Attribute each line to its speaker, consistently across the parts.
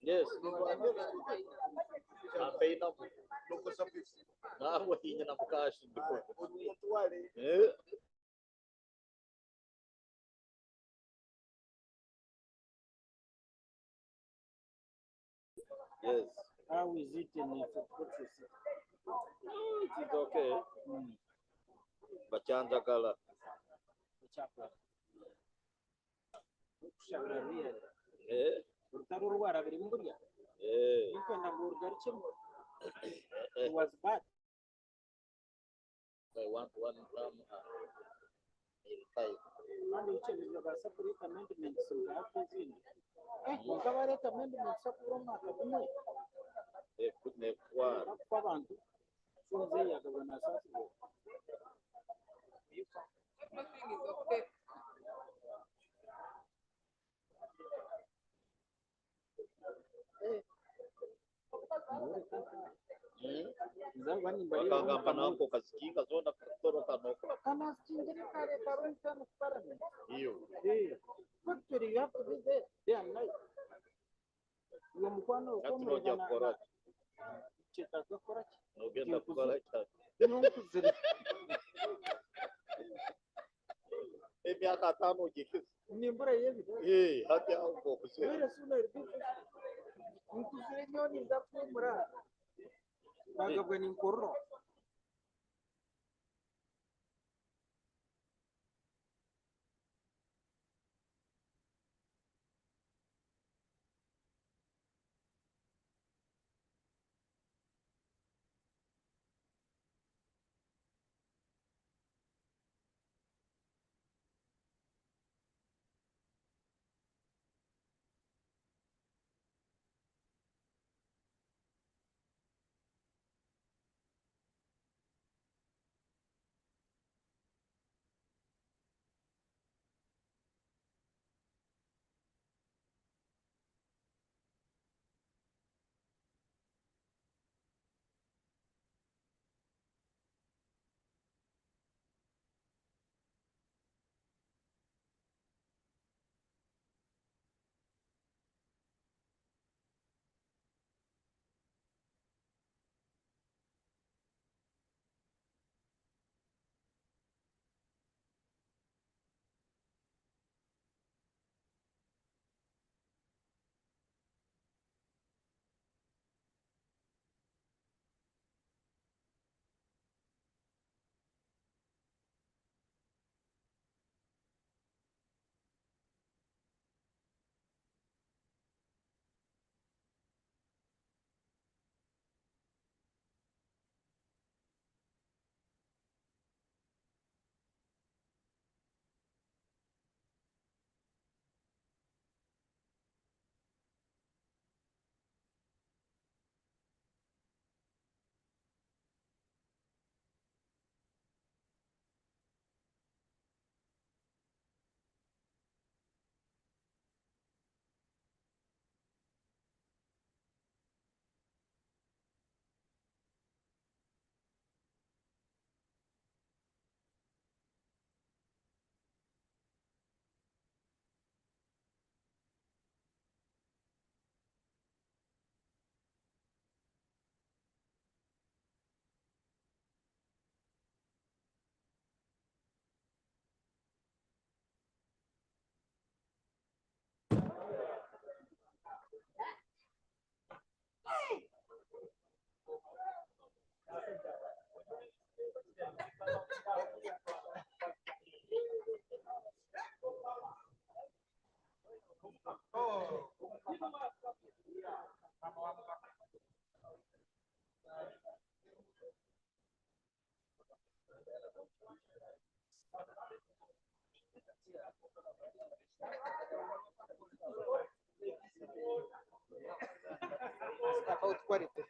Speaker 1: Yes, campaign up. Now what he na cash before. Yes.
Speaker 2: How is it in Fortress?
Speaker 1: It is okay. Bachanja kala.
Speaker 2: Urutaro rwara biri mburya. Bikwenda ngo urugaruke mu. It was bad.
Speaker 1: I want one gram.
Speaker 2: Kandi ucyemezo basapurika amendments ngaho zindi. Mugaba reka amendments akura mwaka kumwe.
Speaker 1: Kune kwa
Speaker 2: Abantu funze yagabana sasa.
Speaker 3: Everything is okay.
Speaker 1: Wakagamba nako kasikika zona kutoroka noko.
Speaker 2: Kana stingere kare parenta nukparane.
Speaker 1: Iyo.
Speaker 2: Factory you have to be there day and night. Uwo mukwano
Speaker 1: Atunoja kukora.
Speaker 2: Cheta gakora ki?
Speaker 1: Nogenda kukora cyane.
Speaker 2: Nokuzira.
Speaker 1: Emyaka 5 gikize.
Speaker 2: Nimbura yebi.
Speaker 1: Hati hapo kusema.
Speaker 2: Wera suna irbifu. Nkuzire nyoni za kumura. Nagabwa ni nkorro. About quality.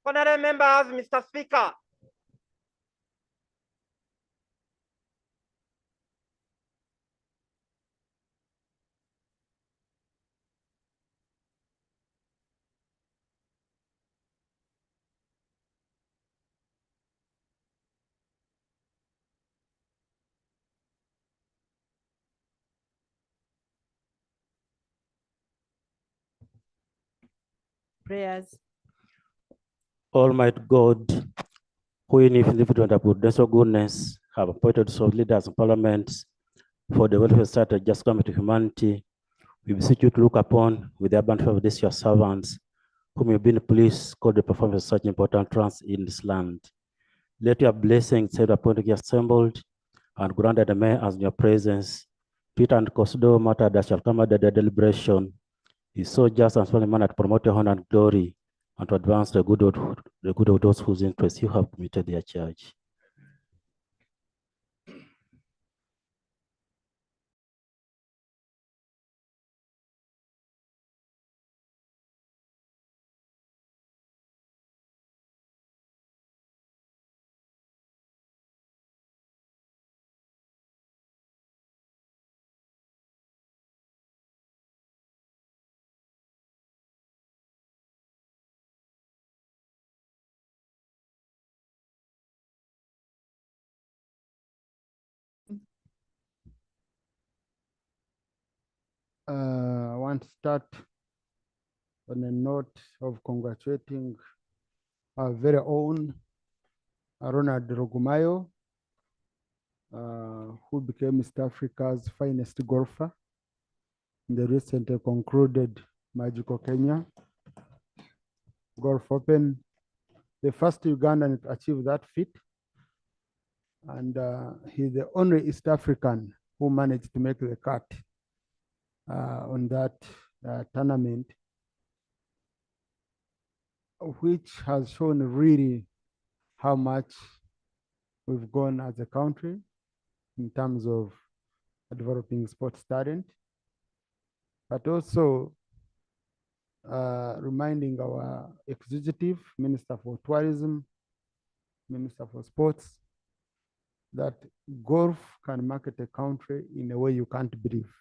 Speaker 4: Honorable members, Mr. Speaker.
Speaker 5: Prayers.
Speaker 6: Almighty God, who in infinite and goodness or goodness have appointed so leaders in parliaments for the welfare state and just government to humanity, we beseech you to look upon with the abundant favor of these your servants, whom you've been pleased called the performance of such important trust in this land. Let your blessings save upon the assembled and granted the may as in your presence. Peter and consider matter that shall come at the deliberation is so just and so manner to promote your honor and glory and to advance the good of those whose interests you have committed their charge.
Speaker 2: I want to start on a note of congratulating our very own Ronald Rogumayo, who became East Africa's finest golfer in the recently concluded Magical Kenya Golf Open, the first Ugandan to achieve that feat. And he's the only East African who managed to make the cut on that tournament, which has shown really how much we've gone as a country in terms of developing sports talent, but also reminding our executive, Minister for Tourism, Minister for Sports, that golf can market a country in a way you can't believe,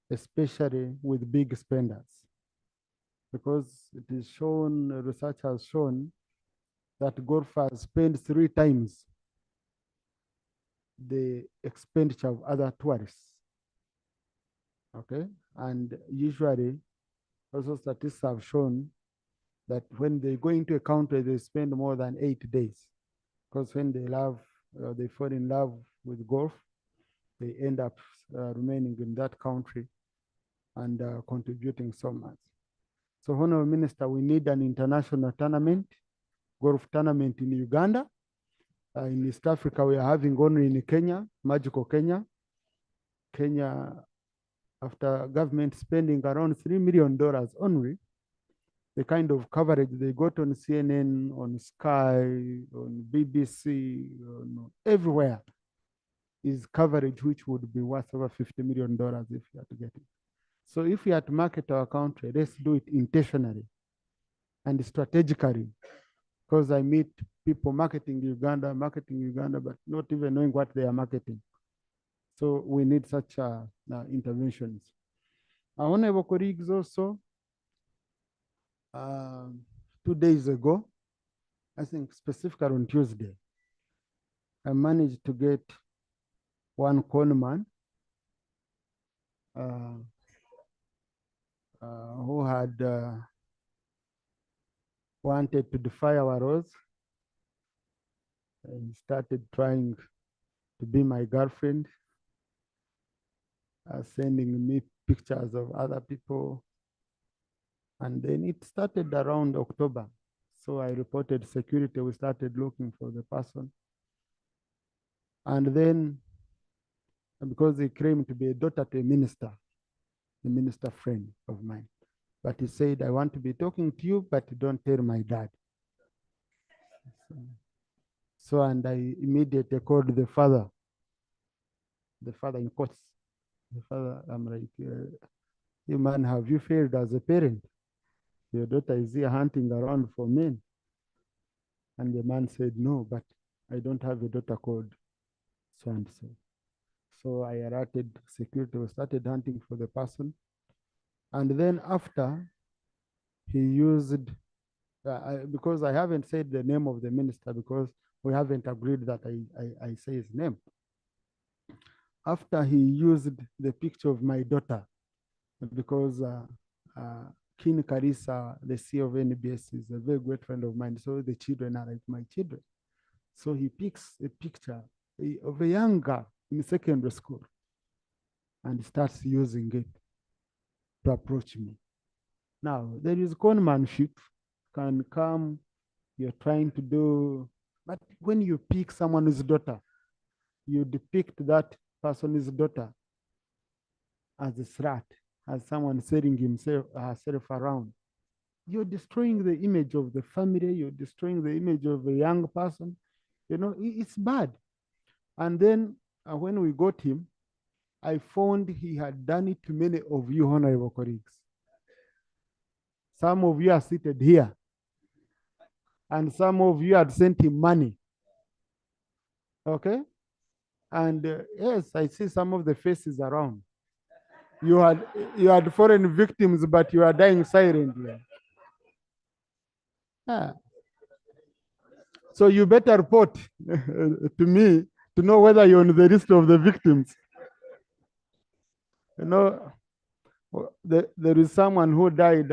Speaker 2: especially with big spenders. Because it is shown, research has shown that golfers spend 3 times the expenditure of other tourists. Okay, and usually also statistics have shown that when they go into a country, they spend more than 8 days. Because when they love, they fall in love with golf, they end up remaining in that country and contributing so much. So, Honorable Minister, we need an international tournament, golf tournament in Uganda. In East Africa, we are having only in Kenya, Magical Kenya. Kenya, after government spending around $3 million only, the kind of coverage they got on CNN, on Sky, on BBC, on everywhere, is coverage which would be worth over $50 million if you had to get it. So if we had to market our country, let's do it intentionally and strategically, because I meet people marketing Uganda, but not even knowing what they are marketing. So we need such interventions. Our honorable colleagues also, 2 days ago, I think specifically on Tuesday, I managed to get one conman who had wanted to defy our laws. He started trying to be my girlfriend, sending me pictures of other people. And then it started around October. So I reported security. We started looking for the person. And then, because he claimed to be a daughter to a minister friend of mine, but he said, I want to be talking to you, but don't tell my dad. So, and I immediately called the father in quotes. The father, I'm like, you man, have you failed as a parent? Your daughter is here hunting around for men. And the man said, no, but I don't have a daughter called so and so. So I alerted security, we started hunting for the person. And then after, he used, because I haven't said the name of the minister because we haven't agreed that I say his name. After he used the picture of my daughter, because King Karisa, the CEO of NBS, is a very great friend of mine. So the children are like my children. So he picks a picture of a young girl in secondary school and starts using it to approach me. Now, there is conmanship, can come, you're trying to do, but when you pick someone's daughter, you depict that person's daughter as a threat, as someone selling herself around. You're destroying the image of the family, you're destroying the image of a young person. You know, it's bad. And then when we got him, I found he had done it to many of you honorable colleagues. Some of you are seated here, and some of you had sent him money. Okay? And yes, I see some of the faces around. You had foreign victims, but you are dying silently. Yeah. So you better report to me to know whether you're on the list of the victims. You know, there is someone who died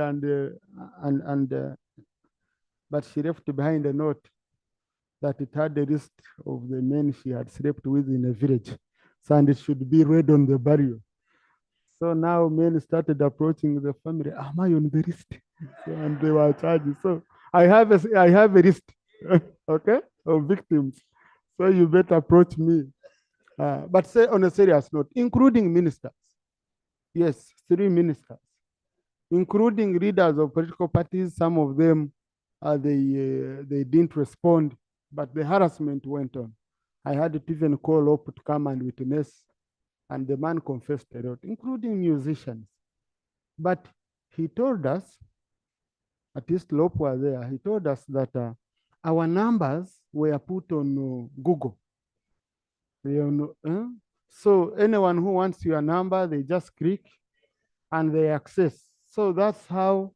Speaker 2: but she left behind a note that it had the list of the men she had slept with in a village. So, and it should be read on the burial. So now men started approaching the family. Am I on the list? So, and they were charged. So I have a list, okay, of victims. So you better approach me. But say on a serious note, including ministers. Yes, 3 ministers, including leaders of political parties. Some of them, they didn't respond, but the harassment went on. I had to even call up to come and witness, and the man confessed a lot, including musicians. But he told us, at least Lop was there, he told us that our numbers were put on Google. So anyone who wants your number, they just click and they access. So that's how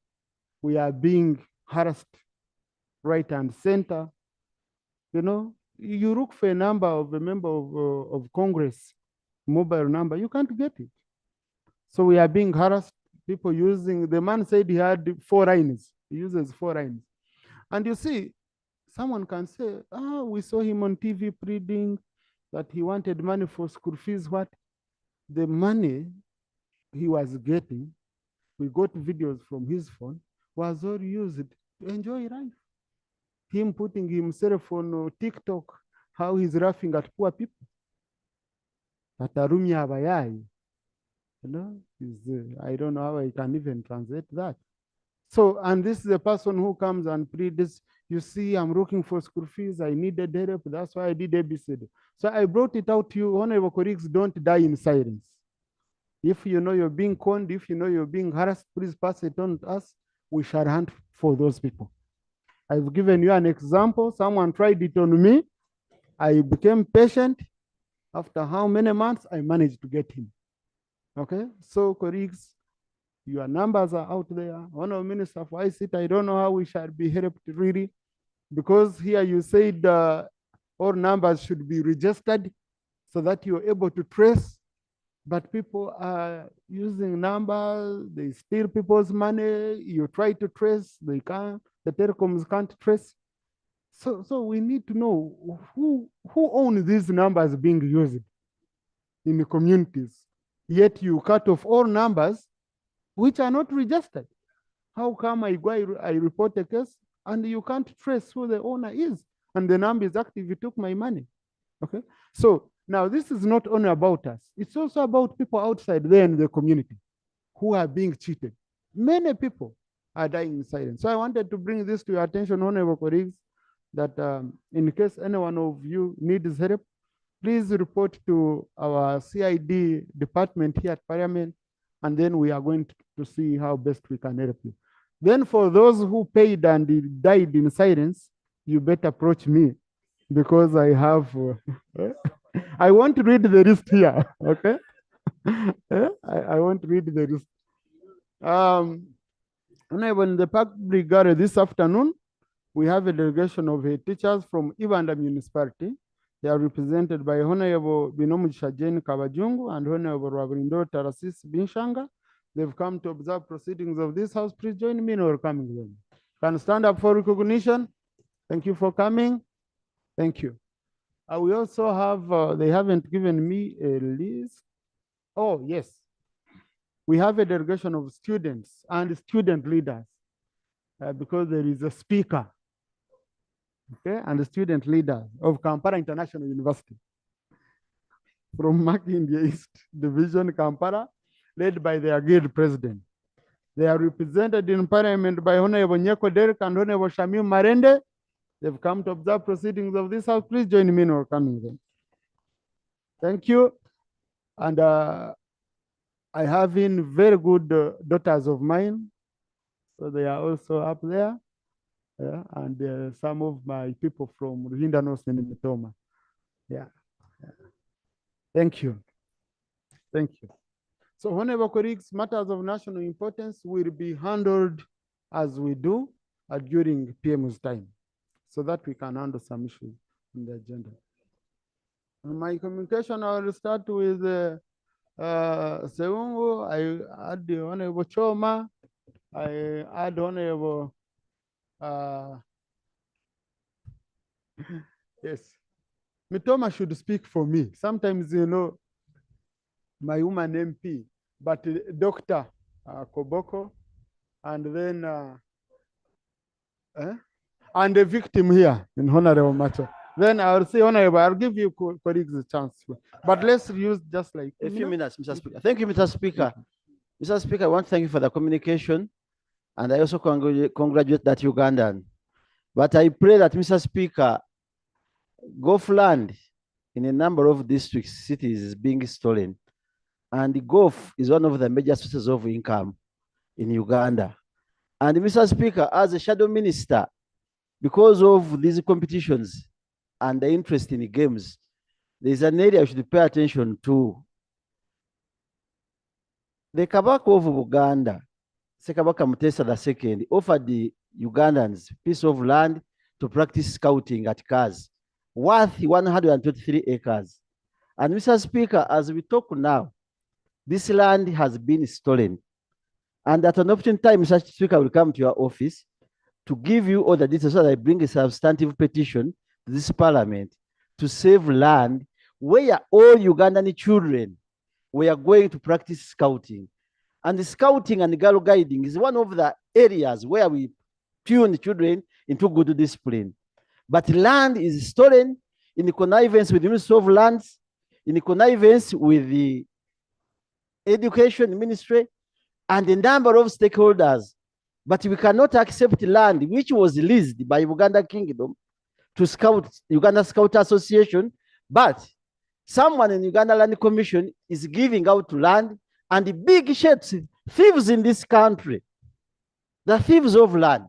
Speaker 2: we are being harassed right and center. You know, you look for a number of a member of Congress, mobile number, you can't get it. So we are being harassed, people using, the man said he had 4 lines, he uses 4 lines. And you see, someone can say, we saw him on TV pleading that he wanted money for school fees. What? The money he was getting, we got videos from his phone, was all used to enjoy life. Him putting himself on TikTok, how he's laughing at poor people. Atarumia abayai. You know, I don't know how I can even translate that. So, and this is a person who comes and pleads, you see, I'm looking for school fees, I needed help, that's why I did ABCD. So I brought it out to you, honorable colleagues, don't die in silence. If you know you're being conned, if you know you're being harassed, please pass it on to us. We shall hunt for those people. I've given you an example. Someone tried it on me. I became patient. After how many months, I managed to get him. Okay, so colleagues, your numbers are out there. One of Minister for ICT, I don't know how we shall be helped really, because here you said all numbers should be registered so that you're able to trace, but people are using numbers, they steal people's money, you try to trace, they can't, the telecoms can't trace. So we need to know who owns these numbers being used in the communities, yet you cut off all numbers which are not registered. How come I report a case and you can't trace who the owner is and the number is active, you took my money, okay? So now this is not only about us, it's also about people outside there in the community who are being cheated. Many people are dying in silence. So I wanted to bring this to your attention, honorable colleagues, that in case any one of you needs help, please report to our CID department here at Parliament, and then we are going to see how best we can help you. Then for those who paid and died in silence, you better approach me because I have, I want to read the list here, okay? I want to read the list. Honorable, in the public gallery this afternoon, we have a delegation of teachers from Uganda municipality. They are represented by Honorable Binomugisha Jane Kabajungu and Honorable Rabrindo Tarasis Binshanga. They've come to observe proceedings of this house. Please join me in welcoming them. Can stand up for recognition. Thank you for coming. Thank you. We also have, they haven't given me a list. Oh, yes. We have a delegation of students and student leaders because there is a speaker, okay, and the student leader of Kampala International University from Makindye East Division, Kampala, led by their guild president. They are represented in parliament by Honorable Nyeko Derek and Honorable Shamim Marende. They've come to observe proceedings of this house. Please join me in welcoming them. Thank you. And I have in very good daughters of mine. So they are also up there. Yeah, and some of my people from Ruhinda North and Mitoma. Yeah. Thank you. Thank you. So whenever colleagues, matters of national importance will be handled as we do during PM's time, so that we can handle some issues in the agenda. In my communication, I will start with Seungu. I add the Honorable Choma. I add Honorable, yes. Mitoma should speak for me. Sometimes, you know, my woman MP, but Dr. Koboko, and then, and the victim here in Honorable Macho. Then I'll say, Honorable, I'll give you colleagues a chance. But let's use just like
Speaker 1: a few minutes, Mr. Speaker. Thank you, Mr. Speaker. Mr. Speaker, I want to thank you for the communication, and I also congratulate that Ugandan. But I pray that, Mr. Speaker, golf land in a number of districts, cities is being stolen. And golf is one of the major sources of income in Uganda. And Mr. Speaker, as a shadow minister, because of these competitions and the interest in the games, there's an area I should pay attention to. The Kabaka of Uganda, Sekabaka Mutesa II, offered the Ugandans piece of land to practice scouting at Kaz, worth 123 acres. And Mr. Speaker, as we talk now, this land has been stolen. And at an opportune time, Mr. Speaker will come to your office to give you all the details so that I bring a substantive petition to this parliament to save land where all Ugandan children were going to practice scouting. And the scouting and the girl guiding is one of the areas where we tune children into good discipline. But land is stolen in the connivance with the Ministry of Lands, in the connivance with the Education Ministry, and a number of stakeholders. But we cannot accept land which was leased by Uganda Kingdom to scout, Uganda Scout Association, but someone in Uganda Land Commission is giving out land, and the big shots, thieves in this country, the thieves of land,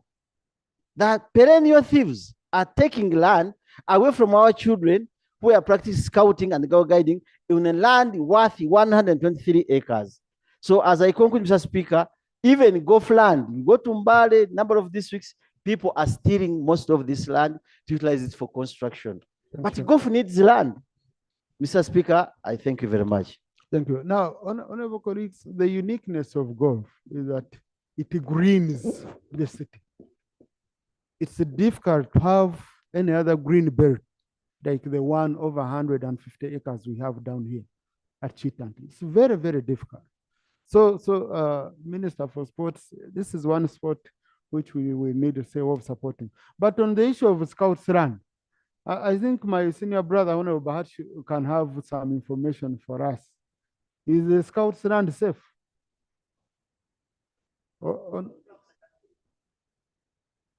Speaker 1: the perennial thieves are taking land away from our children who are practicing scouting and girl guiding in a land worth 123 acres. So as I conclude, Mr. Speaker, even golf land, you go to Mbale, number of districts, people are stealing most of this land to utilize it for construction. But golf needs land. Mr. Speaker, I thank you very much.
Speaker 2: Thank you. Now, honorable colleagues, the uniqueness of golf is that it greens the city. It's difficult to have any other green belt like the one over 150 acres we have down here at Chitanti. It's very, very difficult. So, Minister for Sports, this is one sport which we need to say of supporting. But on the issue of Scouts Run, I think my senior brother, Honorable Bahat, can have some information for us. Is the Scouts Run safe?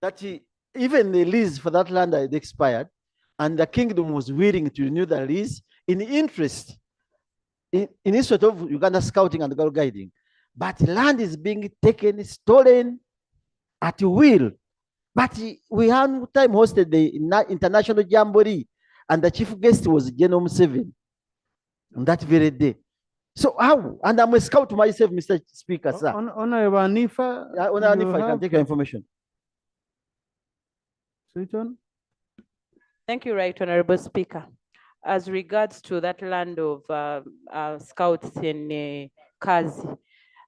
Speaker 1: That even the lease for that land had expired, and the kingdom was willing to renew the lease in the interest in sort of Uganda scouting and girl guiding. But land is being taken, stolen at will. But we had time hosted the international jamboree, and the chief guest was General Museveni on that very day. So how? And I'm a scout myself, Mr. Speaker, sir.
Speaker 2: Honorable Anifa,
Speaker 1: Only
Speaker 2: you
Speaker 1: if I can
Speaker 2: have
Speaker 1: take your information.
Speaker 2: switch on.
Speaker 3: Thank you, Right Honorable Speaker. As regards to that land of scouts in Kazi,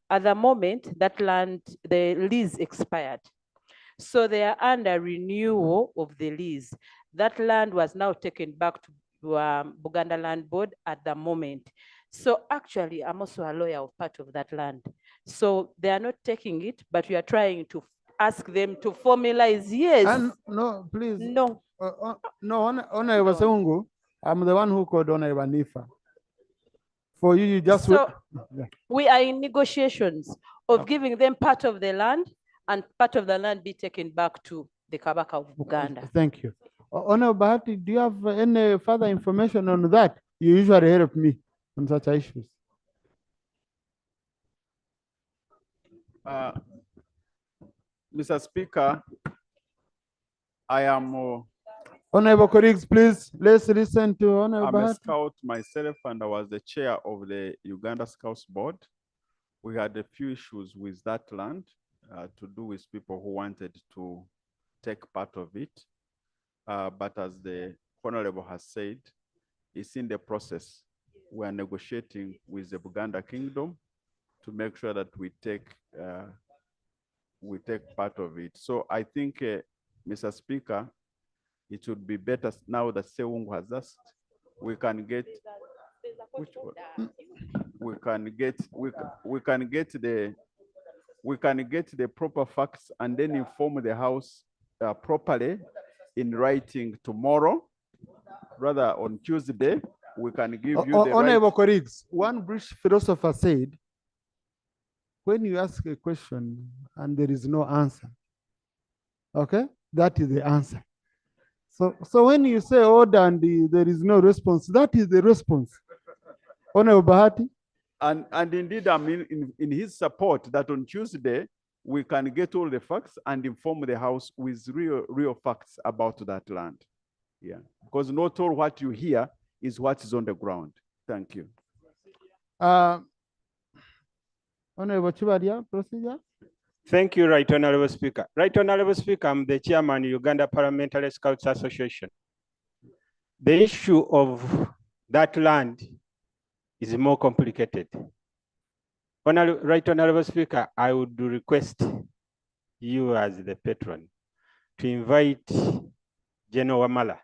Speaker 3: at the moment, that land, the lease expired. So they are under renewal of the lease. That land was now taken back to Buganda Land Board at the moment. So actually, I'm also a lawyer of part of that land. So they are not taking it, but we are trying to ask them to formalize, yes.
Speaker 2: And no, please.
Speaker 3: No.
Speaker 2: No, Honorable Seungu, I'm the one who called Honorable Anifa. For you, you just
Speaker 3: So
Speaker 2: yeah.
Speaker 3: we are in negotiations of giving them part of the land and part of the land be taken back to the Kabaka of Buganda.
Speaker 2: Thank you. Honorable Bahati, do you have any further information on that? You usually help me on such issues.
Speaker 5: Mr. Speaker, I am
Speaker 2: Honorable colleagues, please, let's listen to Honorable
Speaker 5: I'm a
Speaker 2: Bahati.
Speaker 5: scout myself, and I was the chair of the Uganda Scouts Board. We had a few issues with that land to do with people who wanted to take part of it. But as the Honorable has said, it's in the process. We are negotiating with the Buganda Kingdom to make sure that we take part of it. So I think, Mr. Speaker, it would be better now that Seungu has asked, we can get the proper facts and then inform the House properly in writing tomorrow. Rather on Tuesday, we can give you the
Speaker 2: Honorable
Speaker 5: right.
Speaker 2: colleagues, one British philosopher said, when you ask a question and there is no answer, okay, that is the answer. So when you say order and there is no response, that is the response. Honorable Bahati.
Speaker 5: And indeed, I mean, in his support that on Tuesday, we can get all the facts and inform the House with real facts about that land. Yeah, because not all what you hear is what is on the ground. Thank you.
Speaker 2: Honorable Chibadia, procedure.
Speaker 7: Thank you, Right Honorable Speaker. Right Honorable Speaker, I'm the chairman of Uganda Parliamentary Scouts Association. The issue of that land is more complicated. Right Honorable Speaker, I would request you as the patron to invite General Wamala.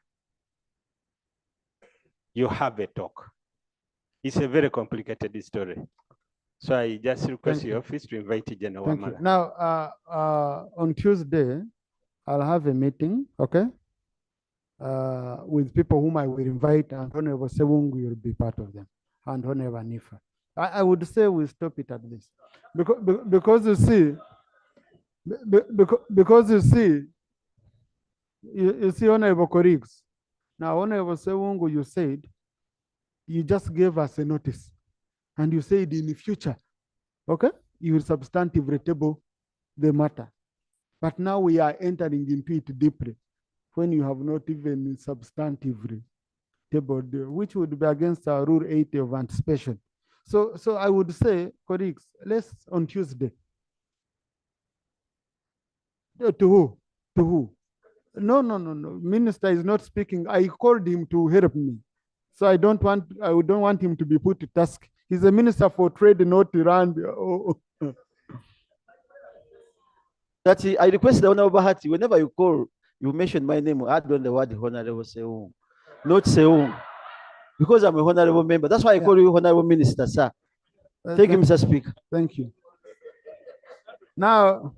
Speaker 7: You have a talk. It's a very complicated story. So I just request your office to invite General Wamala.
Speaker 2: Now, on Tuesday, I'll have a meeting, okay, with people whom I will invite, and Honorable Seungu will be part of them, and Honorable Anifa. I would say we stop it at this, because you see, you see, Honorable colleagues. Now, Honorable Seungu, you said you just gave us a notice. And you said in the future, okay, you will substantively table the matter. But now we are entering into it deeply when you have not even substantively tabled, which would be against our Rule 80 of anticipation. So I would say, colleagues, let's on Tuesday. To who? To who? No. Minister is not speaking. I called him to help me. So I don't want him to be put to task. He's a minister for trade, not Iran.
Speaker 1: That I request the Honorable Bahati, whenever you call, you mention my name, add on the word Honorable Seungu, not Seungu, because I'm a honorable member. That's why I call you Honorable Minister, sir. Thank you, Mr. Speaker.
Speaker 2: Thank you. Now,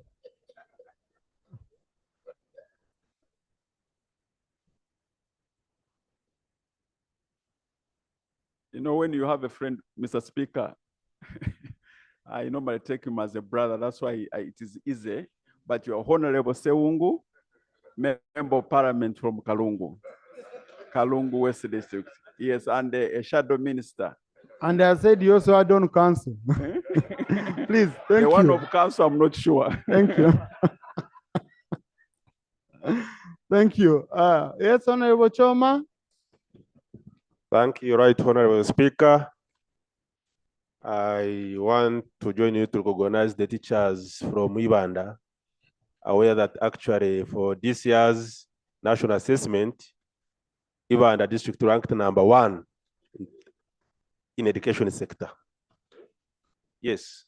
Speaker 5: You know, when you have a friend, Mr. Speaker, I normally take him as a brother. That's why it is easy. But you are Honorable Seungu, Member of Parliament from Kalungu West District. Yes, and a shadow minister.
Speaker 2: and I said you also had on council. Please, thank you.
Speaker 5: The one of council, I'm not sure.
Speaker 2: Thank you. Thank you. Yes, Honorable Choma.
Speaker 8: Thank you, Right Honorable Speaker. I want to join you to recognize the teachers from Uganda, aware that actually for this year's national assessment, Uganda district ranked #1 in education sector. Yes,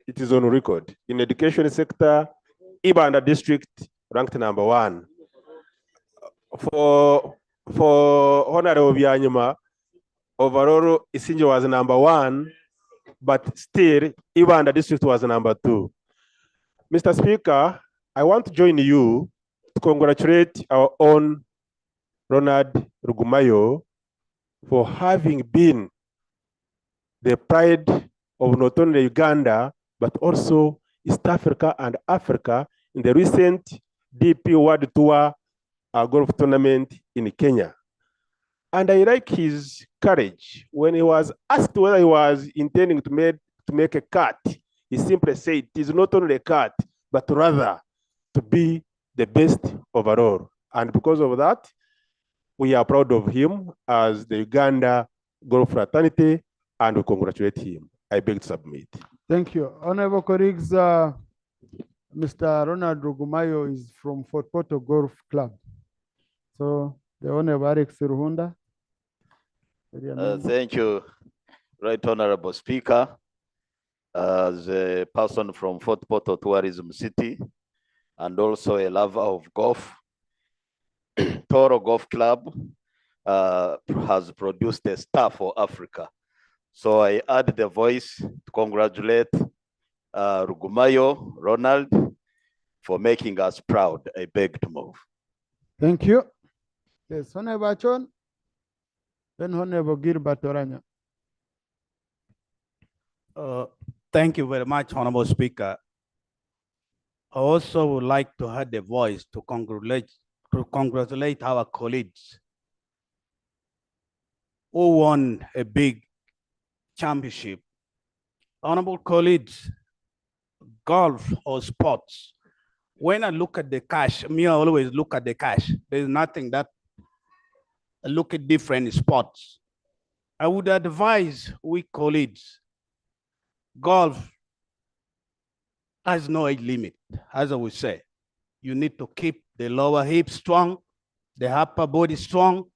Speaker 8: it is on record. In education sector, Uganda district ranked #1. For Honorable Byanyuma, overall, Isinjo was #1, but still, Uganda district was #2. Mr. Speaker, I want to join you to congratulate our own Ronald Rugumayo for having been the pride of not only Uganda, but also East Africa and Africa in the recent DP World Tour golf tournament in Kenya. And I like his courage. When he was asked whether he was intending to make a cut, he simply said it is not only a cut, but rather to be the best overall. And because of that, we are proud of him as the Uganda Golf Fraternity, and we congratulate him. I beg to submit.
Speaker 2: Thank you. Honorable colleagues, Mr. Ronald Rugumayo is from Fort Portal Golf Club. So the Honorable Alex Ruhunda.
Speaker 9: Thank you, Right Honorable Speaker. As a person from Fort Portal Tourism City and also a lover of golf, Toro Golf Club has produced a star for Africa. So I add the voice to congratulate Rugumayo, Ronald, for making us proud. I beg to move.
Speaker 2: Thank you. Yes, Honorable Achon, then Honorable Gilbert Oranya.
Speaker 10: Thank you very much, Honorable Speaker. I also would like to have the voice to congratulate our colleagues who won a big championship. Honorable colleagues, golf or sports, when I look at the cash, I always look at the cash. There's nothing that I look at different sports. I would advise we colleagues, golf has no age limit, as I would say. You need to keep the lower hip strong, the upper body strong.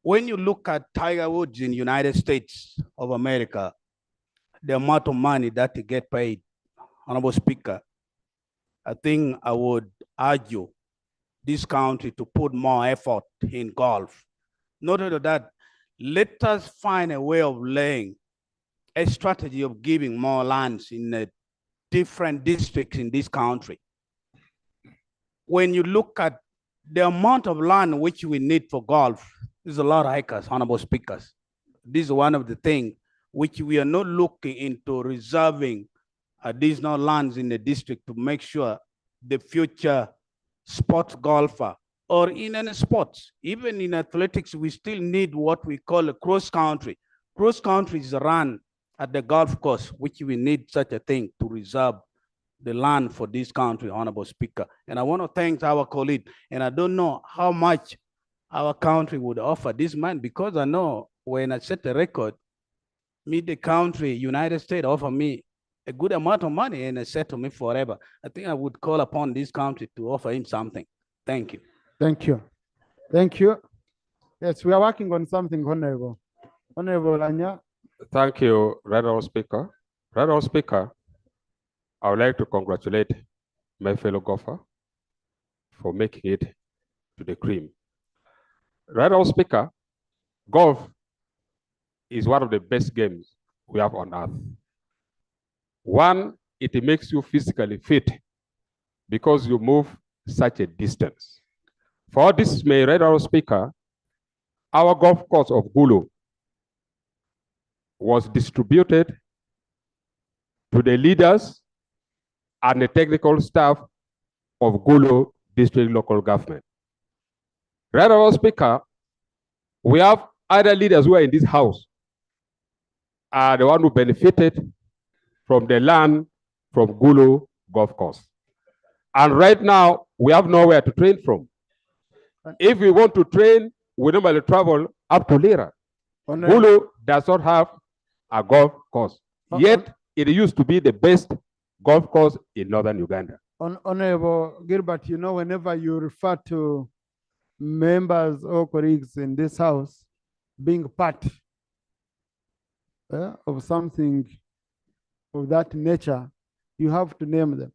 Speaker 10: When you look at Tiger Woods in the United States of America, the amount of money that he get paid, Honorable Speaker, I think I would argue this country to put more effort in golf. Not only that, let us find a way of laying a strategy of giving more lands in the different districts in this country. When you look at the amount of land which we need for golf, there's a lot of acres, Honorable Speakers. This is one of the things which we are not looking into reserving additional lands in the district to make sure the future sports golfer or in any sports, even in athletics, we still need what we call a cross country. Cross country is run at the golf course, which we need such a thing to reserve the land for this country, Honorable Speaker. And I want to thank our colleague. And I don't know how much our country would offer this man, because I know when I set the record, the country, United States, offer me a good amount of money and it said to me forever. I think I would call upon this country to offer him something. Thank you.
Speaker 2: Thank you. Thank you. Yes, we are working on something, Honorable. Honorable Lanya.
Speaker 11: Thank you, Honorable Speaker. Honorable Speaker, I would like to congratulate my fellow golfer for making it to the cream. Honorable Speaker, golf is one of the best games we have on earth. One, it makes you physically fit because you move such a distance. For this, may Honorable Speaker, our golf course of Gulu was distributed to the leaders and the technical staff of Gulu District Local Government. Honorable Speaker, we have other leaders who are in this house are the one who benefited from the land from Gulu Golf Course. And right now, we have nowhere to train from. If we want to train, we normally travel up to Lira. Gulu does not have a golf course. Yet, it used to be the best golf course in northern Uganda.
Speaker 2: Honorable Gilbert, you know, whenever you refer to members or colleagues in this house being part of something of that nature, you have to name them.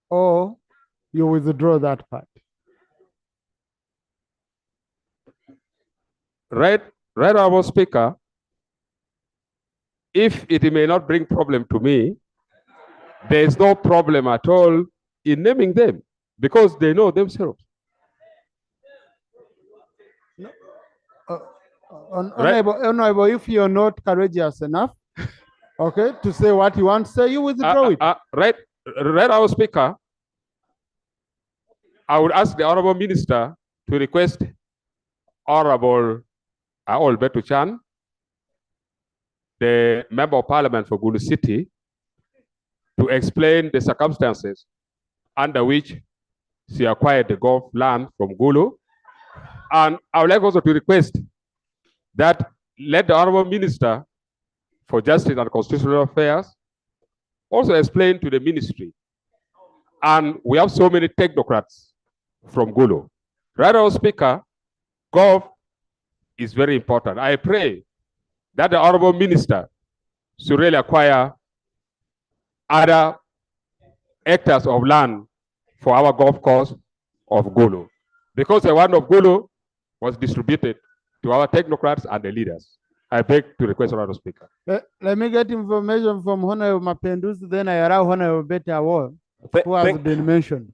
Speaker 2: Or you withdraw that part.
Speaker 11: Right, Honorable Speaker, if it may not bring problem to me, there is no problem at all in naming them because they know themselves.
Speaker 2: Honorable, if you're not courageous enough, okay, to say what you want to say, you withdraw it.
Speaker 11: Right, Honorable Speaker, I would ask the Honorable Minister to request Honorable Olbetu Chan, the Member of Parliament for Gulu City, to explain the circumstances under which she acquired the golf land from Gulu. And I would like also to request that let the Honorable Minister for Justice and Constitutional Affairs also explain to the ministry. And we have so many technocrats from Gulu. Right, Honorable Speaker, golf is very important. I pray that the Honorable Minister should really acquire other hectares of land for our golf course of Gulu, because the one of Gulu was distributed to our technocrats and the leaders. I beg to request Honorable Speaker.
Speaker 2: Let me get information from Honorable Mapinduzi, then I allow Honorable Betty Award, who has been mentioned.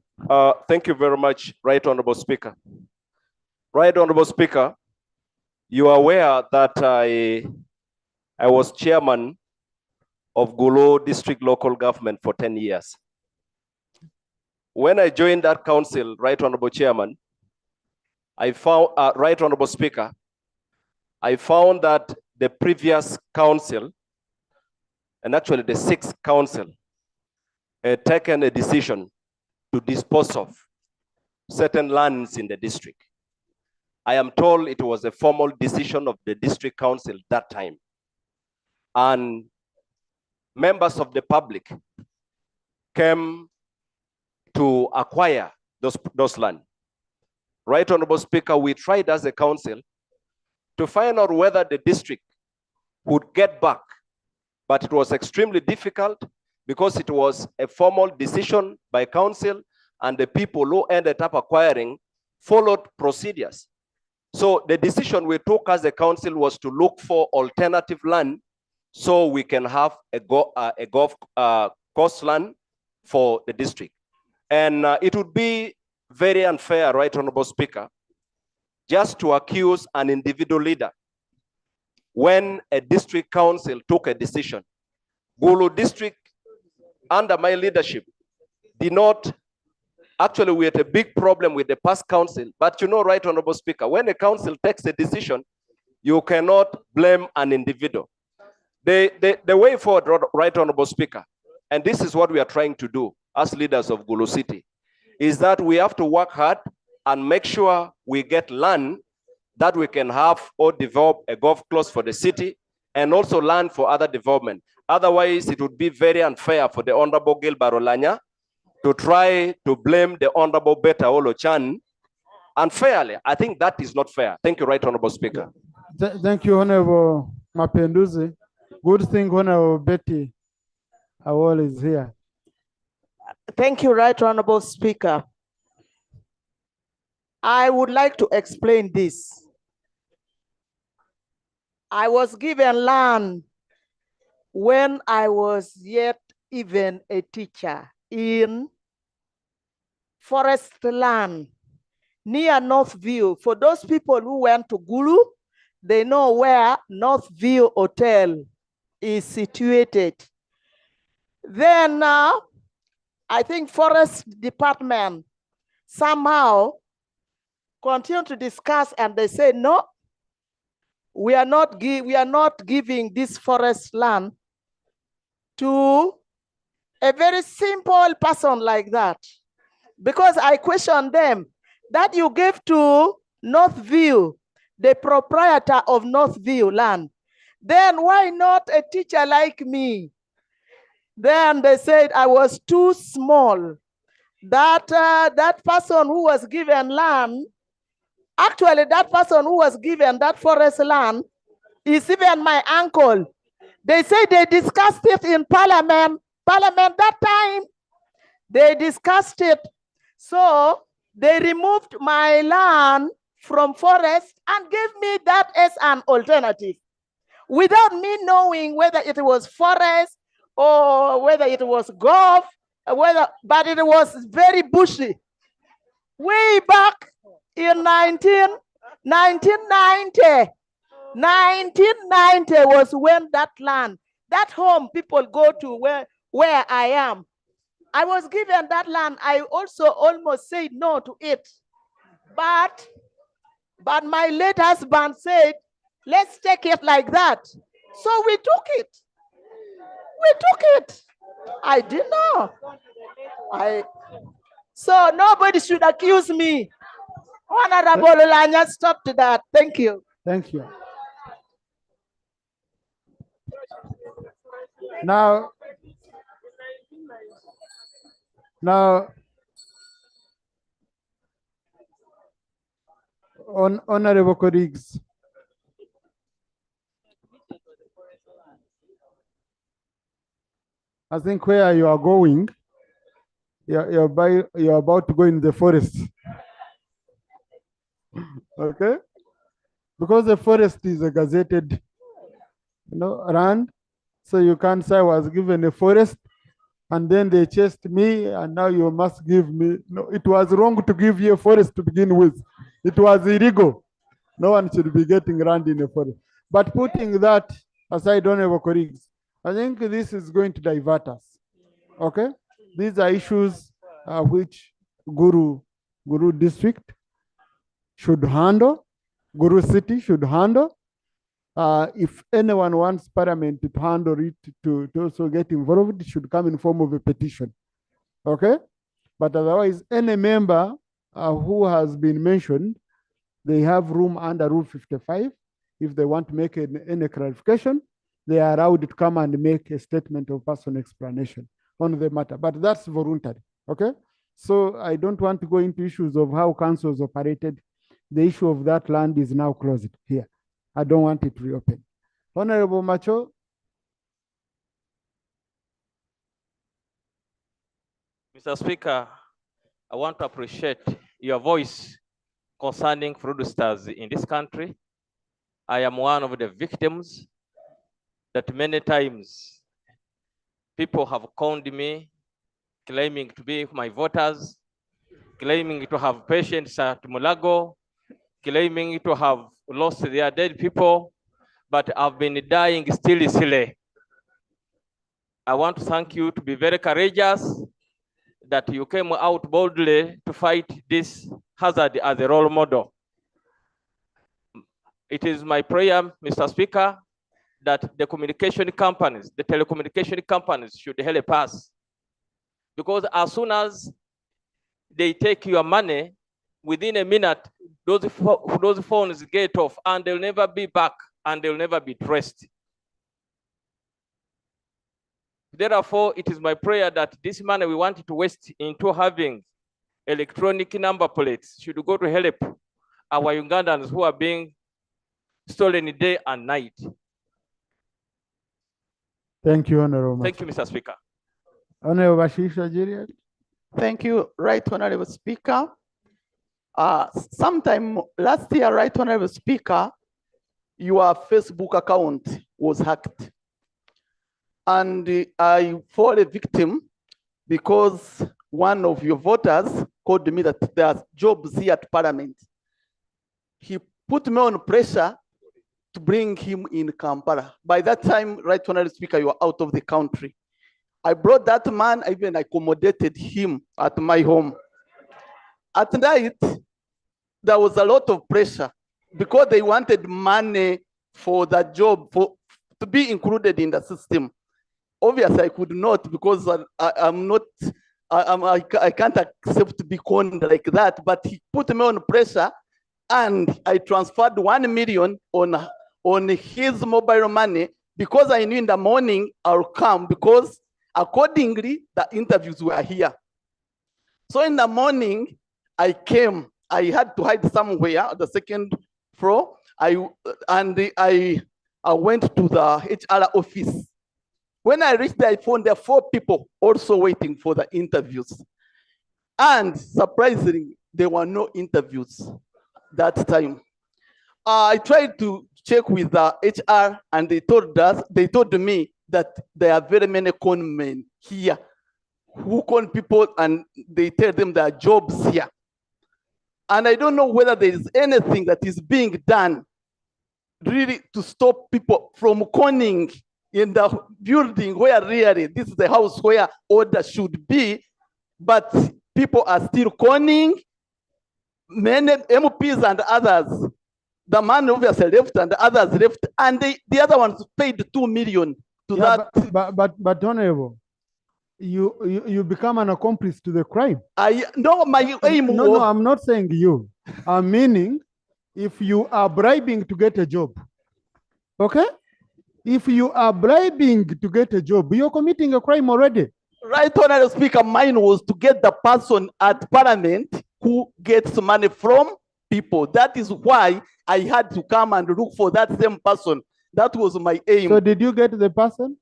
Speaker 12: Thank you very much, Right Honorable Speaker. Right Honorable Speaker, you are aware that I was chairman of Gulu District Local Government for 10 years. When I joined that council, Right Honorable Chairman, I found, Right Honorable Speaker, I found that the previous council, and actually the sixth council, had taken a decision to dispose of certain lands in the district. I am told it was a formal decision of the district council that time. And members of the public came to acquire those land. Right Honorable Speaker, we tried as a council to find out whether the district would get back, but it was extremely difficult because it was a formal decision by council and the people who ended up acquiring followed procedures. So the decision we took as a council was to look for alternative land so we can have a golf course land for the district. And it would be very unfair, Right Honorable Speaker, just to accuse an individual leader when a district council took a decision. Gulu district, under my leadership, did not, actually we had a big problem with the past council, but you know, Right Honorable Speaker, when a council takes a decision, you cannot blame an individual. The way forward, Right Honorable Speaker, and this is what we are trying to do as leaders of Gulu City, is that we have to work hard and make sure we get land that we can have or develop a golf course for the city and also land for other development. Otherwise, it would be very unfair for the Honorable Gilbert Olanya to try to blame the Honorable Beta Olo Chan unfairly. I think that is not fair. Thank you, Right Honorable Speaker.
Speaker 2: Thank you, Honorable Mapinduzi. Good thing Honorable Betty Awol is here.
Speaker 13: Thank you, Right Honorable Speaker. I would like to explain this. I was given land when I was yet even a teacher in forest land near Northview. For those people who went to Gulu, they know where Northview Hotel is situated. Then I think Forest Department somehow continue to discuss and they say, no, we are not giving this forest land to a very simple person like that. Because I questioned them that you gave to Northview, the proprietor of Northview land. Then why not a teacher like me? Then they said I was too small. That person who was given land, actually that person who was given that forest land is even my uncle. They say they discussed it in Parliament that time. They discussed it. So they removed my land from forest and gave me that as an alternative without me knowing whether it was forest or whether it was golf, but it was very bushy. Way back in 1990 was when that land, that home people go to where I am. I was given that land. I also almost said no to it. But my late husband said, let's take it like that. So we took it. I didn't know. So nobody should accuse me. Honorable Olanya, stop to that. Thank you.
Speaker 2: Thank you. Now, honorable colleagues, I think where you are going, you're about to go in the forest. Okay? Because the forest is a gazetted, land, so you can't say I was given a forest and then they chased me and now you must give me. No, it was wrong to give you a forest to begin with. It was illegal. No one should be getting land in a forest. But putting that aside, honorable colleagues, I think this is going to divert us. Okay? These are issues which Guru district should handle, Guru city should handle. If anyone wants Parliament to handle it, to also get involved, it should come in form of a petition. Okay? But otherwise, any member who has been mentioned, they have room under Rule 55. If they want to make any clarification, they are allowed to come and make a statement of personal explanation on the matter. But that's voluntary. Okay? So I don't want to go into issues of how councils operated. The issue of that land is now closed here. I don't want it reopened. Honorable Macho.
Speaker 14: Mr. Speaker, I want to appreciate your voice concerning fraudsters in this country. I am one of the victims that many times people have conned me, claiming to be my voters, claiming to have patients at Mulago, claiming to have lost their dead people, but I've been dying still. I want to thank you to be very courageous that you came out boldly to fight this hazard as a role model. It is my prayer, Mr. Speaker, that the communication companies, the telecommunication companies should help us. Because as soon as they take your money, within a minute, those phones get off and they'll never be back and they'll never be traced. Therefore, it is my prayer that this money we want to waste into having electronic number plates should go to help our Ugandans who are being stolen day and night.
Speaker 2: Thank you, Honorable.
Speaker 14: Thank you, Mr. Speaker.
Speaker 2: Honorable Bashisha Jiriat.
Speaker 15: Thank you, Right Honorable Speaker. Sometime last year, Right Honorable Speaker, your Facebook account was hacked. And I fall a victim because one of your voters called me that there are jobs here at Parliament. He put me on pressure to bring him in Kampala. By that time, Right Honorable Speaker, you are out of the country. I brought that man, I even accommodated him at my home. At night, there was a lot of pressure because they wanted money for the job, to be included in the system. Obviously, I could not because I'm not, I can't accept to be conned like that. But he put me on pressure, and I transferred 1 million on his mobile money because I knew in the morning I'll come because accordingly the interviews were here. So in the morning I came. I had to hide somewhere on the second floor. I went to the HR office. When I reached there, I found there 4 people also waiting for the interviews. And surprisingly, there were no interviews that time. I tried to check with the HR, and they told me that there are very many con men here who con people, and they tell them there are jobs here. And I don't know whether there is anything that is being done really to stop people from conning in the building where really this is the house where order should be, but people are still conning. Many MPs and others, the man obviously left and the others left, and the other ones paid 2 million to that.
Speaker 2: But Honorable, you become an accomplice to the crime.
Speaker 15: No, my aim was...
Speaker 2: No, I'm not saying you. I'm meaning if you are bribing to get a job, okay? If you are bribing to get a job, you're committing a crime already.
Speaker 15: Right, Honorable Speaker, mine was to get the person at Parliament who gets money from people. That is why I had to come and look for that same person. That was my aim.
Speaker 2: So did you get the person?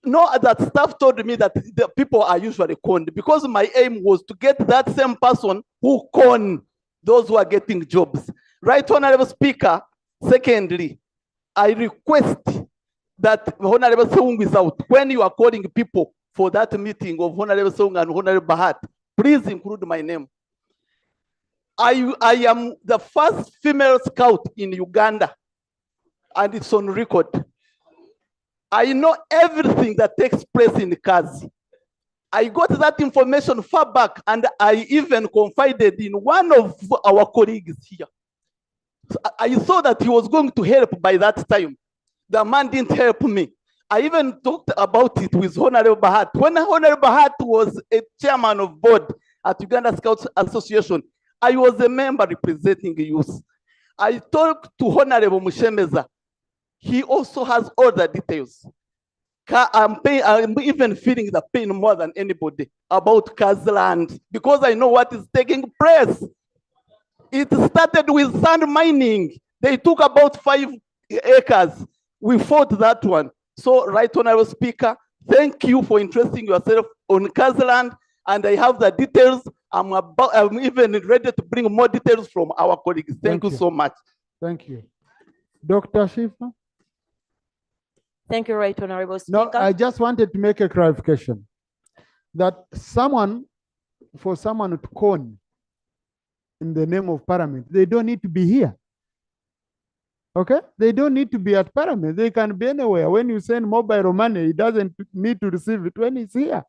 Speaker 15: No, that staff told me that the people are usually conned because my aim was to get that same person who con those who are getting jobs. Right, Honorable Speaker. Secondly, I request that Honorable Song is out. When you are calling people for that meeting of Honorable Song and Honorable Bahat, please include my name. I am the first female scout in Uganda, and it's on record. I know everything that takes place in Kazi. I got that information far back, and I even confided in one of our colleagues here. So I saw that he was going to help by that time. The man didn't help me. I even talked about it with Honorable Bahat. When Honorable Bahat was a chairman of board at Uganda Scouts Association, I was a member representing youth. I talked to Honorable Mushemeza. He also has all the details. I'm even feeling the pain more than anybody about Kaziland because I know what is taking place. It started with sand mining. They took about 5 acres. We fought that one. So, Right Honorable Speaker, thank you for interesting yourself on Kaziland, and I have the details. I'm even ready to bring more details from our colleagues. Thank you so much.
Speaker 2: Thank you. Dr. Shifa?
Speaker 3: Thank you, Right Honorable Speaker.
Speaker 2: No, I just wanted to make a clarification that for someone to con in the name of Parliament, they don't need to be here. Okay? They don't need to be at Parliament. They can be anywhere. When you send mobile money, he doesn't need to receive it when he's here.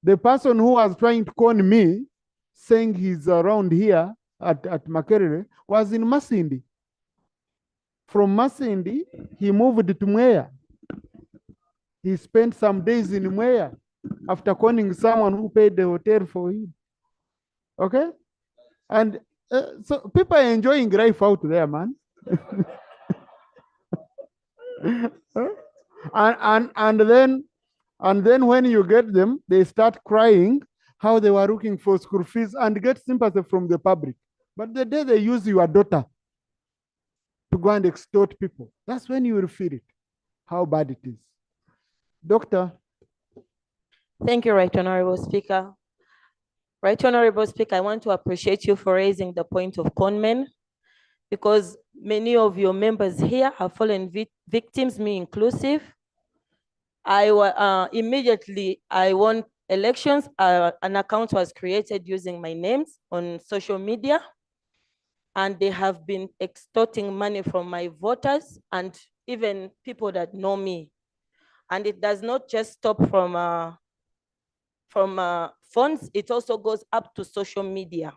Speaker 2: The person who was trying to con me, saying he's around here at Makerere, was in Masindi. From Masindi, he moved to Mwea. He spent some days in Mwea after conning someone who paid the hotel for him. Okay? And so people are enjoying life out there, man. and then when you get them, they start crying how they were looking for school fees and get sympathy from the public. But the day they use your daughter to go and extort people, that's when you will feel it, how bad it is. Doctor.
Speaker 3: Thank you, Right Honorable Speaker. Right Honorable Speaker, I want to appreciate you for raising the point of conmen, because many of your members here have fallen victims, me inclusive. Immediately I won elections. An account was created using my names on social media, and they have been extorting money from my voters and even people that know me. And it does not just stop from funds, it also goes up to social media.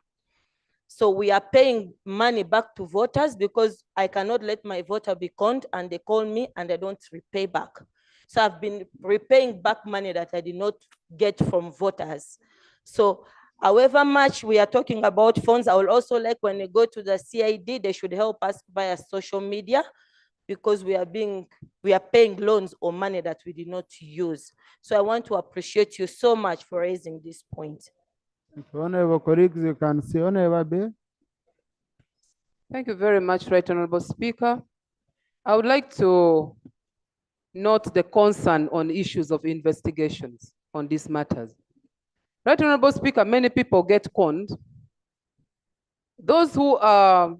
Speaker 3: So we are paying money back to voters because I cannot let my voter be conned and they call me and I don't repay back.
Speaker 16: So I've been repaying back money that I did not get from voters. So however much we are talking about funds, I will also like when they go to the CID, they should help us via social media, because we are paying loans or money that we did not use. So I want to appreciate you so much for raising this point.
Speaker 2: Honorable colleagues, you can see Honorable Bay.
Speaker 17: Thank you very much, Right Honorable Speaker. I would like to note the concern on issues of investigations on these matters. Right Honorable Speaker, many people get conned. Those who are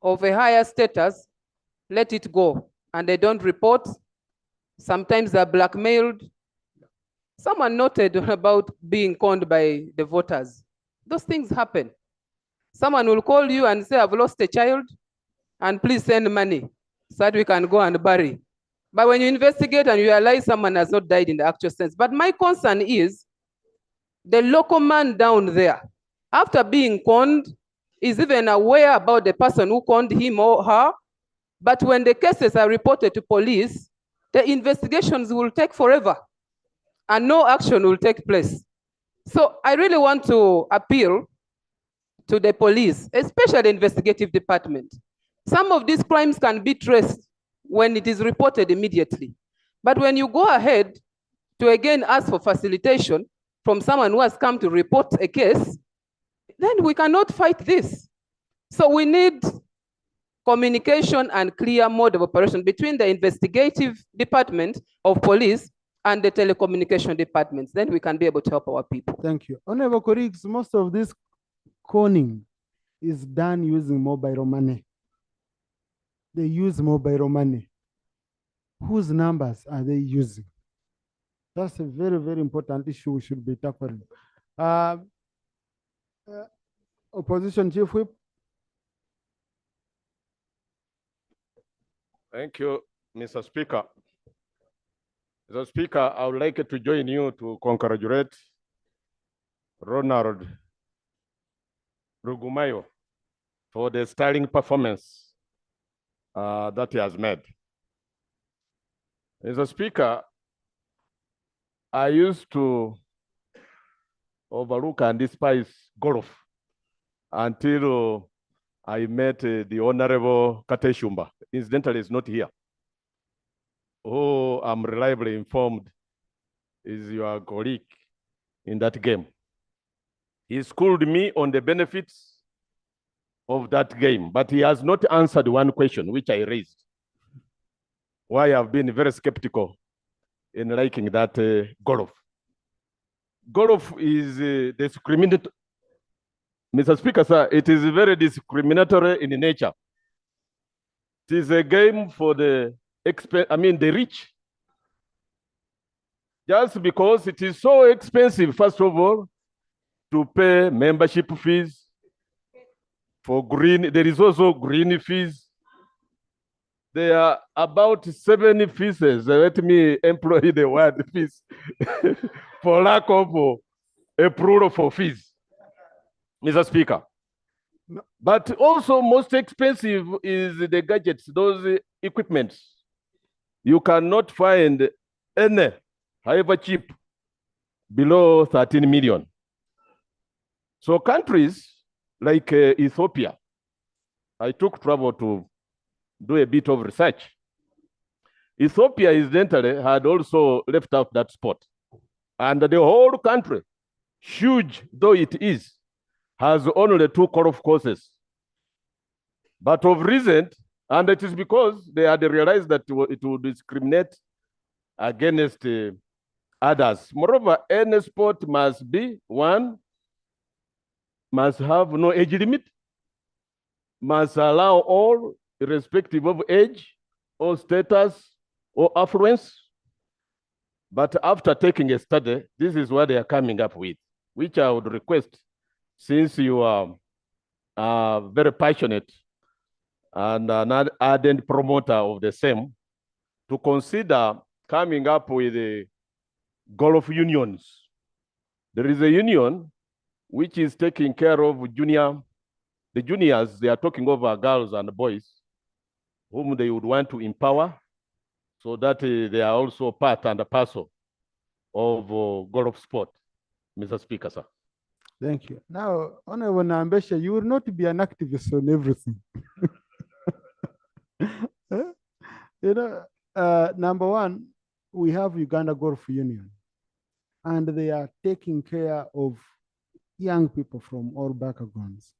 Speaker 17: of a higher status, let it go, and they don't report. Sometimes they're blackmailed. Someone noted about being conned by the voters. Those things happen. Someone will call you and say, I've lost a child, and please send money so that we can go and bury. But when you investigate and you realize someone has not died in the actual sense. But my concern is the local man down there, after being conned, is even aware about the person who conned him or her. But when the cases are reported to police, the investigations will take forever and no action will take place. So I really want to appeal to the police, especially the investigative department. Some of these crimes can be traced when it is reported immediately. But when you go ahead to again ask for facilitation from someone who has come to report a case, then we cannot fight this. So we need communication and clear mode of operation between the investigative department of police and the telecommunication departments. Then we can be able to help our people.
Speaker 2: Thank you. Honorable colleagues, most of this conning is done using mobile money. They use mobile money. Whose numbers are they using? That's a very, very important issue we should be tackling. Opposition Chief Whip.
Speaker 18: Thank you, Mr. Speaker. Mr. Speaker, I would like to join you to congratulate Ronald Rugumayo for the sterling performance that he has made. Mr. Speaker, I used to overlook and despise golf until I met the Honorable Kateshumba. Incidentally, is not here. Oh, I'm reliably informed is your colleague in that game. He schooled me on the benefits of that game, but he has not answered one question which I raised. Why I've been very skeptical in liking that golf. Golf is discriminatory. Mr. Speaker, sir, it is very discriminatory in nature. It is a game for the rich. Just because it is so expensive, first of all, to pay membership fees for green. There is also green fees. There are about 7 fees. Let me employ the word fees for lack of approval for fees, Mr. Speaker. But also most expensive is the gadgets, those equipments. You cannot find any, however cheap, below 13 million. So countries like Ethiopia, I took trouble to do a bit of research. Ethiopia incidentally had also left out that spot. And the whole country, huge though it is, has only 2 golf courses. But of recent, and it is because they had realized that it would discriminate against others. Moreover, any sport must be, one, must have no age limit, must allow all, irrespective of age or status or affluence. But after taking a study, this is what they are coming up with, which I would request, since you are very passionate and an ardent promoter of the same, to consider coming up with the golf unions. There is a union which is taking care of the juniors. They are talking over girls and boys whom they would want to empower so that they are also part and a parcel of golf sport, Mr. Speaker, sir.
Speaker 2: Thank you. Now, Honorable Nambesha, you will not be an activist on everything. You know, number one, we have Uganda Golf Union, and they are taking care of young people from all backgrounds.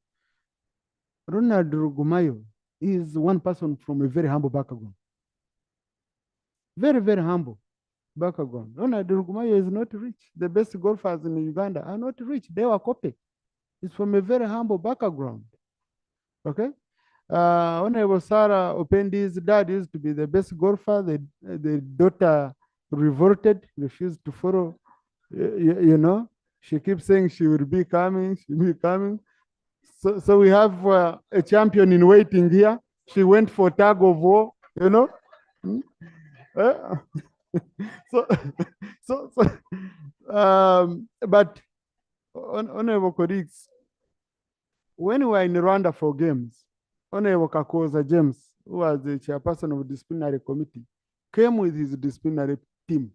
Speaker 2: Ronald Rugumayo is one person from a very humble background. Very, very humble background. Ronald Rugumayo is not rich. The best golfers in Uganda are not rich. They were copied. He's from a very humble background. Okay? Honorable Sarah Opendi's dad used to be the best golfer. The daughter revolted, refused to follow. You know, she keeps saying she will be coming, she will be coming. So we have a champion in waiting here. She went for tug of war, you know. But honorable colleagues, when we were in Rwanda for games, Honorable Kakoza James, who was the chairperson of the disciplinary committee, came with his disciplinary team.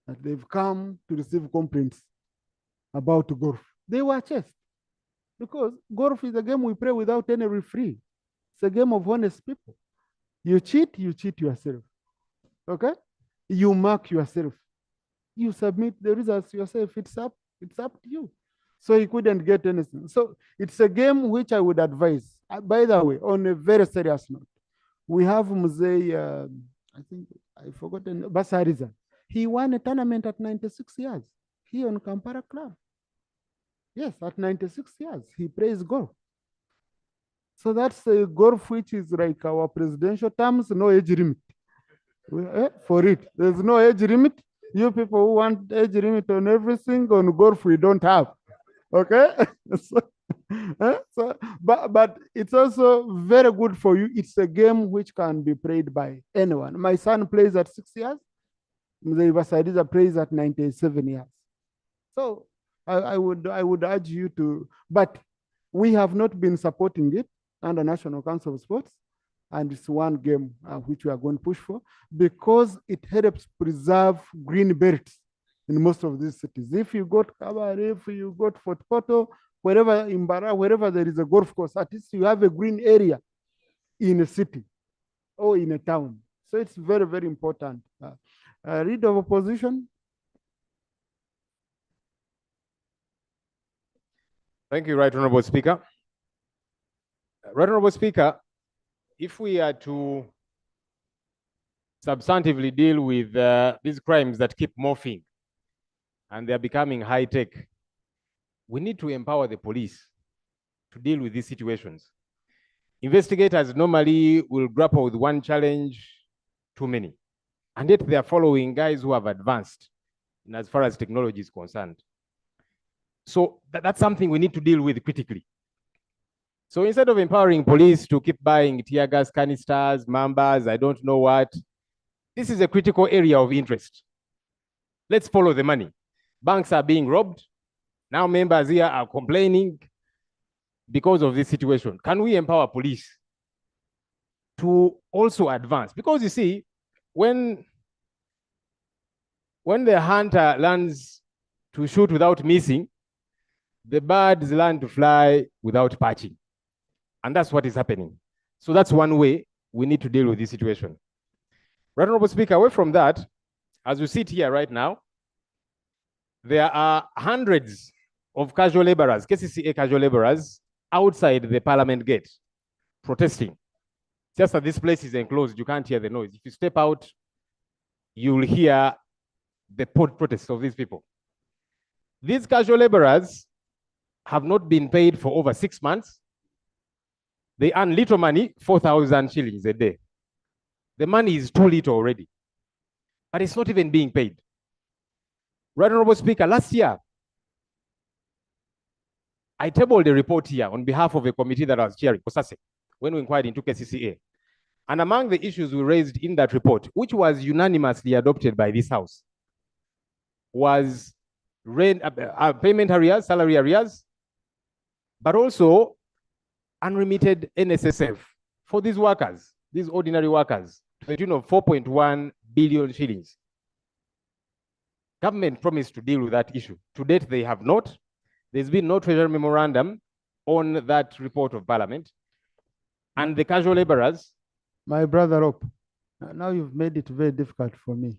Speaker 2: That they've come to receive complaints about golf. They were chased because golf is a game we play without any referee. It's a game of honest people. You cheat yourself. Okay? You mark yourself. You submit the results yourself. It's up to you. So he couldn't get anything. So it's a game which I would advise. By the way, on a very serious note, we have Muzei, I think I forgotten, Basariza. He won a tournament at 96 years. He on Kampala Club. Yes, at 96 years, he plays golf. So that's a golf which is like our presidential terms, no age limit. For it, there's no age limit. You people who want age limit on everything, on golf we don't have. Okay? But it's also very good for you. It's a game which can be played by anyone. My son plays at 6 years. The Vasadiza plays at 97 years. So I would urge you to, but we have not been supporting it under National Council of Sports. And it's one game which we are going to push for because it helps preserve green belts in most of these cities. If you got Kabare, if you got Fort Portal, wherever in Bara, wherever there is a golf course, at least you have a green area in a city or in a town. So it's very, very important. Leader of opposition.
Speaker 19: Thank you, Right Honorable Speaker. Right Honorable Speaker, if we are to substantively deal with these crimes that keep morphing and they're becoming high tech, we need to empower the police to deal with these situations. Investigators normally will grapple with one challenge too many, and yet they are following guys who have advanced in as far as technology is concerned. So that's something we need to deal with critically. So instead of empowering police to keep buying tear gas canisters, mambas, I don't know what, this is a critical area of interest. Let's follow the money. Banks are being robbed. Now members here are complaining because of this situation. Can we empower police to also advance? Because you see, when the hunter learns to shoot without missing, the birds learn to fly without perching. And that's what is happening. So that's one way we need to deal with this situation. Right Honorable Speaker, away from that, as we sit here right now, there are hundreds of casual laborers, KCCA casual laborers, outside the parliament gate, protesting. Just that this place is enclosed, you can't hear the noise. If you step out, you'll hear the protest of these people. These casual laborers have not been paid for over 6 months. They earn little money, 4,000 shillings a day. The money is too little already, but it's not even being paid. Right Honorable Speaker, last year, I tabled a report here on behalf of a committee that I was chairing, COSASE, when we inquired into KCCA. And among the issues we raised in that report, which was unanimously adopted by this House, was payment arrears, salary arrears, but also unremitted NSSF for these workers, these ordinary workers, to the tune of 4.1 billion shillings. Government promised to deal with that issue. To date, they have not. There's been no treasury memorandum on that report of parliament. And the casual laborers.
Speaker 2: My brother Op, now you've made it very difficult for me.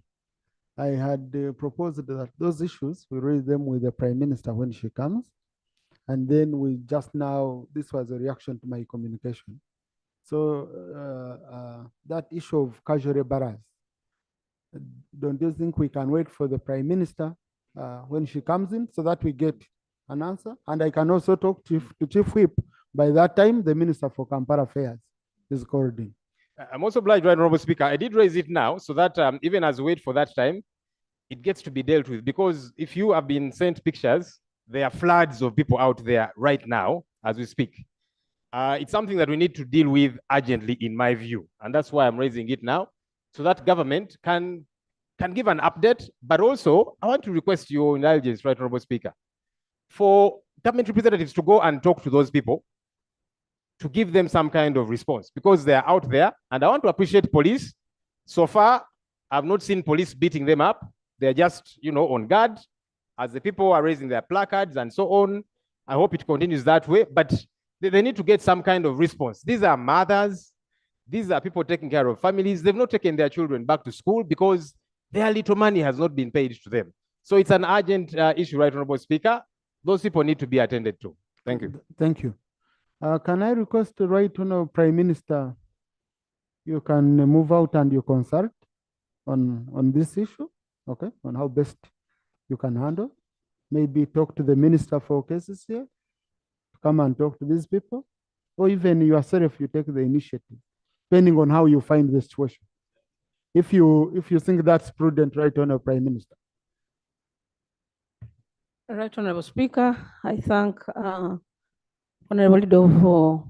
Speaker 2: I had proposed that those issues, we raise them with the Prime Minister when she comes. And then we just now, this was a reaction to my communication. So that issue of casual laborers, don't you think we can wait for the Prime Minister when she comes in so that we get an answer? And I can also talk to Chief Whip. By that time, the Minister for Kampala Affairs is called in.
Speaker 19: I'm also obliged, right, Honorable Speaker. I did raise it now so that even as we wait for that time, it gets to be dealt with. Because if you have been sent pictures, there are floods of people out there right now as we speak. It's something that we need to deal with urgently, in my view. And that's why I'm raising it now, so that government can give an update. But also, I want to request your indulgence, right, Honorable Speaker, for government representatives to go and talk to those people, to give them some kind of response, because they are out there. And I want to appreciate police. So far, I've not seen police beating them up. They're just, on guard as the people are raising their placards and so on. I hope it continues that way, but they need to get some kind of response. These are mothers. These are people taking care of families. They've not taken their children back to school because their little money has not been paid to them. So it's an urgent issue, right, Honorable Speaker. Those people need to be attended to. Thank you.
Speaker 2: Thank you. Can I request the right Honorable Prime Minister, you can move out and you consult on this issue, okay, on how best you can handle. Maybe talk to the Minister for Cases here, come and talk to these people, or even yourself, you take the initiative, depending on how you find the situation. If you think that's prudent, right, Honorable Prime Minister.
Speaker 20: Right, Honorable Speaker, I thank Honorable Leader of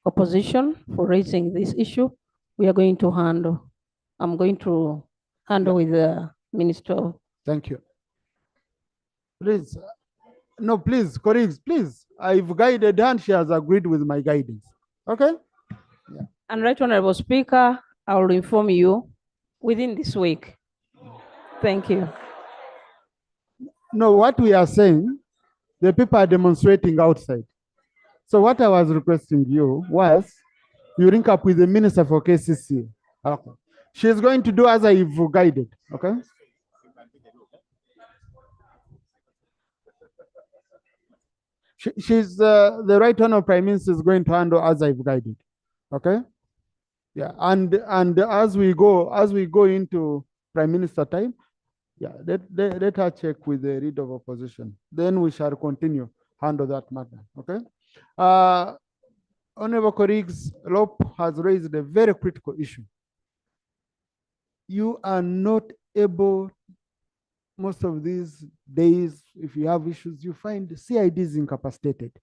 Speaker 20: Opposition for raising this issue. We are going to handle. I'm going to handle with the Minister of.
Speaker 2: Thank you. Please, no, please, colleagues, please. I've guided her and she has agreed with my guidance. Okay? Yeah.
Speaker 20: And right, Honorable Speaker, I will inform you within this week. Thank you.
Speaker 2: No, what we are saying, the people are demonstrating outside. So what I was requesting you was, you link up with the Minister for KCC. Okay. She's going to do as I've guided, okay? She's the right Honorable Prime Minister is going to handle as I've guided, okay? Yeah, and as we go into Prime Minister time, yeah, let her check with the Leader of Opposition. Then we shall continue handle that matter, okay? Honorable colleagues, Lop has raised a very critical issue. You are not able, most of these days, if you have issues, you find CID is incapacitated.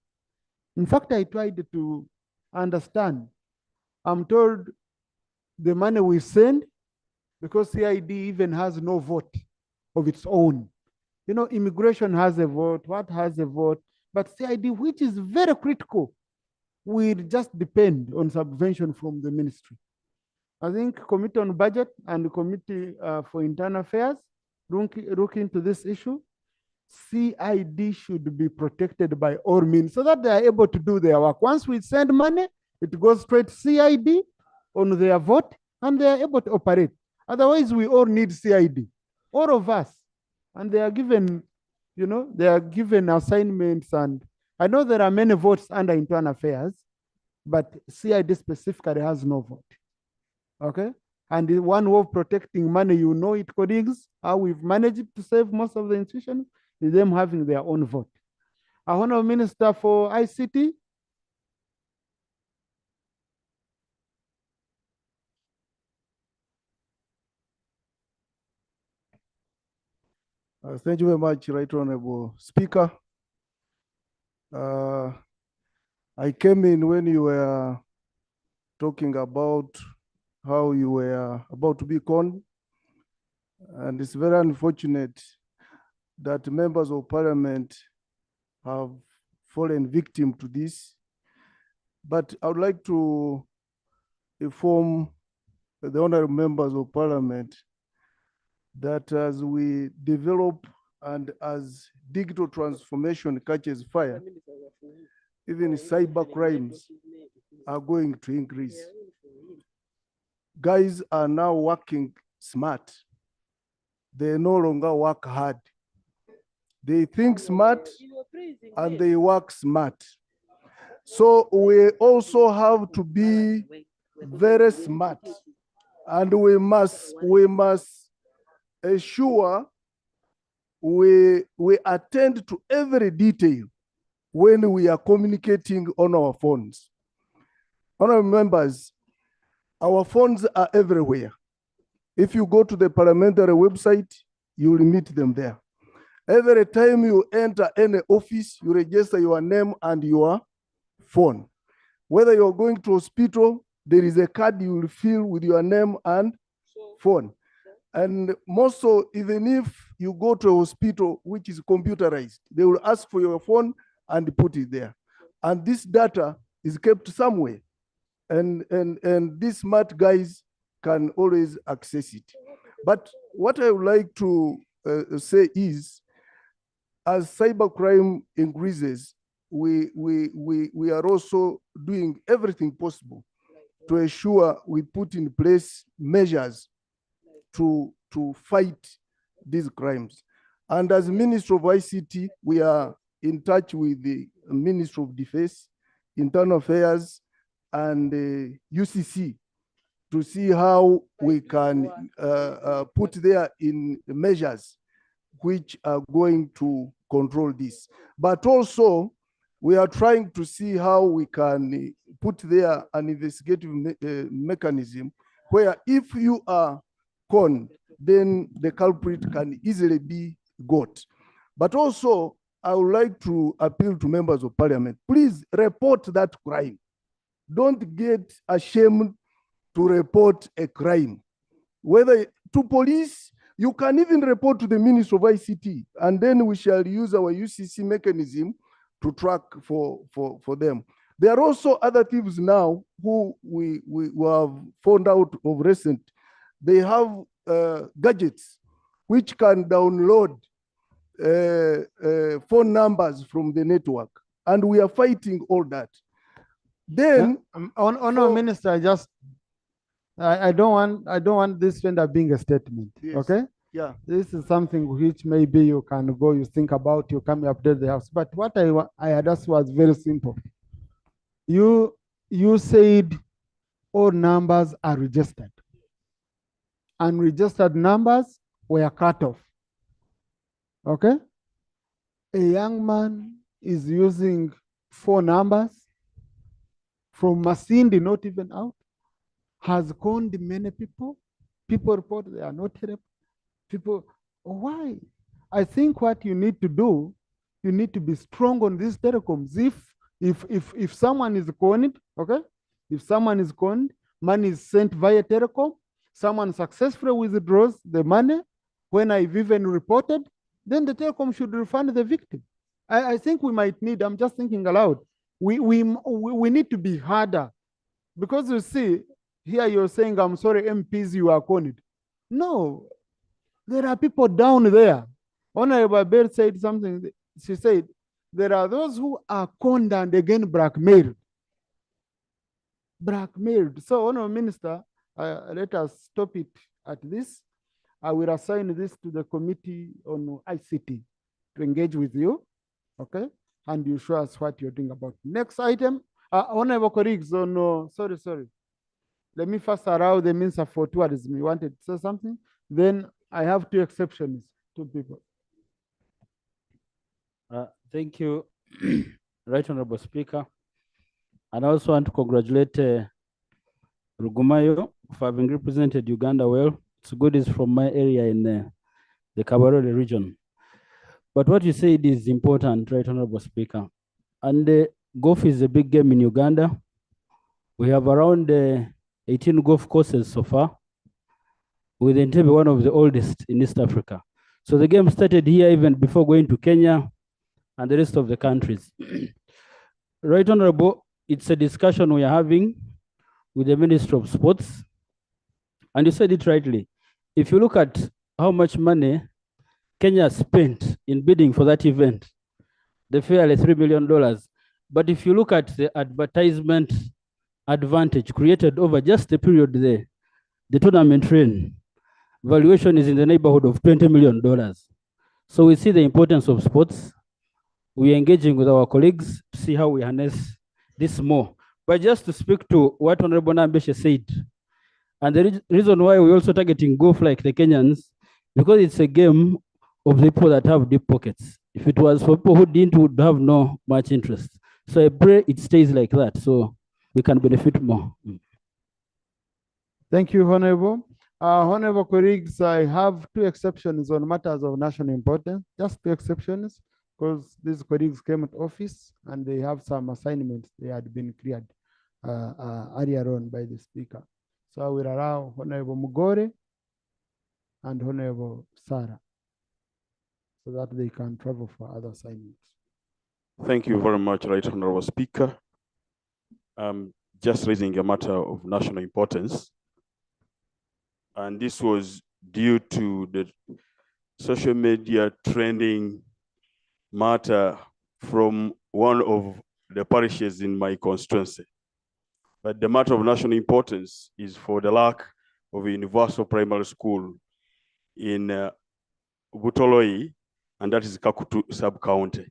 Speaker 2: In fact, I tried to understand. I'm told the money we send, because CID even has no vote of its own. Immigration has a vote, what has a vote, but CID, which is very critical, will just depend on subvention from the ministry. I think Committee on Budget and the Committee for Internal Affairs look into this issue. CID should be protected by all means so that they are able to do their work. Once we send money, it goes straight to CID on their vote and they are able to operate. Otherwise, we all need CID, all of us. And they are given, they are given assignments, and I know there are many votes under Internal Affairs, but CID specifically has no vote. Okay? And the one way of protecting money, it, colleagues, how we've managed to save most of the institutions is them having their own vote. I want a Minister for ICT.
Speaker 21: Thank you very much, Right Honorable Speaker. I came in when you were talking about how you were about to be conned, and it's very unfortunate that members of parliament have fallen victim to this. But I would like to inform the honorable members of parliament that as we develop and as digital transformation catches fire, even cyber crimes are going to increase. Guys are now working smart. They no longer work hard. They think smart and they work smart. So we also have to be very smart, and we must ensure we attend to every detail when we are communicating on our phones. Honorable members, our phones are everywhere. If you go to the parliamentary website, you will meet them there. Every time you enter any office, you register your name and your phone. Whether you're going to hospital, there is a card you will fill with your name and phone. And most so, even if you go to a hospital which is computerized, they will ask for your phone and put it there. And this data is kept somewhere. And these smart guys can always access it. But what I would like to say is, as cybercrime increases, we are also doing everything possible to ensure we put in place measures to fight these crimes. And as Minister of ICT, we are in touch with the Ministry of Defense, Internal Affairs, and UCC to see how we can put there in measures which are going to control this. But also, we are trying to see how we can put there an investigative mechanism where if you are conned, then the culprit can easily be got. But also, I would like to appeal to members of parliament, please report that crime. Don't get ashamed to report a crime. Whether to police, you can even report to the Ministry of ICT, and then we shall use our UCC mechanism to track for them. There are also other thieves now who we have found out of recent. They have gadgets which can download phone numbers from the network, and we are fighting all that. Then,
Speaker 2: Honorable Minister, I don't want this to end up being a statement.
Speaker 21: Yes.
Speaker 2: Okay?
Speaker 21: Yeah.
Speaker 2: This is something which maybe you can go, you think about, you come update the house. But what I had asked was very simple. You said all numbers are registered. Unregistered numbers were cut off. Okay? A young man is using 4 numbers from Masindi, not even out, has conned many people. People report they are not helped. People, why? I think what you need to do, you need to be strong on these telecoms. If someone is conned, okay? If someone is conned, money is sent via telecom, someone successfully withdraws the money, when I've even reported, then the telecom should refund the victim. I think we might need, I'm just thinking aloud, we need to be harder. Because you see, here you're saying, I'm sorry, MPs, you are conned. No, there are people down there. Honorable Bell said something, she said, there are those who are conned and again blackmailed. Blackmailed. So, Honorable Minister, let us stop it at this. I will assign this to the Committee on ICT to engage with you, okay? And you show us what you're doing about it. Next item, honorable colleagues, sorry. Let me first allow the Minister for Tourism. You wanted to say something? Then I have 2 exceptions, 2 people.
Speaker 6: Thank you, Right Honorable Speaker. And I also want to congratulate Rugumayo for having represented Uganda well. It's good is from my area in the Kabarole region. But what you said is important, Right Honorable Speaker. And golf is a big game in Uganda. We have around 18 golf courses so far, with Entebbe one of the oldest in East Africa. So the game started here even before going to Kenya and the rest of the countries. Right Honorable, it's a discussion we are having with the Ministry of Sports. And you said it rightly. If you look at
Speaker 4: how much money Kenya spent in bidding for that event. The fairly $3 million. But if you look at the advertisement advantage created over just the period there, the tournament train valuation is in the neighborhood of $20 million. So we see the importance of sports. We're engaging with our colleagues to see how we harness this more. But just to speak to what Honorable Nambeshe said, and the reason why we're also targeting golf like the Kenyans, because it's a game of the people that have deep pockets. If it was for people who didn't, would have no much interest. So I pray it stays like that so we can benefit more.
Speaker 2: Thank you, Honorable. Honorable colleagues, I have two exceptions on matters of national importance, just two exceptions, because these colleagues came at office and they have some assignments they had been cleared earlier on by the speaker. So I will allow Honorable Mugore and Honorable Sarah so that they can travel for other assignments.
Speaker 5: Thank you very much, Right Honorable Speaker. Just raising a matter of national importance. And this was due to the social media trending matter from one of the parishes in my constituency. But the matter of national importance is for the lack of a universal primary school in Butoloi, and that is Kakutu sub-county.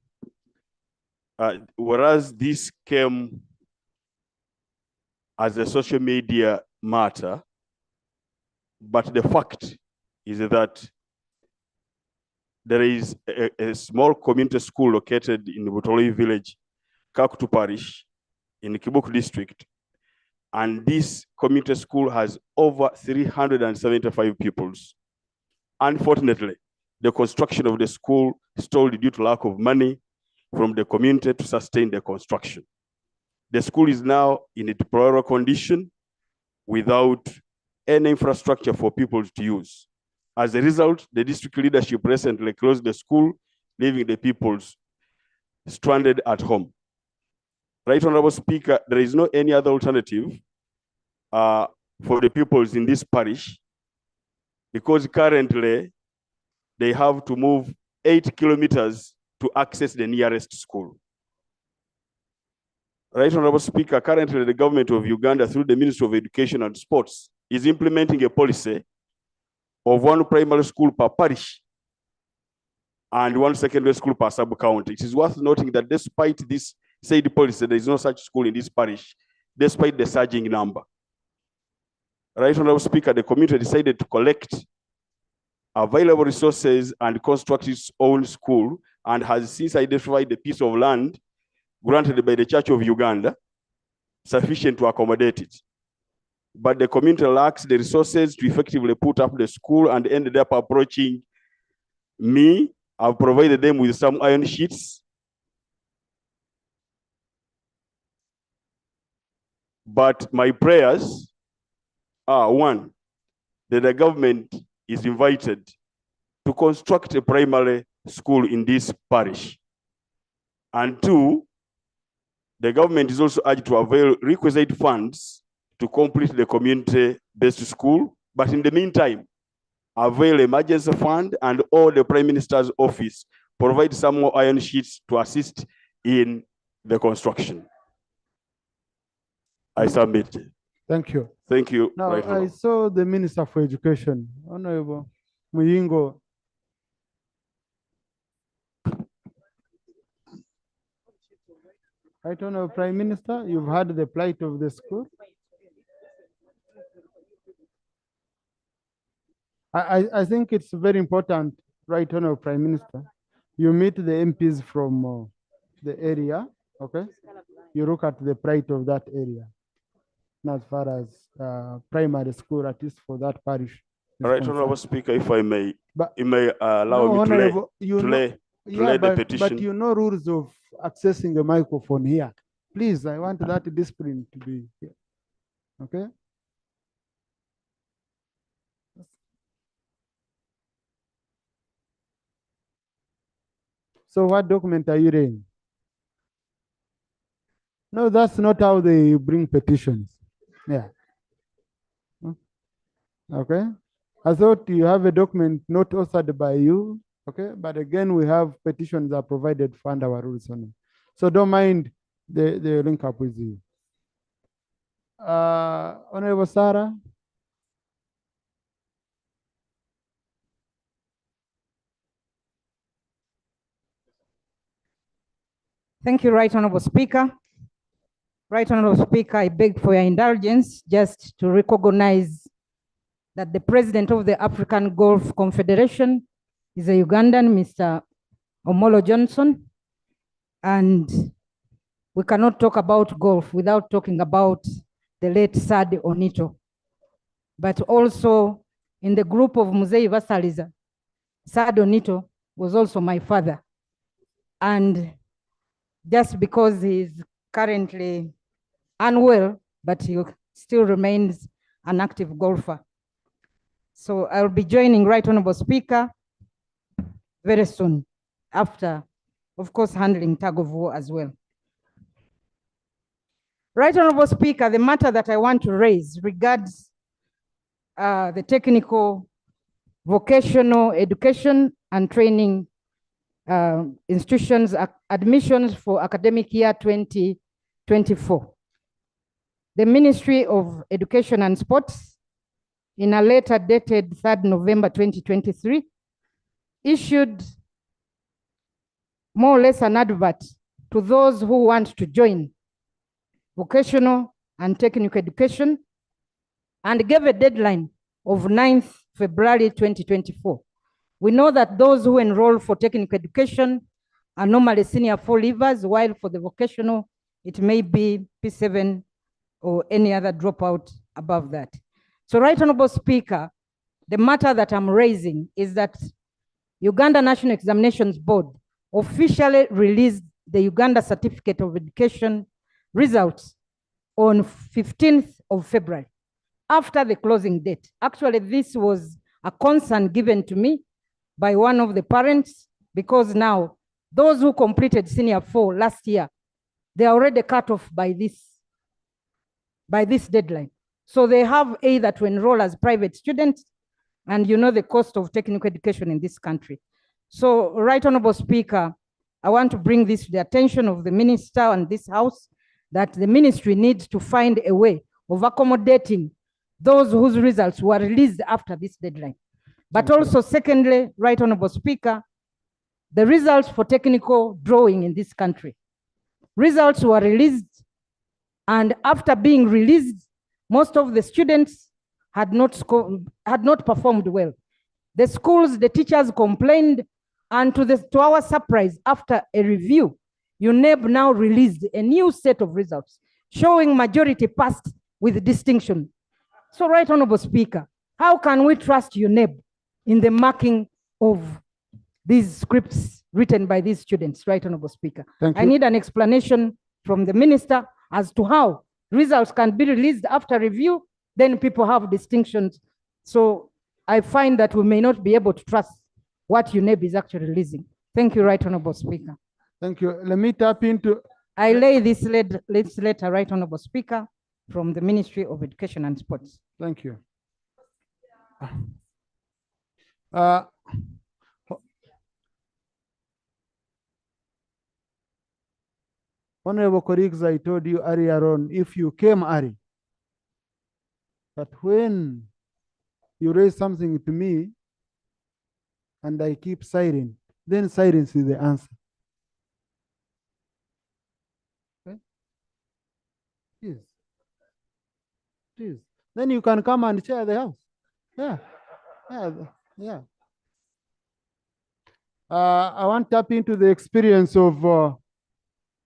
Speaker 5: Whereas this came as a social media matter, but the fact is that there is a small community school located in Butoloi village, Kakutu parish, in Kibuku district. And this community school has over 375 pupils. Unfortunately, the construction of the school stalled due to lack of money from the community to sustain the construction. The school is now in a deplorable condition without any infrastructure for people to use. As a result, the district leadership recently closed the school, leaving the people stranded at home. Right Honorable Speaker, there is no any other alternative for the peoples in this parish, because currently they have to move 8 kilometers to access the nearest school. Right Honorable Speaker, currently the government of Uganda through the Ministry of Education and Sports is implementing a policy of 1 primary school per parish and 1 secondary school per sub-county. It is worth noting that despite this said policy, there is no such school in this parish, despite the surging number. Right Honorable Speaker, the community decided to collect available resources and construct its own school, and has since identified a piece of land granted by the Church of Uganda sufficient to accommodate it. But the community lacks the resources to effectively put up the school and ended up approaching me. I've provided them with some iron sheets. But my prayers are, 1, that the government is invited to construct a primary school in this parish. And 2, the government is also urged to avail requisite funds to complete the community-based school. But in the meantime, avail emergency fund and all the Prime Minister's office provide some more iron sheets to assist in the construction. I submit.
Speaker 2: Thank you.
Speaker 5: Thank you.
Speaker 2: Now,
Speaker 5: Right
Speaker 2: I saw the Minister for Education, Honorable Muyingo. Right, Honorable Prime Minister, you've heard the plight of the school. I think it's very important, right, Honorable Prime Minister, you meet the MPs from the area, okay? You look at the plight of that area, as far as primary school, at least for that parish.
Speaker 5: All right, Honorable Speaker, if I may, you may allow
Speaker 2: No,
Speaker 5: me
Speaker 2: Honorable,
Speaker 5: to lay the
Speaker 2: but
Speaker 5: petition.
Speaker 2: you know rules of accessing the microphone here. Please, I want that discipline to be here. Okay? So what document are you reading? No, that's not how they bring petitions. Yeah. Okay. I thought you have a document not authored by you, okay? But again, we have petitions that are provided for under our rules on it. So don't mind the link up with you. Honorable Sarah.
Speaker 7: Thank you, Right Honorable Speaker. Right Honorable Speaker, I beg for your indulgence just to recognize that the president of the African Golf Confederation is a Ugandan, Mr. Omolo Johnson, and we cannot talk about golf without talking about the late Sad Onito. But also in the group of Muzei Vasaliza, Sad Onito was also my father. And just because he's currently unwell, but he still remains an active golfer. So I'll be joining Right Honorable Speaker very soon after, of course, handling tug of war as well. Right Honorable Speaker, the matter that I want to raise regards the technical, vocational education and training institutions admissions for academic year 2024. The Ministry of Education and Sports, in a letter dated 3rd November 2023, issued more or less an advert to those who want to join vocational and technical education and gave a deadline of 9th February 2024. We know that those who enroll for technical education are normally senior 4 leavers, while for the vocational, it may be P7 or any other dropout above that. So, Right Honorable Speaker, the matter that I'm raising is that Uganda National Examinations Board officially released the Uganda Certificate of Education results on 15th of February, after the closing date. Actually, this was a concern given to me by one of the parents, because now those who completed senior 4 last year, they are already cut off by this deadline. So they have either to enroll as private students, and you know the cost of technical education in this country. So, Right Honorable Speaker, I want to bring this to the attention of the minister and this house, that the ministry needs to find a way of accommodating those whose results were released after this deadline. But also, secondly, Right Honorable Speaker, the results for technical drawing in this country. Results were released, and after being released, most of the students had not performed well. The schools, the teachers complained, and to our surprise, after a review, UNEB now released a new set of results showing majority passed with distinction. So, Right Honorable Speaker, how can we trust UNEB in the marking of these scripts written by these students, Right Honorable Speaker? I need an explanation from the minister as to how results can be released after review, then people have distinctions. So I find that we may not be able to trust what UNEB is actually releasing. Thank you, Right Honorable Speaker.
Speaker 2: Thank you. Let me tap into...
Speaker 7: I lay this letter, Right Honorable Speaker, from the Ministry of Education and Sports.
Speaker 2: Thank you. Honorable colleagues, I told you earlier on, if you came early, but when you raise something to me and I keep silent, then silence is the answer. Okay? Please. Please. Then you can come and chair the house. Yeah. Yeah. Yeah. I want to tap into the experience of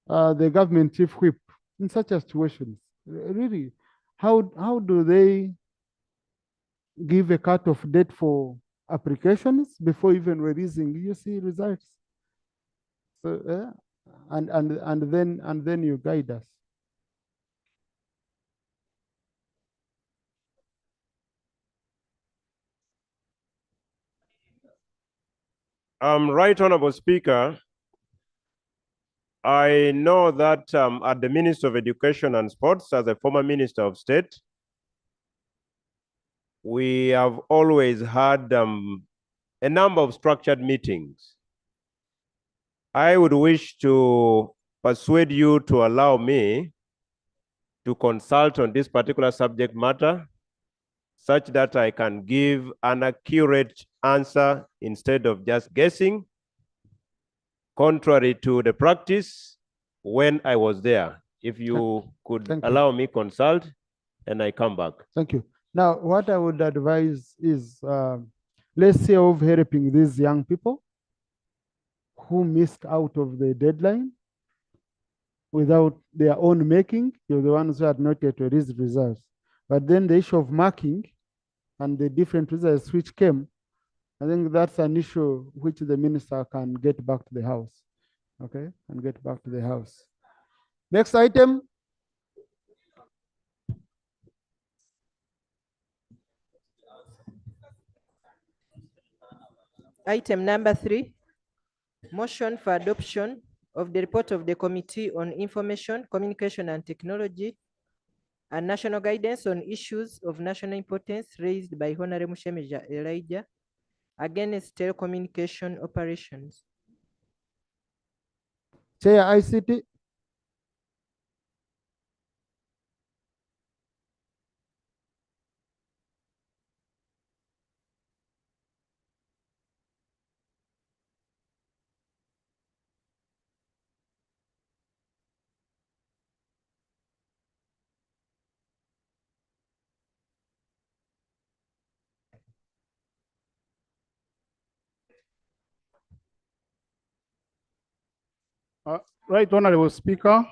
Speaker 2: the government chief whip in such a situations. Really, how do they give a cut-off date for applications before even releasing UC results? So and then you guide us.
Speaker 8: Right Honorable Speaker, I know that at the Ministry of Education and Sports, as a former Minister of State,
Speaker 1: we have always had a number of structured meetings. I would wish to persuade you to allow me to consult on this particular subject matter such that I can give an accurate answer instead of just guessing, contrary to the practice when I was there. If you could allow me consult and I come back.
Speaker 2: Thank you. Now, what I would advise is, let's say of helping these young people who missed out of the deadline without their own making. You're the ones who had not yet released results. But then the issue of marking and the different results which came, I think that's an issue which the minister can get back to the House. Okay, and get back to the House. Next item.
Speaker 22: Item number 3, motion for adoption of the report of the Committee on Information, Communication and Technology and national guidance on issues of national importance raised by Honorable Mushemeja Elijah against telecommunication operations.
Speaker 2: Chair ICT.
Speaker 10: Right Honorable Speaker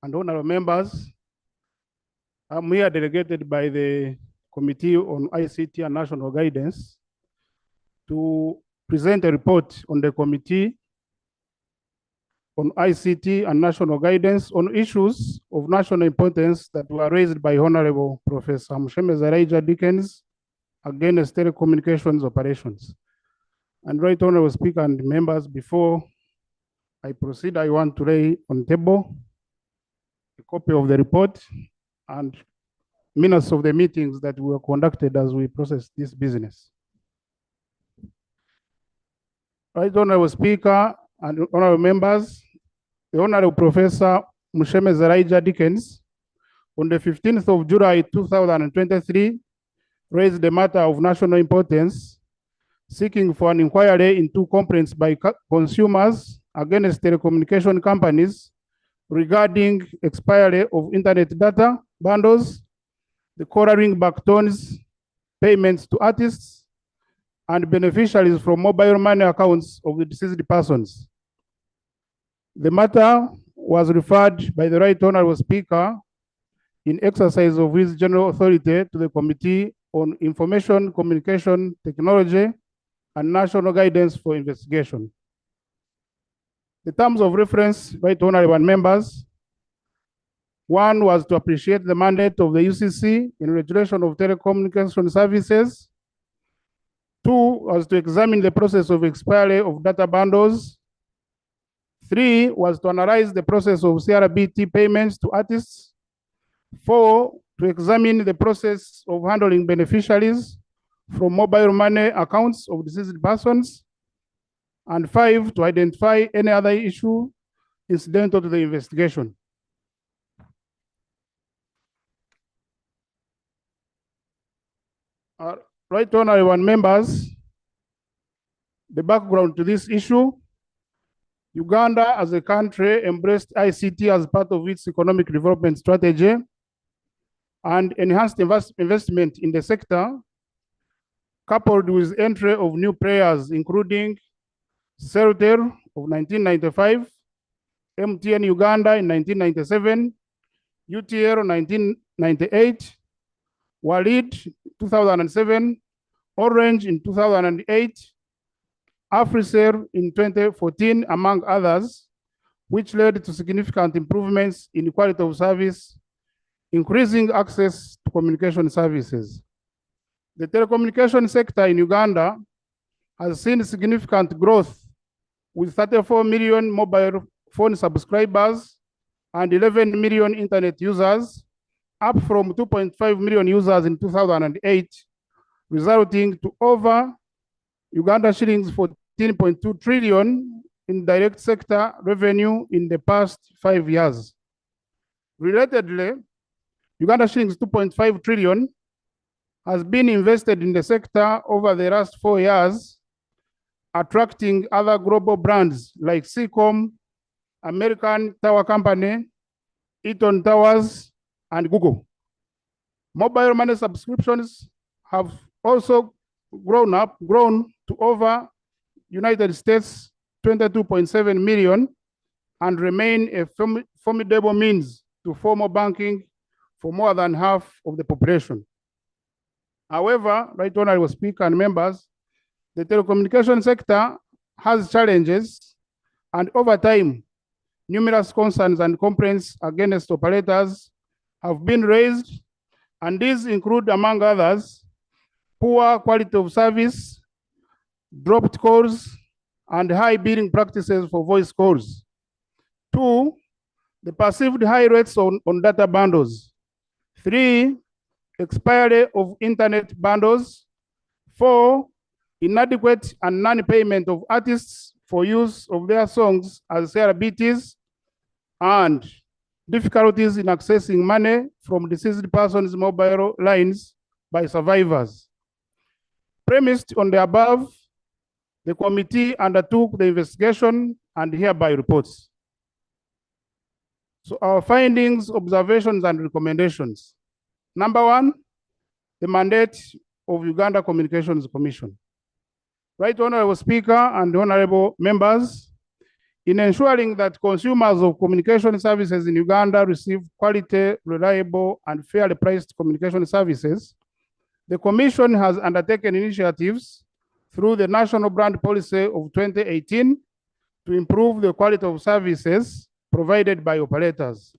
Speaker 10: and honorable members, I'm here delegated by the Committee on ICT and National Guidance to present a report on the Committee on ICT and National Guidance on issues of national importance that were raised by Honorable Professor Mushemeja Elijah Dickens against telecommunications operations. And right Honorable Speaker and members, before I proceed, I want to lay on table a copy of the report and minutes of the meetings that were conducted as we process this business. Right Honorable Speaker and honorable members, the Honorable Professor Mushemeja Elijah Dickens, on the 15th of July 2023, raised the matter of national importance, seeking for an inquiry into complaints by consumers against telecommunication companies regarding expiry of internet data bundles, the coloring back tones, payments to artists, and beneficiaries from mobile money accounts of the deceased persons. The matter was referred by the Right Honorable Speaker in exercise of his general authority to the Committee on Information, Communication, Technology, and National Guidance for investigation. The terms of reference, Right Honorable members, one was to appreciate the mandate of the UCC in regulation of telecommunication services. Two was to examine the process of expiry of data bundles. Three was to analyze the process of CRBT payments to artists. Four, to examine the process of handling beneficiaries from mobile money accounts of deceased persons. And five, to identify any other issue incidental to the investigation. Right Honorable members, the background to this issue: Uganda as a country embraced ICT as part of its economic development strategy and enhanced investment in the sector, coupled with entry of new players, including Celtel of 1995, MTN Uganda in 1997, UTL 1998, Walid 2007, Orange in 2008, Africell in 2014, among others, which led to significant improvements in quality of service, increasing access to communication services. The telecommunication sector in Uganda has seen significant growth with 34 million mobile phone subscribers and 11 million internet users,
Speaker 9: up from 2.5 million users in 2008, resulting to over Uganda shillings 14.2 trillion in direct sector revenue in the past 5 years. Relatedly, Uganda shillings 2.5 trillion has been invested in the sector over the last 4 years, attracting other global brands like Seacom, American Tower Company, Eaton Towers, and Google. Mobile money subscriptions have also grown to over United States 22.7 million and remain a formidable means to formal banking for more than half of the population. However, Right Honorable Speaker and members, the telecommunication sector has challenges, and over time, numerous concerns and complaints against operators have been raised, and these include, among others, poor quality of service, dropped calls, and high billing practices for voice calls. 2, the perceived high rates on data bundles. 3, expiry of internet bundles. 4, inadequate and non-payment of artists for use of their songs as celebrities, and difficulties in accessing money from deceased persons' mobile lines by survivors. Premised on the above, the committee undertook the investigation and hereby reports. So our findings, observations, and recommendations. Number 1, the mandate of Uganda Communications Commission. Right Honorable Speaker and honorable members, in ensuring that consumers of communication services in Uganda receive quality, reliable, and fairly priced communication services, the Commission has undertaken initiatives through the National Brand Policy of 2018 to improve the quality of services provided by operators.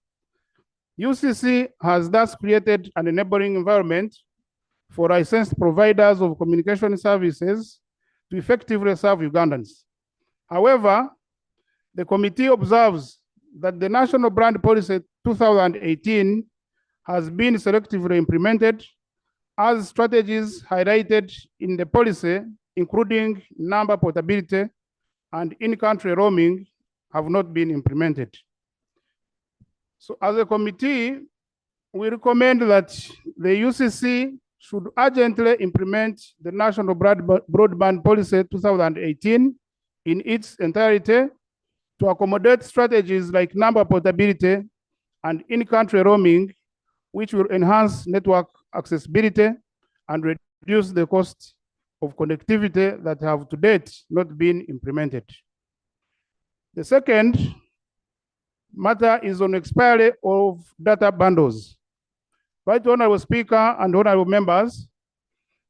Speaker 9: UCC has thus created an enabling environment for licensed providers of communication services to effectively serve Ugandans. However, the committee observes that the National Brand Policy 2018 has been selectively implemented as strategies highlighted in the policy, including number portability and in-country roaming, have not been implemented. So as a committee, we recommend that the UCC should urgently implement the National Broadband Policy 2018 in its entirety to accommodate strategies like number portability and in-country roaming, which will enhance network accessibility and reduce the cost of connectivity that have to date not been implemented. The second matter is on expiry of data bundles. Right Honorable Speaker and honorable members,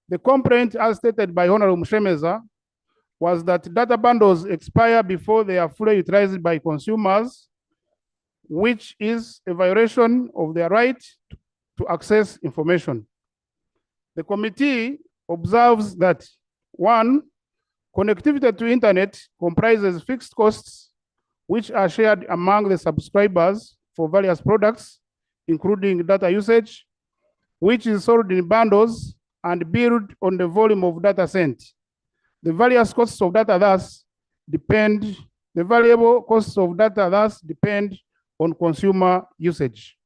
Speaker 9: the complaint as stated by Honorable Mshemeza was that data bundles expire before they are fully utilized by consumers, which is a violation of their right to access information. The committee observes that 1, connectivity to internet comprises fixed costs which are shared among the subscribers for various products, including data usage, which is sold in bundles and billed on the volume of data sent. The various costs of data thus depend on consumer usage.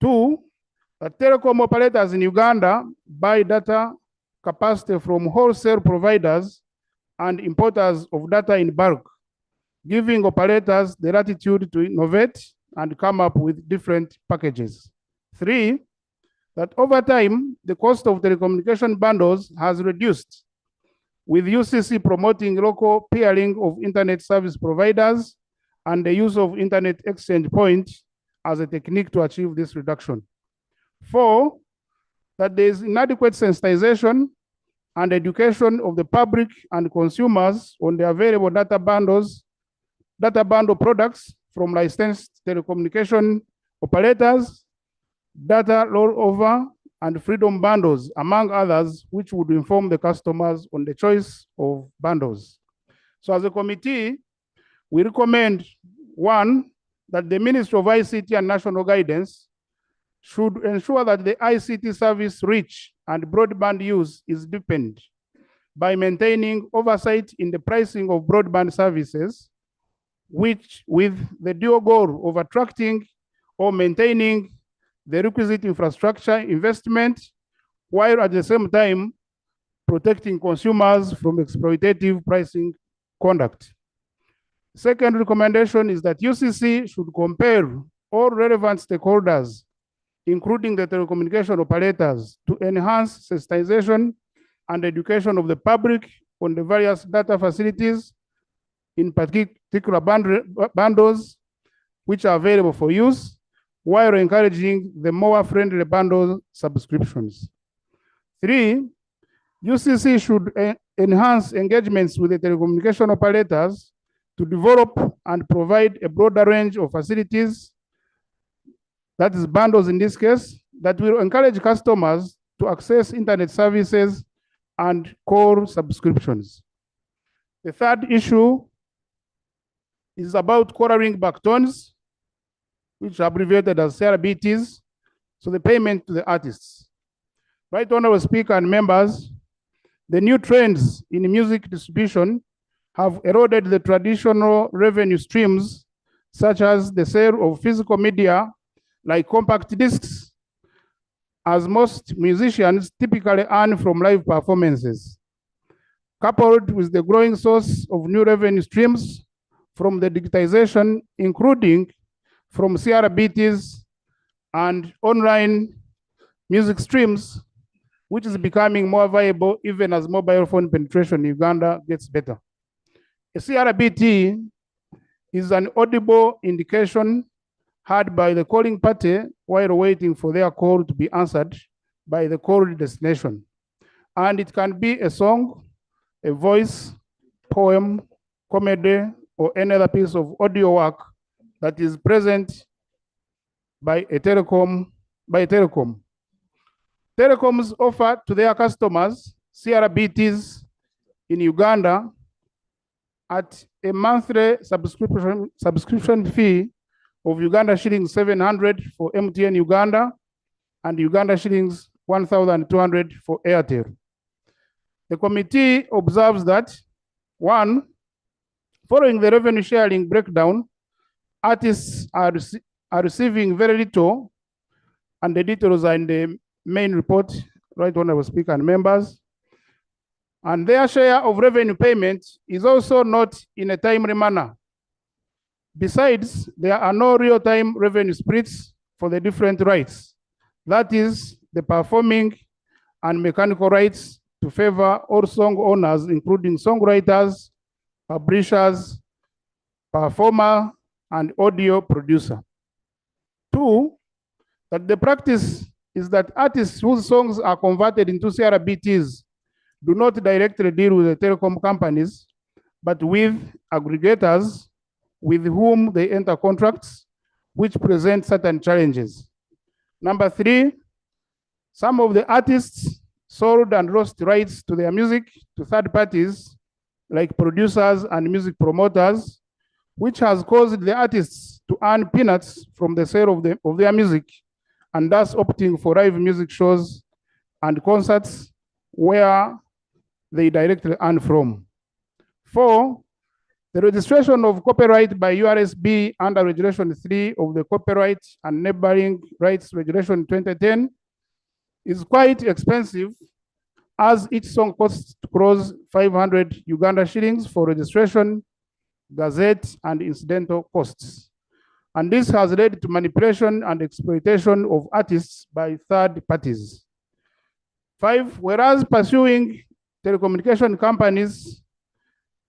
Speaker 9: 2, that telecom operators in Uganda buy data capacity from wholesale providers and importers of data in bulk, giving operators the latitude to innovate and come up with different packages. 3, that over time, the cost of telecommunication bundles has reduced, with UCC promoting local peering of internet service providers and the use of internet exchange points as a technique to achieve this reduction. 4, that there is inadequate sensitization and education of the public and consumers on the available data bundle products from licensed telecommunication operators, data rollover, and freedom bundles, among others, which would inform the customers on the choice of bundles. So as a committee, we recommend 1, that the Ministry of ICT and National Guidance should ensure that the ICT service reach and broadband use is deepened by maintaining oversight in the pricing of broadband services, which with the dual goal of attracting or maintaining the requisite infrastructure investment, while at the same time protecting consumers from exploitative pricing conduct. Second recommendation is that UCC should compare all relevant stakeholders, including the telecommunication operators, to enhance sensitization and education of the public on the various data facilities, in particular bundles, which are available for use, while encouraging the more friendly bundle subscriptions. 3, UCC should enhance engagements with the telecommunication operators to develop and provide a broader range of facilities, that is bundles in this case, that will encourage customers to access internet services and core subscriptions. The third issue is about quartering back tones, which are abbreviated as CRBTs, so the payment to the artists. Right Honorable Speaker and members, the new trends in music distribution have eroded the traditional revenue streams, such as the sale of physical media like compact discs, as most musicians typically earn from live performances, coupled with the growing source of new revenue streams from the digitization, including from CRBTs and online music streams, which is becoming more viable even as mobile phone penetration in Uganda gets better. A CRBT is an audible indication heard by the calling party while waiting for their call to be answered by the called destination. And it can be a song, a voice, poem, comedy, or any other piece of audio work that is present by a telecom. Telecoms offer to their customers CRBTs in Uganda at a monthly subscription fee of Uganda shillings 700 for MTN Uganda and Uganda shillings 1,200 for Airtel. The committee observes that, 1, following the revenue sharing breakdown, artists are receiving very little, and the details are in the main report, Right Honorable Speaker and members. And their share of revenue payment is also not in a timely manner. Besides, there are no real-time revenue splits for the different rights. That is, the performing and mechanical rights to favor all song owners, including songwriters, publishers, performer, and audio producer. 2, that the practice is that artists whose songs are converted into CRBTs do not directly deal with the telecom companies, but with aggregators with whom they enter contracts, which present certain challenges. Number 3, some of the artists sold and lost rights to their music to third parties, like producers and music promoters, which has caused the artists to earn peanuts from the sale of their music, and thus opting for live music shows and concerts where they directly earn from. 4, the registration of copyright by URSB under Regulation 3 of the Copyright and Neighboring Rights Regulation 2010 is quite expensive, as each song costs close 500 Uganda shillings for registration, gazette, and incidental costs. And this has led to manipulation and exploitation of artists by third parties. 5, whereas pursuing telecommunication companies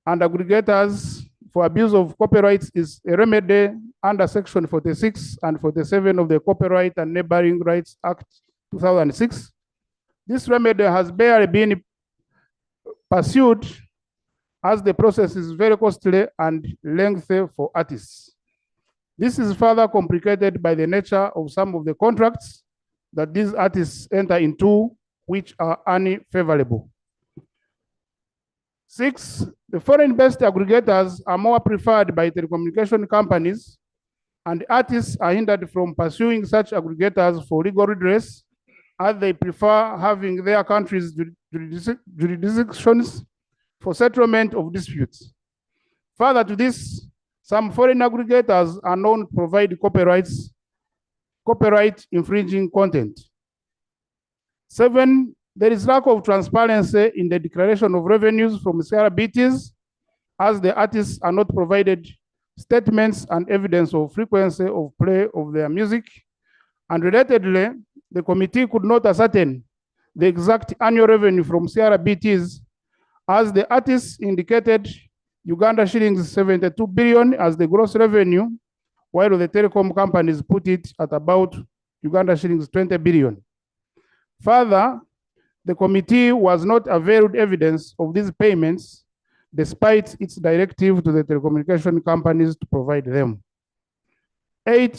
Speaker 9: and aggregators for abuse of copyrights is a remedy under Section 46 and 47 of the Copyright and Neighboring Rights Act 2006. This remedy has barely been pursued, as the process is very costly and lengthy for artists. This is further complicated by the nature of some of the contracts that these artists enter into, which are unfavorable. 6, the foreign-based aggregators are more preferred by telecommunication companies and artists are hindered from pursuing such aggregators for legal redress, as they prefer having their country's jurisdictions for settlement of disputes. Further to this, some foreign aggregators are known to provide copyright infringing content. 7, there is lack of transparency in the declaration of revenues from CRBTs, as the artists are not provided statements and evidence of frequency of play of their music. And relatedly, the committee could not ascertain the exact annual revenue from CRBTs, as the artists indicated Uganda shillings 72 billion as the gross revenue, while the telecom companies put it at about Uganda shillings 20 billion. Further, the committee was not availed evidence of these payments, despite its directive to the telecommunication companies to provide them. 8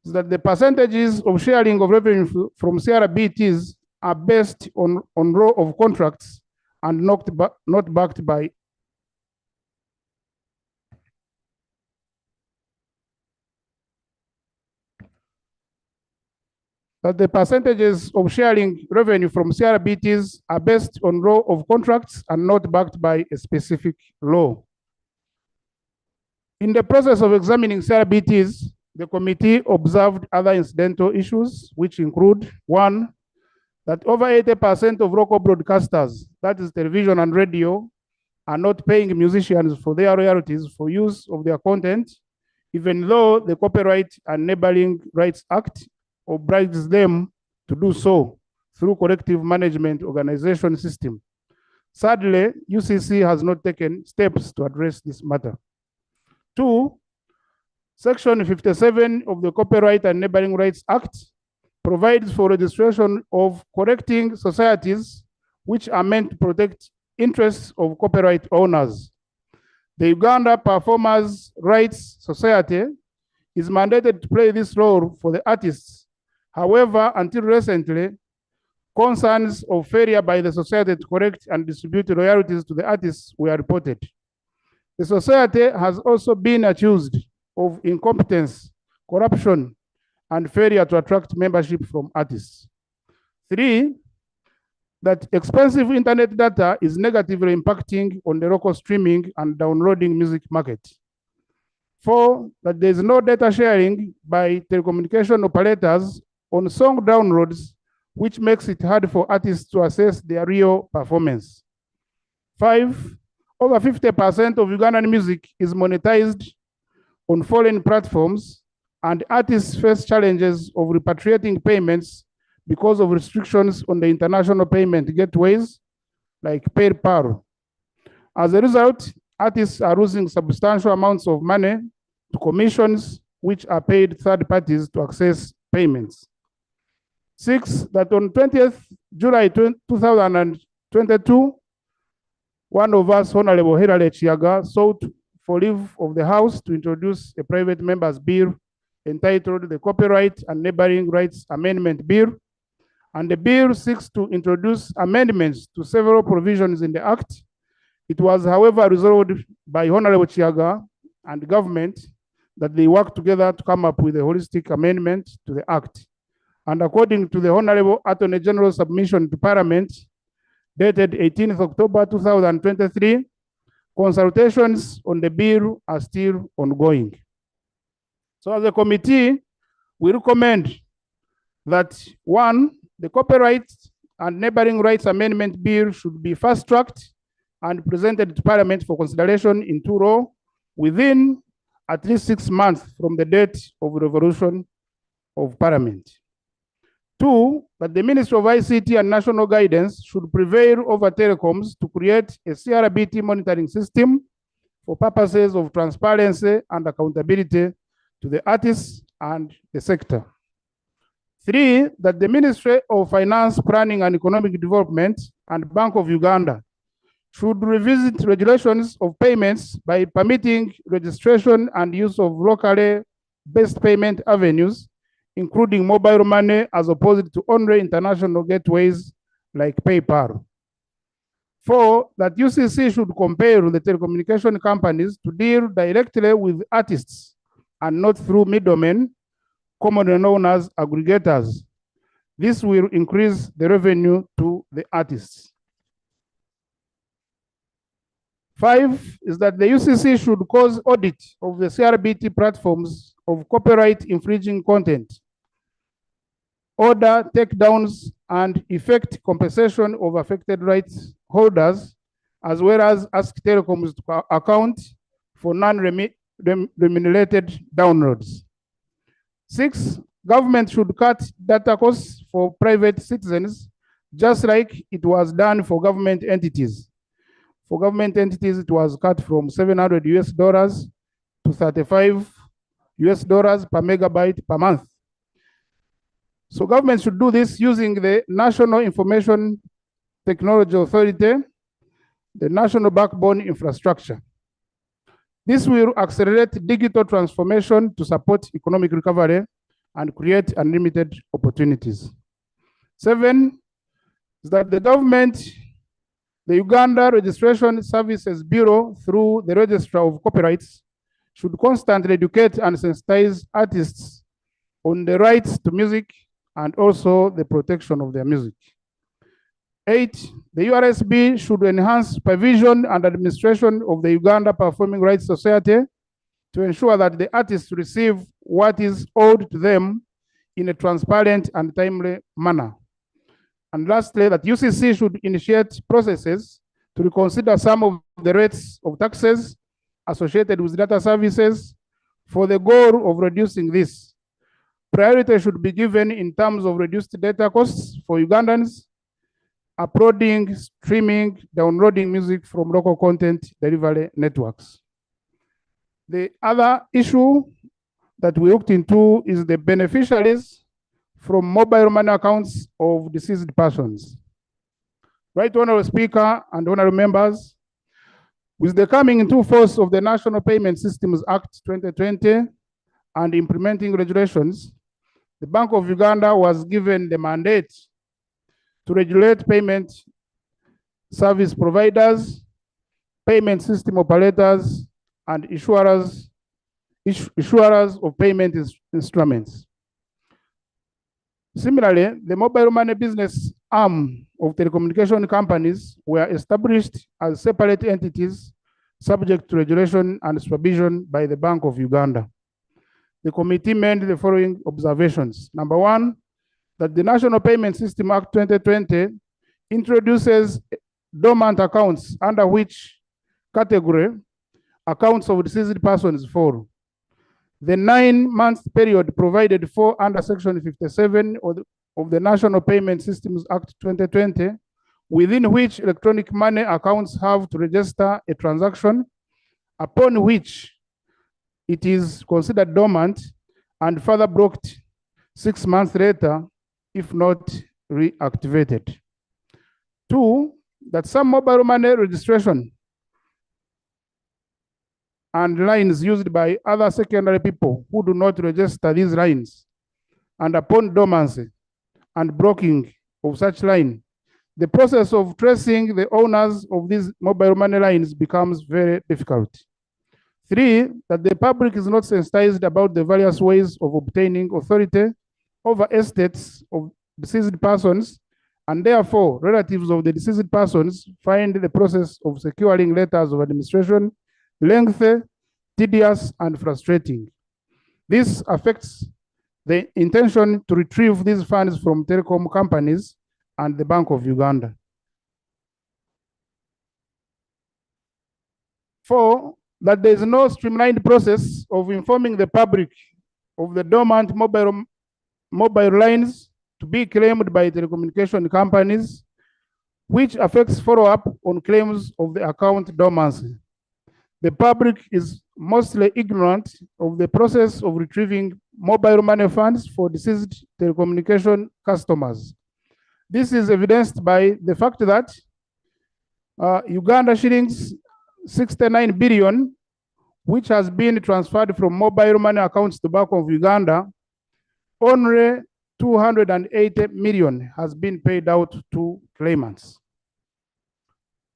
Speaker 9: is that the percentages of sharing of revenue from CRBTs are based on row of contracts and not backed by that the percentages of sharing revenue from CRBTs are based on row of contracts and not backed by a specific law. In the process of examining CRBTs, the committee observed other incidental issues, which include 1, that over 80% of local broadcasters, that is television and radio, are not paying musicians for their royalties for use of their content, even though the Copyright and Neighboring Rights Act obliges them to do so through collective management organization system. Sadly, UCC has not taken steps to address this matter. 2, Section 57 of the Copyright and Neighboring Rights Act provides for registration of collecting societies which are meant to protect interests of copyright owners. The Uganda Performers' Rights Society is mandated to play this role for the artists. However, until recently, concerns of failure by the society to collect and distribute royalties to the artists were reported. The society has also been accused of incompetence, corruption, and failure to attract membership from artists. 3, that expensive internet data is negatively impacting on the local streaming and downloading music market. 4, that there is no data sharing by telecommunication operators on song downloads, which makes it hard for artists to assess their real performance. 5, over 50% of Ugandan music is monetized on foreign platforms, and artists face challenges of repatriating payments because of restrictions on the international payment gateways like PayPal. As a result, artists are losing substantial amounts of money to commissions, which are paid third parties to access payments. 6, that on 20th July 2022, one of us, Honorable Hilary Chiaga, sought for leave of the House to introduce a private member's bill entitled the Copyright and Neighboring Rights Amendment Bill. And the bill seeks to introduce amendments to several provisions in the Act. It was, however, resolved by Honorable Chiaga and the government that they work together to come up with a holistic amendment to the Act. And according to the Honorable Attorney General's submission to Parliament, dated 18th October 2023, consultations on the bill are still ongoing. So as a committee, we recommend that 1, the Copyright and Neighboring Rights Amendment Bill should be fast-tracked and presented to Parliament for consideration in 2 rows within at least 6 months from the date of resolution of Parliament. 2, that the Ministry of ICT and National Guidance should prevail over telecoms to create a CRBT monitoring system for purposes of transparency and accountability to the artists and the sector. 3, that the Ministry of Finance, Planning and Economic Development and Bank of Uganda should revisit regulations of payments by permitting registration and use of locally based payment avenues, including mobile money, as opposed to only international gateways like PayPal. 4, that UCC should compel the telecommunication companies to deal directly with artists and not through middlemen, commonly known as aggregators. This will increase the revenue to the artists. 5 is that the UCC should cause audit of the CRBT platforms of copyright infringing content, order takedowns, and effect compensation of affected rights holders, as well as ask telecoms to account for non-remunerated downloads. 6, government should cut data costs for private citizens, just like it was done for government entities. For government entities, it was cut from $700 to $35 per megabyte per month. So government should do this using the National Information Technology Authority, the national backbone infrastructure. This will accelerate digital transformation to support economic recovery and create unlimited opportunities. 7 is that the government, the Uganda Registration Services Bureau, through the Registrar of Copyrights, should constantly educate and sensitize artists on the rights to music and also the protection of their music. 8, the URSB should enhance supervision and administration of the Uganda Performing Rights Society to ensure that the artists receive what is owed to them in a transparent and timely manner. And lastly, that UCC should initiate processes to reconsider some of the rates of taxes associated with data services for the goal of reducing this. Priority should be given in terms of reduced data costs for Ugandans, uploading, streaming, downloading music from local content delivery networks. The other issue that we looked into is the beneficiaries from mobile money accounts of deceased persons. Right, Honorable Speaker and honorable members, with the coming into force of the National Payment Systems Act 2020 and implementing regulations, the Bank of Uganda was given the mandate to regulate payment service providers, payment system operators, and issuers of payment instruments. Similarly, the mobile money business arm of telecommunication companies were established as separate entities subject to regulation and supervision by the Bank of Uganda. The committee made the following observations. Number 1, that the National Payment System Act 2020 introduces dormant accounts under which category accounts of deceased persons fall. The 9-month period provided for under Section 57 of the National Payment Systems Act 2020, within which electronic money accounts have to register a transaction upon which it is considered dormant and further blocked 6 months later if not reactivated. 2, that some mobile money registration and lines used by other secondary people who do not register these lines, and upon dormancy and blocking of such line, the process of tracing the owners of these mobile money lines becomes very difficult. 3, that the public is not sensitized about the various ways of obtaining authority over estates of deceased persons, and therefore relatives of the deceased persons find the process of securing letters of administration lengthy, tedious, and frustrating. This affects the intention to retrieve these funds from telecom companies and the Bank of Uganda. 4, that there is no streamlined process of informing the public of the dormant mobile lines to be claimed by telecommunication companies, which affects follow-up on claims of the account dormancy. The public is mostly ignorant of the process of retrieving mobile money funds for deceased telecommunication customers. This is evidenced by the fact that Uganda shillings 69 billion, which has been transferred from mobile money accounts to Bank of Uganda, only 280 million has been paid out to claimants.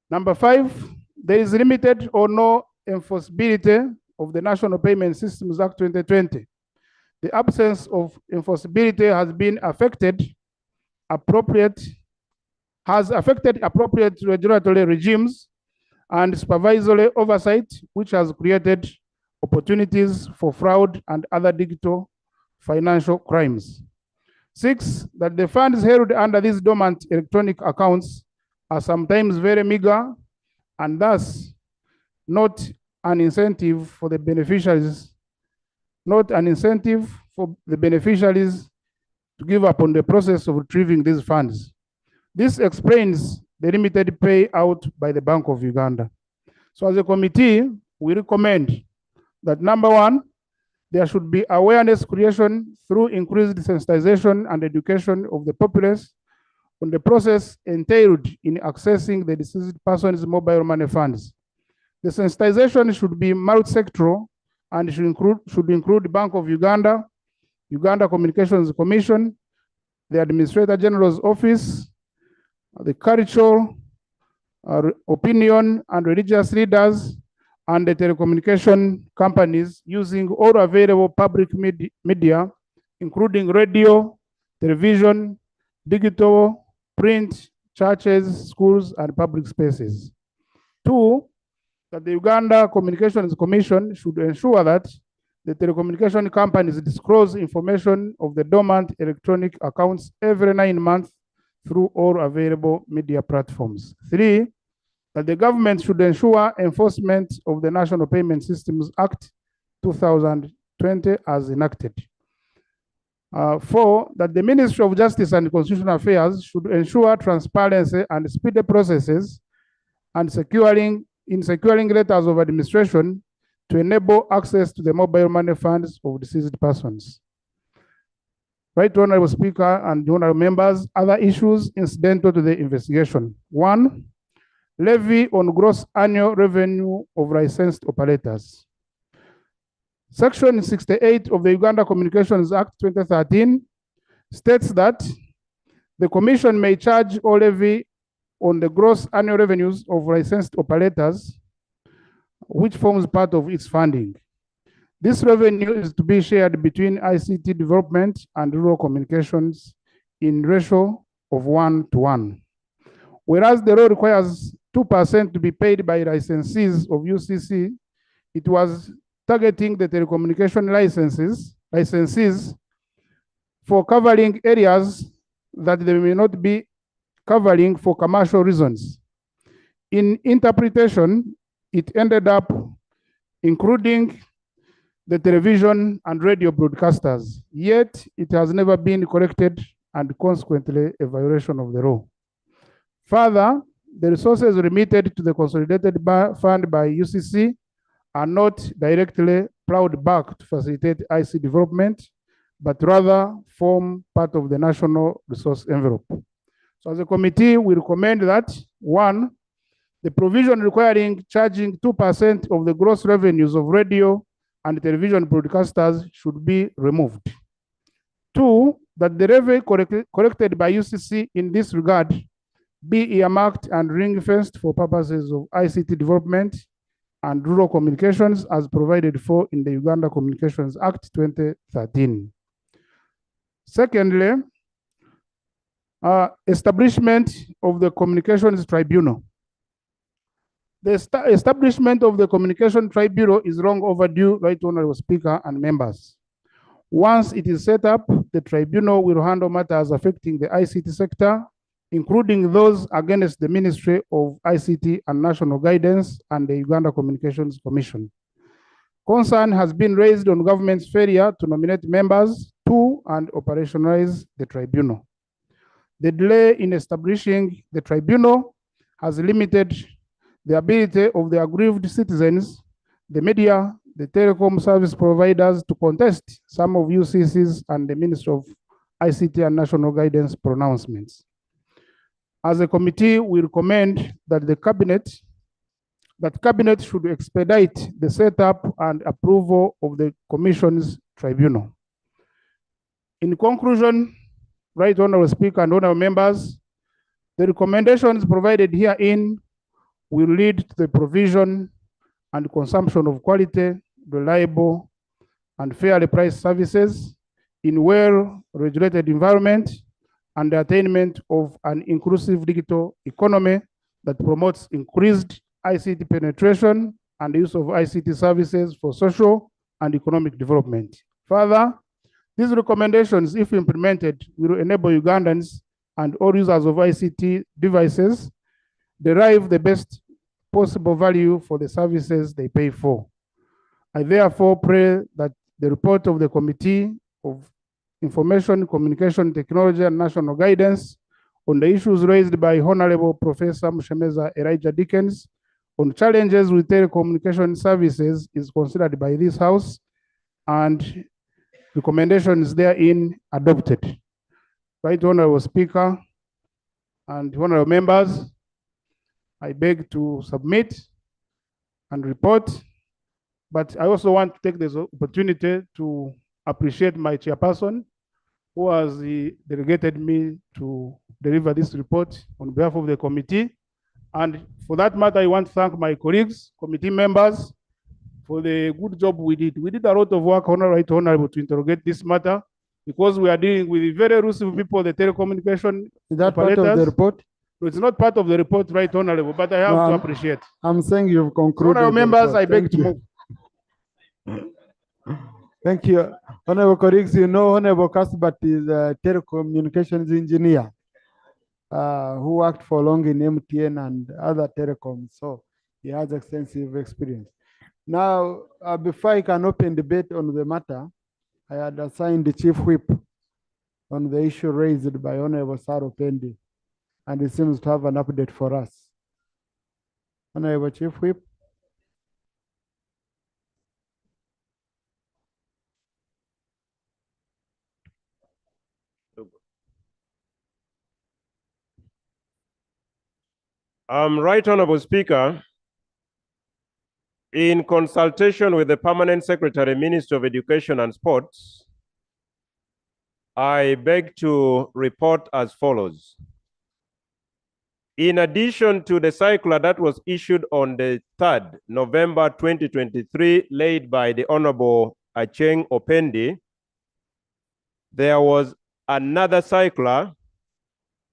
Speaker 9: Number 5, there is limited or no enforceability of the National Payment Systems Act 2020. The absence of enforceability has affected appropriate regulatory regimes and supervisory oversight, which has created opportunities for fraud and other digital financial crimes. 6, that the funds held under these dormant electronic accounts are sometimes very meager and thus not an incentive for the beneficiaries, to give up on the process of retrieving these funds. This explains the limited payout by the Bank of Uganda. So as a committee, we recommend that number 1, there should be awareness creation through increased sensitization and education of the populace on the process entailed in accessing the deceased person's mobile money funds. The sensitization should be multi-sectoral and should include Bank of Uganda, Uganda Communications Commission, the Administrator General's Office, the cultural, opinion and religious leaders, and the telecommunication companies using all available public media, including radio, television, digital, print, churches, schools, and public spaces. 2, that the Uganda Communications Commission should ensure that the telecommunication companies disclose information of the dormant electronic accounts every 9 months through all available media platforms. 3, that the government should ensure enforcement of the National Payment Systems Act 2020 as enacted. 4, that the Ministry of Justice and Constitutional Affairs should ensure transparency and speedy processes and securing letters of administration to enable access to the mobile money funds of deceased persons. Right, Honorable Speaker and honorable members, other issues incidental to the investigation. 1, levy on gross annual revenue of licensed operators. Section 68 of the Uganda Communications Act 2013 states that the Commission may charge or levy on the gross annual revenues of licensed operators, which forms part of its funding. This revenue is to be shared between ICT development and rural communications in ratio of 1:1. Whereas the law requires 2% to be paid by licensees of UCC, it was targeting the telecommunication licensees for covering areas that they may not be covering for commercial reasons. In interpretation, it ended up including the television and radio broadcasters, yet it has never been corrected and consequently a violation of the law. Further, the resources remitted to the consolidated fund by UCC are not directly plowed back to facilitate IC development, but rather form part of the national resource envelope. So as a committee, we recommend that 1, the provision requiring charging 2% of the gross revenues of radio and television broadcasters should be removed. 2, that the revenue collected by UCC in this regard be earmarked and ring-fenced for purposes of ICT development and rural communications as provided for in the Uganda Communications Act 2013. Secondly, establishment of the Communications Tribunal. The establishment of the Communication Tribunal is long overdue, Right Honorable Speaker and members. Once it is set up, the tribunal will handle matters affecting the ICT sector, including those against the Ministry of ICT and National Guidance and the Uganda Communications Commission. Concern has been raised on government's failure to nominate members to and operationalize the tribunal. The delay in establishing the tribunal has limited the ability of the aggrieved citizens, the media, the telecom service providers to contest some of UCC's and the Ministry of ICT and National Guidance pronouncements. As a committee, we recommend that the cabinet should expedite the setup and approval of the Commission's tribunal. In conclusion, Right Honorable Speaker and honorable members, the recommendations provided herein will lead to the provision and consumption of quality, reliable, and fairly priced services in well-regulated environment and the attainment of an inclusive digital economy that promotes increased ICT penetration and the use of ICT services for social and economic development. Further, these recommendations, if implemented, will enable Ugandans and all users of ICT devices derive the best possible value for the services they pay for. I therefore pray that the report of the Committee of Information, Communication Technology and National Guidance on the issues raised by Honorable Professor Mushemeza Elijah Dickens on challenges with telecommunication services is considered by this House and recommendations therein adopted. Right Honorable Speaker and honorable members, I beg to submit and report, but I also want to take this opportunity to appreciate my chairperson who has delegated me to deliver this report on behalf of the committee. And for that matter, I want to thank my colleagues, committee members, for the good job we did. We did a lot of work, Honorable, to interrogate this matter because we are dealing with very elusive people, the telecommunication
Speaker 2: Is that
Speaker 9: operators.
Speaker 2: part of the report?
Speaker 9: So it's not part of the report, right, Honorable, but I have to appreciate.
Speaker 2: I'm saying you've concluded.
Speaker 9: Honorable members,
Speaker 2: report.
Speaker 9: I beg to move.
Speaker 2: Thank you. Honorable colleagues, you know Honorable Kasbat is a telecommunications engineer who worked for long in MTN and other telecoms, so he has extensive experience. Now, before I can open debate on the matter, I had assigned the Chief Whip on the issue raised by Honorable Saro Pendi, and he seems to have an update for us. Honorable Chief Whip.
Speaker 1: Right Honorable Speaker, in consultation with the Permanent Secretary, Minister of Education and Sports, I beg to report as follows. In addition to the circular that was issued on the 3rd November 2023, laid by the Honorable Acheng Opendi, there was another circular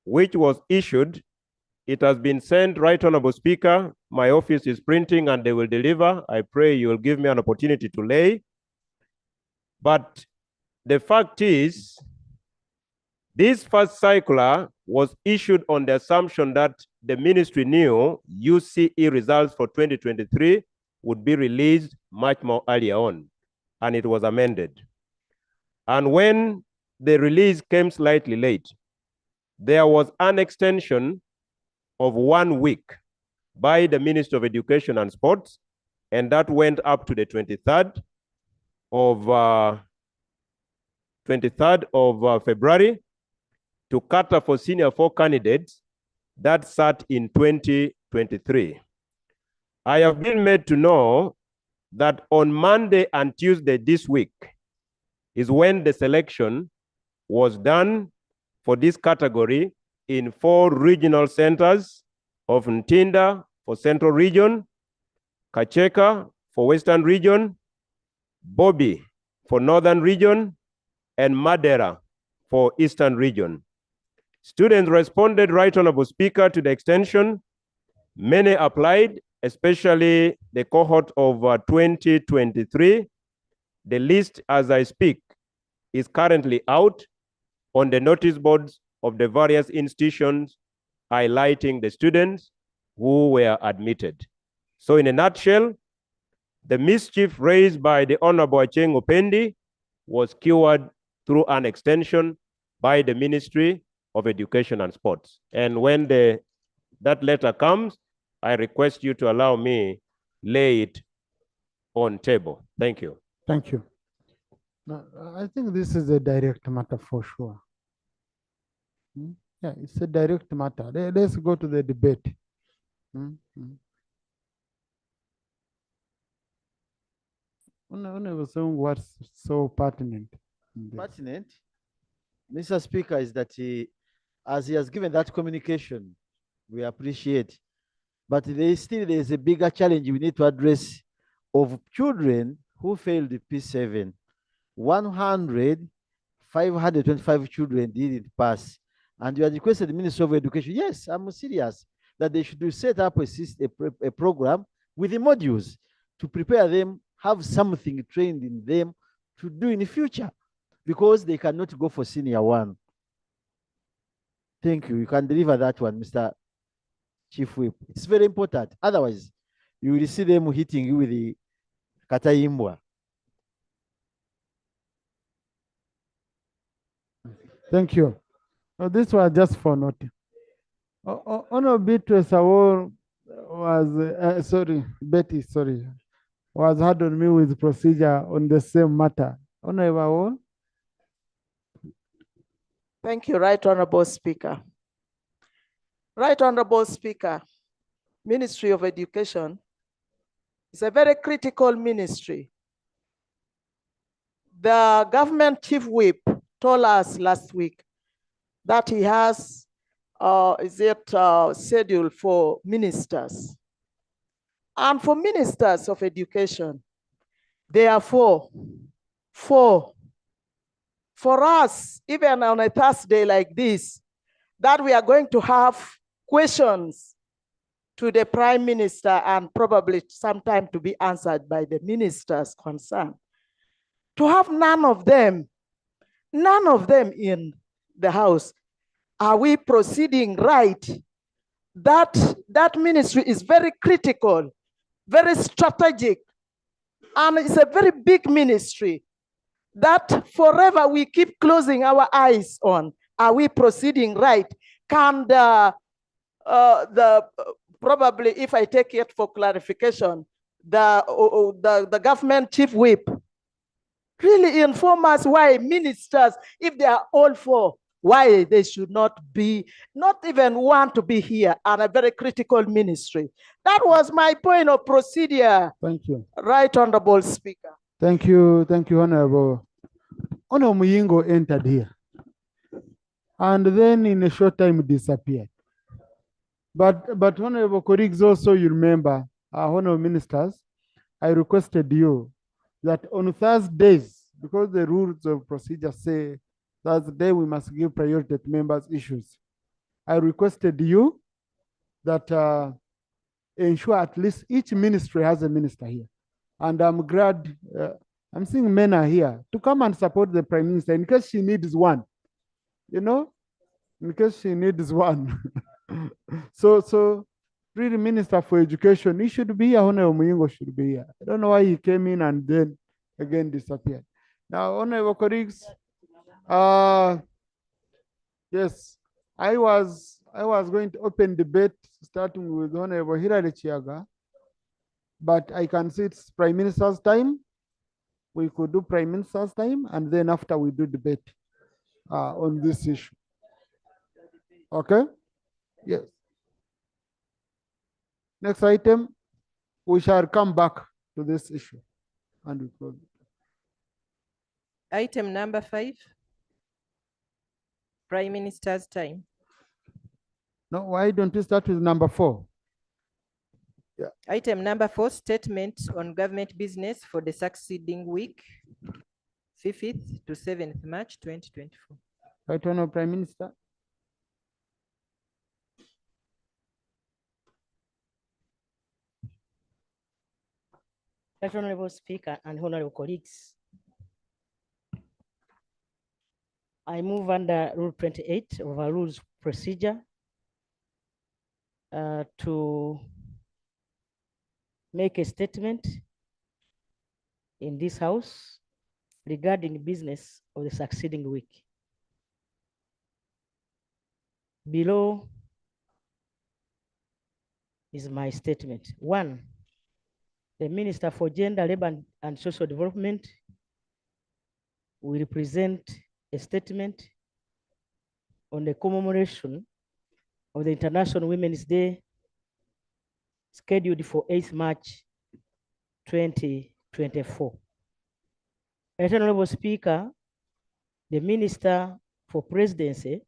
Speaker 1: which was issued. It has been sent, Right Honorable Speaker. My office is printing and they will deliver. I pray you will give me an opportunity to lay. But the fact is, this first circular was issued on the assumption that the ministry knew UCE results for 2023 would be released much more earlier on, and it was amended. And when the release came slightly late, there was an extension of 1 week by the Minister of Education and Sports, and that went up to the 23rd of February to cater for senior 4 candidates that sat in 2023. I have been made to know that on Monday and Tuesday this week is when the selection was done for this category in 4 regional centers of Ntinda for Central Region, Kacheka for Western Region, Bobi for Northern Region, and Madera for Eastern Region. Students responded, Right Honorable Speaker, to the extension. Many applied, especially the cohort of 2023. The list, as I speak, is currently out on the notice boards of the various institutions, highlighting the students who were admitted. So in a nutshell, the mischief raised by the Honorable Acheng Opendi was cured through an extension by the Ministry of Education and Sports. And when that letter comes, I request you to allow me lay it on table. Thank you.
Speaker 2: Thank you. No, I think this is a direct matter for sure. Yeah, it's a direct matter. Let's go to the debate. What's so pertinent?
Speaker 11: Pertinent, Mr. Speaker, is that as he has given that communication, we appreciate. But there is a bigger challenge we need to address of children who failed the P7. 525 children didn't pass. And you had requested the Ministry of Education. Yes, I'm serious, that they should set up a program with the modules to prepare them, have something trained in them to do in the future, because they cannot go for senior one. Thank you. You can deliver that one, Mr. Chief Whip. It's very important. Otherwise, you will see them hitting you with the Kataimbwa.
Speaker 2: Thank you. This was just for noting. Honorable Beatrice Awol was, sorry, Betty, sorry, was hard on me with procedure on the same matter. Honorable Awol.
Speaker 12: Thank you, Right Honorable Speaker. Right Honorable Speaker, Ministry of Education is a very critical ministry. The government chief whip told us last week that he has schedule for ministers. And for ministers of education, there are four. For us, even on a Thursday like this, that we are going to have questions to the Prime Minister and probably sometime to be answered by the ministers concerned. To have none of them in the House, are we proceeding right? That ministry is very critical, very strategic, and it's a very big ministry that forever we keep closing our eyes on. Are we proceeding right? Can probably, if I take it for clarification, the government chief whip really inform us why ministers, if they are all for, why they should not even want to be here on a very critical ministry. That was my point of procedure.
Speaker 2: Thank you.
Speaker 12: Right Honorable Speaker.
Speaker 2: Thank you, Honorable. Honorable Muyingo entered here, and then in a short time disappeared. But Honorable colleagues, also you remember, Honorable Ministers, I requested you that on Thursdays, because the rules of procedure say Thursday we must give priority to members' issues. I requested you that ensure at least each ministry has a minister here. And I'm glad, I'm seeing men are here to come and support the Prime Minister in case she needs one, in case she needs one. So really, Minister for Education, he should be here. Honorable Muyingo should be here. I don't know why he came in and then again disappeared. Now, honorable colleagues, yes, I was going to open debate starting with Honorable Hilary Chiaga, but I can see it's Prime Minister's time. We could do Prime Minister's time, and then after we do debate on this issue. Okay? Yes. Next item, we shall come back to this issue. And we close it.
Speaker 22: Item number 5, Prime Minister's time.
Speaker 2: No, why don't we start with number 4?
Speaker 22: Yeah. Item number 4, statement on government business for the succeeding week, 5th to 7th March 2024.
Speaker 2: Right, Honorable Prime Minister.
Speaker 13: Right, Honorable Speaker and honorable colleagues, I move under Rule 28 of our Rules Procedure to make a statement in this House regarding business of the succeeding week. Below is my statement. 1, the Minister for Gender, Labor and Social Development will present a statement on the commemoration of the International Women's Day scheduled for 8th March 2024. Right, Honorable Speaker, the Minister for Presidency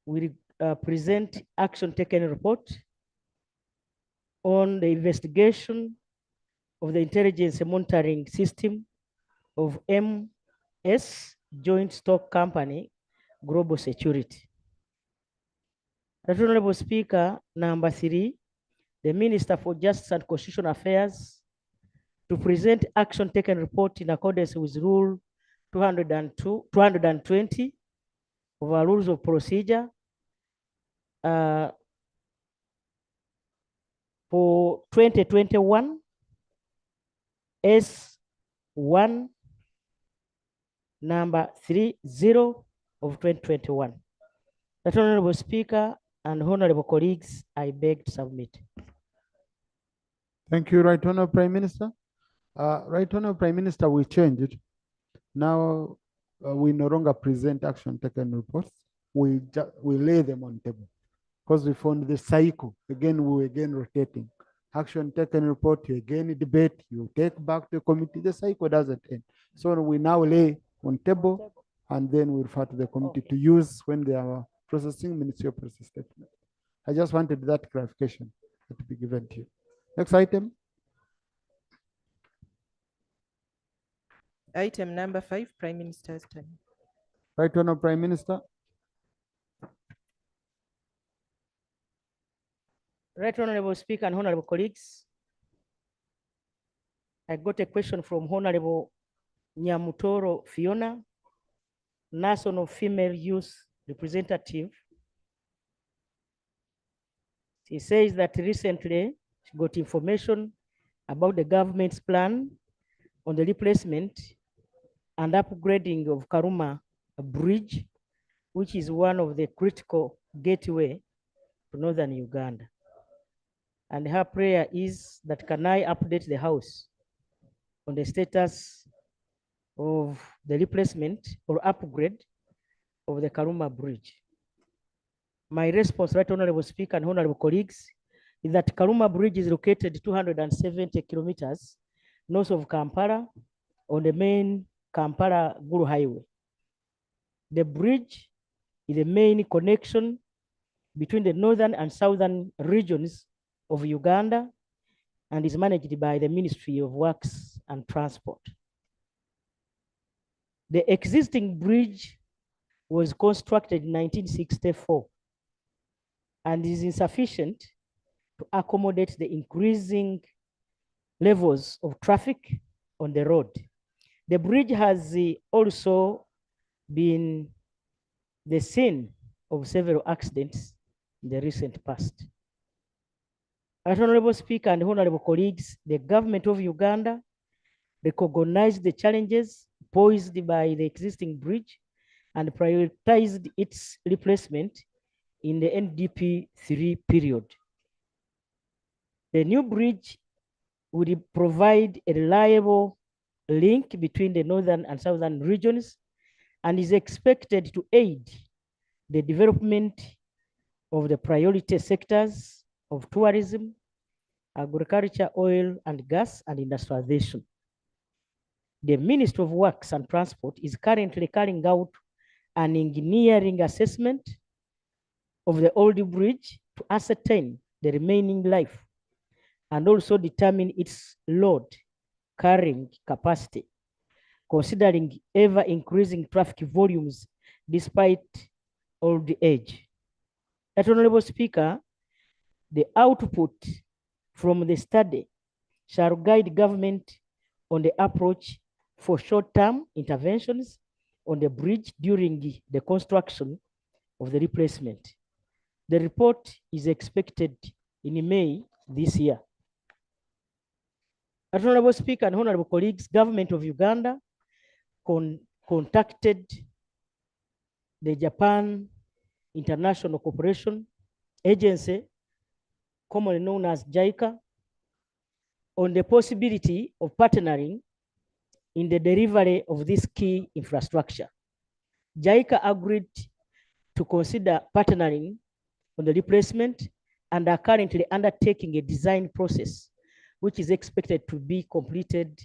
Speaker 13: will present action taken report on the investigation of the intelligence monitoring system of MS Joint Stock Company Global Security. Right Honorable Speaker, number 3, the Minister for Justice and Constitutional Affairs to present action taken report in accordance with Rule 220 of our Rules of Procedure for 2021 S1 number 30 of 2021. That Honorable Speaker and honorable colleagues, I beg to submit.
Speaker 2: Thank you, Right Honorable Prime Minister. Right Honorable Prime Minister, we changed it. Now we no longer present action taken reports. We lay them on table because we found the cycle. Again, we again rotating. Action taken report, you again debate, you take back to the committee. The cycle doesn't end. So we now lay on table and then we refer to the committee to use when they are processing ministerial process statement. I just wanted that clarification to be given to you. Next item.
Speaker 22: Item number 5, Prime Minister's time.
Speaker 2: Right Honorable Prime Minister.
Speaker 13: Right Honorable Speaker and honorable colleagues, I got a question from Honorable Nyamutoro Fiona, National Female Youth Representative. She says that recently she got information about the government's plan on the replacement and upgrading of Karuma Bridge, which is one of the critical gateway to northern Uganda. And her prayer is that can I update the House on the status of the replacement or upgrade of the Karuma Bridge. My response, Right Honorable Speaker and honorable colleagues, is that Karuma Bridge is located 270 kilometers north of Kampala on the main Kampala-Gulu Highway. The bridge is the main connection between the northern and southern regions of Uganda and is managed by the Ministry of Works and Transport. The existing bridge was constructed in 1964 and is insufficient to accommodate the increasing levels of traffic on the road. The bridge has also been the scene of several accidents in the recent past. Honorable Speaker and honorable colleagues, the government of Uganda recognized the challenges posed by the existing bridge and prioritized its replacement in the NDP 3 period. The new bridge would provide a reliable link between the northern and southern regions and is expected to aid the development of the priority sectors of tourism, agriculture, oil and gas, and industrialization. The Ministry of Works and Transport is currently carrying out an engineering assessment of the old bridge to ascertain the remaining life and also determine its load carrying capacity, considering ever increasing traffic volumes despite old age. That Honorable Speaker, the output from the study shall guide government on the approach for short-term interventions on the bridge during the construction of the replacement. The report is expected in May this year. Honorable Speaker and honorable colleagues, government of Uganda contacted the Japan International Cooperation Agency, commonly known as JICA, on the possibility of partnering in the delivery of this key infrastructure. JICA agreed to consider partnering on the replacement and are currently undertaking a design process, which is expected to be completed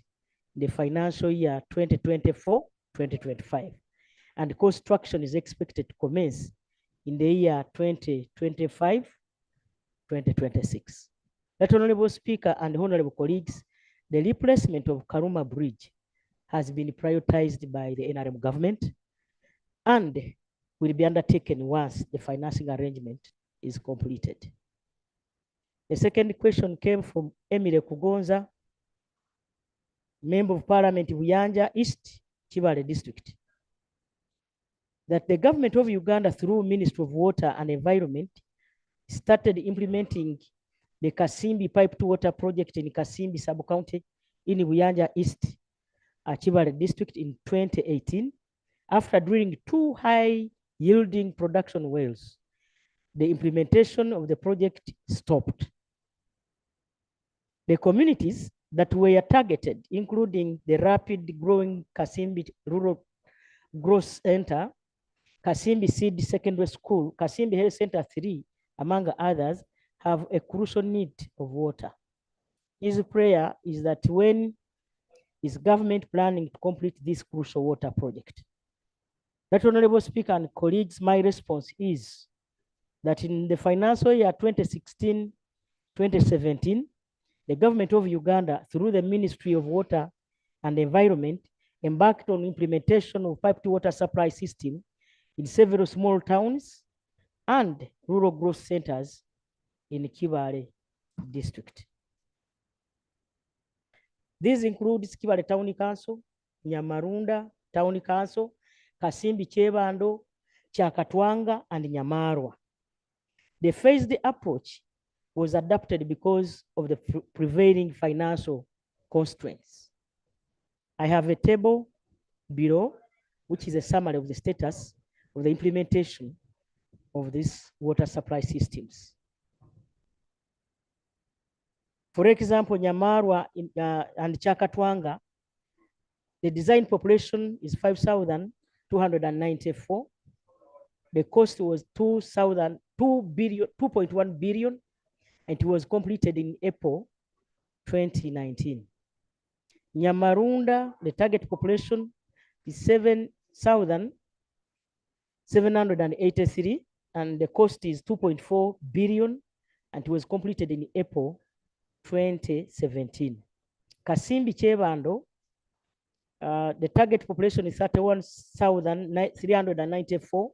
Speaker 13: in the financial year 2024-2025. And construction is expected to commence in the year 2025-2026. That Honorable Speaker and honorable colleagues, The replacement of Karuma Bridge has been prioritized by the NRM government and will be undertaken once the financing arrangement is completed. The second question came from Emile Kugonza, Member of Parliament, Buyanja East, Kibale District, that the government of Uganda through Ministry of Water and Environment started implementing the Kasimbi Pipe to Water project in Kasimbi sub-county in Buyanja East, Kibale District in 2018, after drilling 2 high-yielding production wells. The implementation of the project stopped. The communities that were targeted, including the rapid growing Kasimbi Rural Growth Center, Kasimbi Seed Secondary School, Kasimbi Health Center 3, among others, have a crucial need of water. His prayer is that when is government planning to complete this crucial water project? That, Honorable Speaker and colleagues, my response is that in the financial year 2016-2017, the government of Uganda, through the Ministry of Water and Environment, embarked on implementation of pipe to water supply system in several small towns and rural growth centers in Kibale District. These include Kibale Town Council, Nyamarunda Town Council, Kasimbi Chebando, Chakatwanga, and Nyamarwa. The phased approach was adopted because of the prevailing financial constraints. I have a table below, which is a summary of the status of the implementation of these water supply systems. For example, Nyamarwa and Chakatwanga, the design population is 5,294. The cost was 2.1 billion, and it was completed in April 2019. Nyamarunda, the target population is 7,783, and the cost is 2.4 billion, and it was completed in April 2017. Kasimbi Chebando, the target population is 31,394.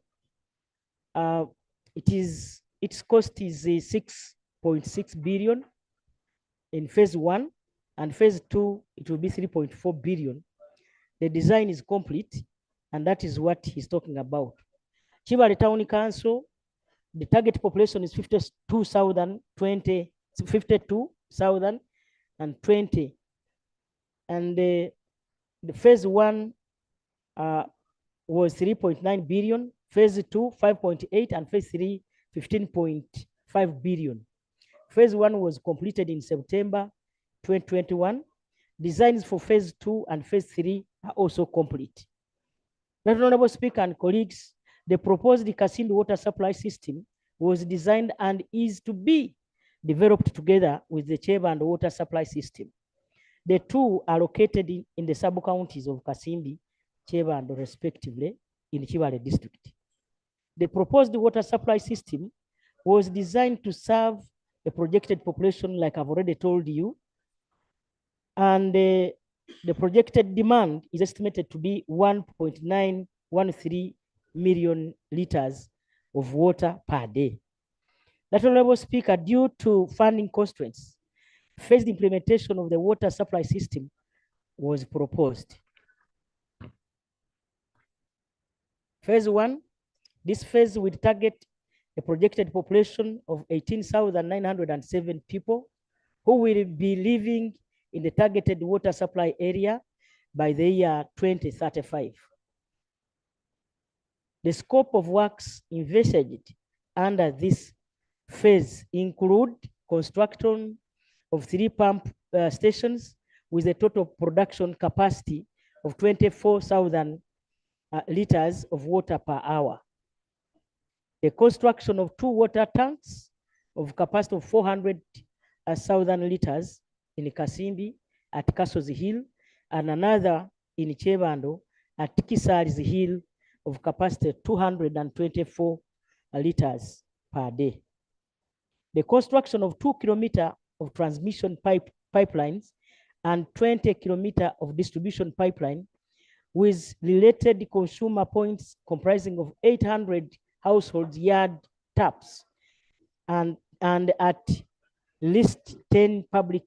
Speaker 13: Its cost is 6.6 billion in phase 1, and phase 2, it will be 3.4 billion. The design is complete, and that is what he's talking about. Kibale Town Council, the target population is 52,020, and the phase 1 was 3.9 billion, phase 2, 5.8, and phase 3, 15.5 billion. Phase 1 was completed in September 2021. Designs for phase 2 and phase 3 are also complete. Right, Honorable Speaker and colleagues, the proposed Kasimbi water supply system was designed and is to be developed together with the Chebando water supply system. The two are located in the sub-counties of Kasimbi, Chebando, respectively, in Kibale District. The proposed water supply system was designed to serve a projected population, like I've already told you, and the projected demand is estimated to be 1.913 million liters of water per day. That, Honorable Speaker, due to funding constraints, phased implementation of the water supply system was proposed. Phase 1, this phase will target a projected population of 18,907 people who will be living in the targeted water supply area by the year 2035. The scope of works envisaged under this phase include construction of 3 pump stations with a total production capacity of 24,000 liters of water per hour. The construction of 2 water tanks of capacity of 400,000 liters in Kasimbi at Castle's Hill, and another in Chebando at Kisari's Hill of capacity 224 liters per day. The construction of 2 kilometers of transmission pipelines and 20 km of distribution pipeline with related consumer points comprising of 800 household yard taps and at least 10 public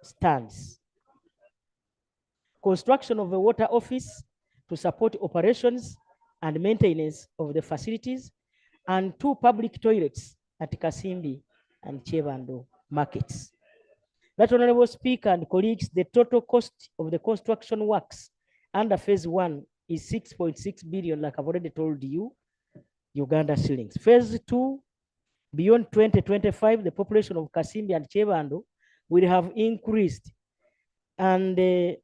Speaker 13: stands. Construction of a water office to support operations and maintenance of the facilities, and 2 public toilets at Kasimbi and Chevando markets. That, Honorable Speaker and colleagues, the total cost of the construction works under phase 1 is 6.6 billion, like I've already told you, Uganda shillings. Phase 2, beyond 2025, the population of Kasimbi and Chevando will have increased, and the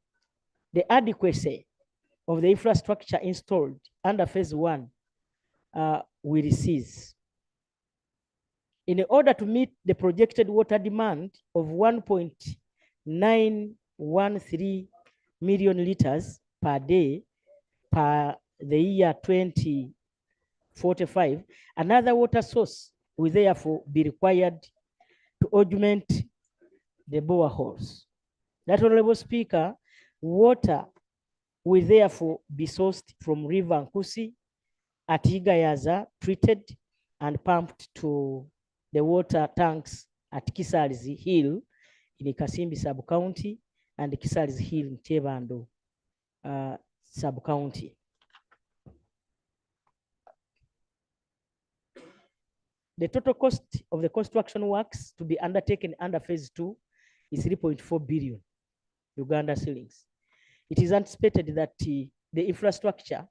Speaker 13: adequacy of the infrastructure installed under phase 1 will cease. In order to meet the projected water demand of 1.913 million liters per day per the year 2045, another water source will therefore be required to augment the boreholes. That, Honorable Speaker, water will therefore be sourced from River Nkusi at Igayaza, treated and pumped to the water tanks at Kisalizi Hill in Kasimbi sub-county and Kisalizi Hill in Chevando sub-county. The total cost of the construction works to be undertaken under phase 2 is 3.4 billion Uganda shillings. It is anticipated that the infrastructure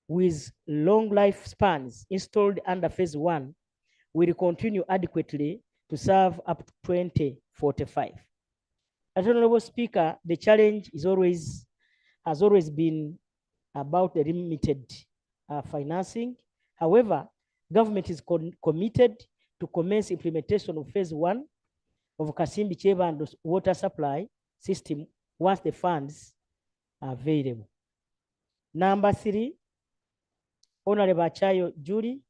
Speaker 13: with long lifespans installed under phase 1 will continue adequately to serve up to 2045. As Honorable Speaker, the challenge has always been about the limited financing. However, government is committed to commence implementation of phase 1 of Kasimbi Chevando water supply system once the funds are available. Number 3, Honorable Achayo Julie,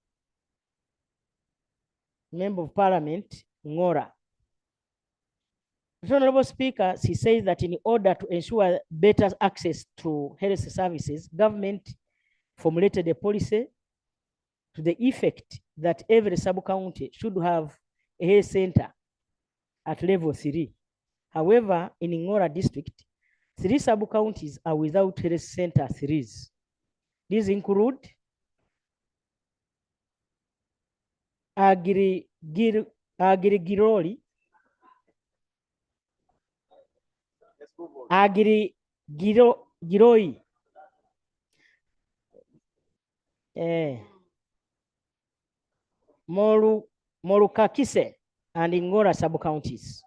Speaker 13: Member of Parliament, Ngora. Honorable Speaker, she says that in order to ensure better access to health services, government formulated a policy to the effect that every sub-county should have a health center at level 3. However, in Ngora district, 3 sub-counties are without health center 3s. These include Agirigiroi, Morukakise, and Ngora sub-counties.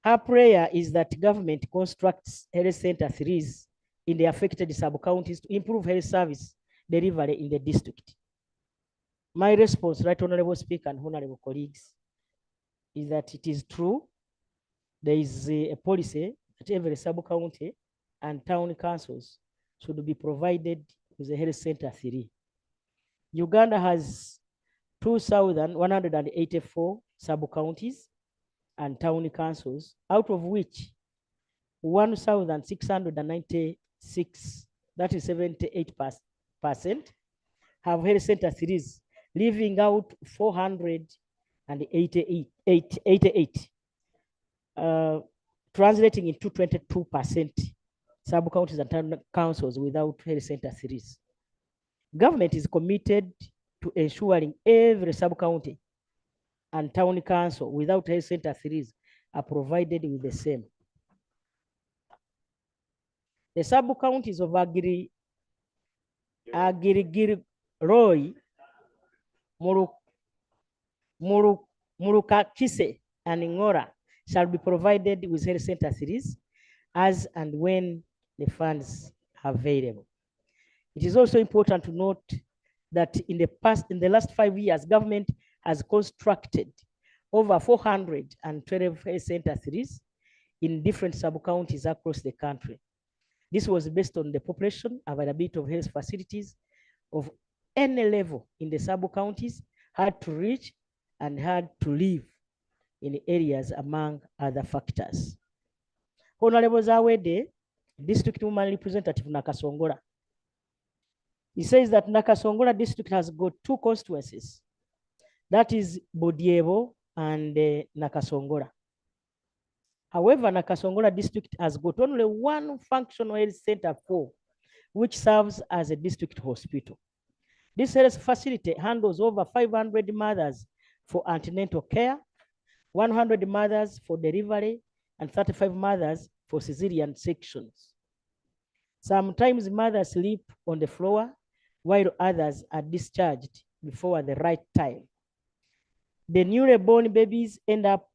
Speaker 13: Her prayer is that government constructs health center 3s in the affected sub-counties to improve health service delivery in the district. My response, Right Honorable Speaker and honorable colleagues, is that it is true. There is a policy that every sub-county and town councils should be provided with a health center 3. Uganda has 2,184 sub-counties and town councils, out of which 1,696, that is 78%, have health center 3s, leaving out 488, translating into 22% sub-counties and town councils without health center 3s. Government is committed to ensuring every sub-county and town council without health center 3s are provided with the same. The sub-counties of Agirigiroi, Murukakise, and Ngora shall be provided with health center 3s as and when the funds are available. It is also important to note that in the last 5 years, government has constructed over 412 health center 3s in different sub-counties across the country. This was based on the population availability of health facilities of any level in the sub-counties had to reach and had to live in areas among other factors. Honorable Zawede, District Woman Representative Nakasongola. He says that Nakasongola district has got two constituencies. That is Bodiebo and Nakasongola. However, Nakasongola district has got only one functional health center which serves as a district hospital. This health facility handles over 500 mothers for antenatal care, 100 mothers for delivery, and 35 mothers for cesarean sections. Sometimes mothers sleep on the floor while others are discharged before the right time. The newly born babies end up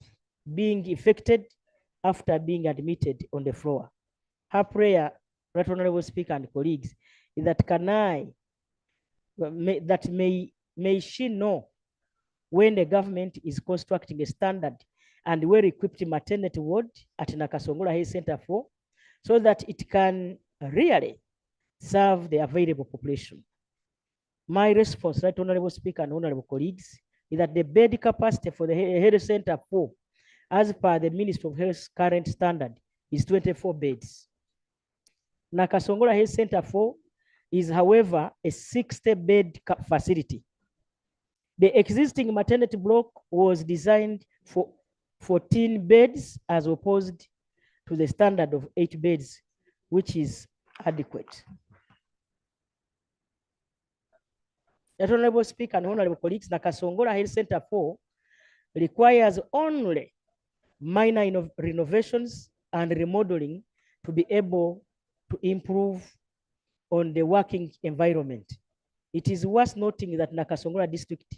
Speaker 13: being infected after being admitted on the floor. Her prayer, Right Honorable Speaker and colleagues, is that may she know when the government is constructing a standard and well-equipped maternity ward at Nakasongola Health Center 4, so that it can really serve the available population. My response, Right Honorable Speaker and honorable colleagues, is that the bed capacity for the Health Center 4, as per the Ministry of Health's current standard, is 24 beds. Nakasongola Health Center 4 is, however, a 60-bed facility. The existing maternity block was designed for 14 beds as opposed to the standard of 8 beds, which is adequate. Honorable Speaker and honorable colleagues, Nakasongola Health Center 4 requires only minor renovations and remodeling to be able to improve on the working environment. It is worth noting that Nakasongola district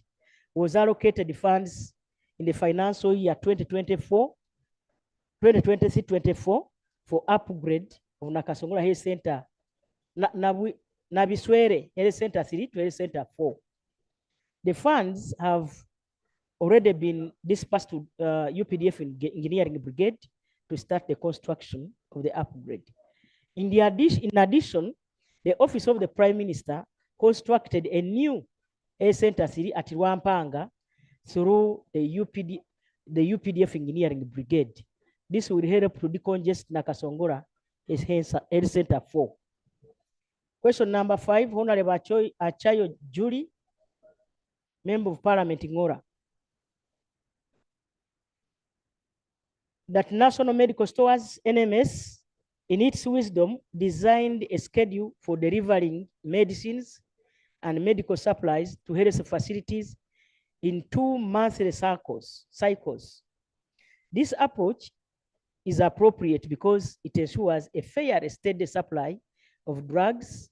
Speaker 13: was allocated funds in the financial year 2023-24 for upgrade of Nakasongola Health Center, Nabiswere Health Center 3 to Health Center 4. The funds have already been dispersed to UPDF Engineering Brigade to start the construction of the upgrade. In addition, the Office of the Prime Minister constructed a new Health Center 3 at Rwampanga through the UPDF Engineering Brigade. This will help to decongest Nakasongola Health Center 4. Question number 5, Honorable Achayo Julie, Member of Parliament in Ngora. That National Medical Stores, NMS, in its wisdom, designed a schedule for delivering medicines and medical supplies to health facilities in 2 monthly cycles. This approach is appropriate because it ensures a fair and steady supply of drugs.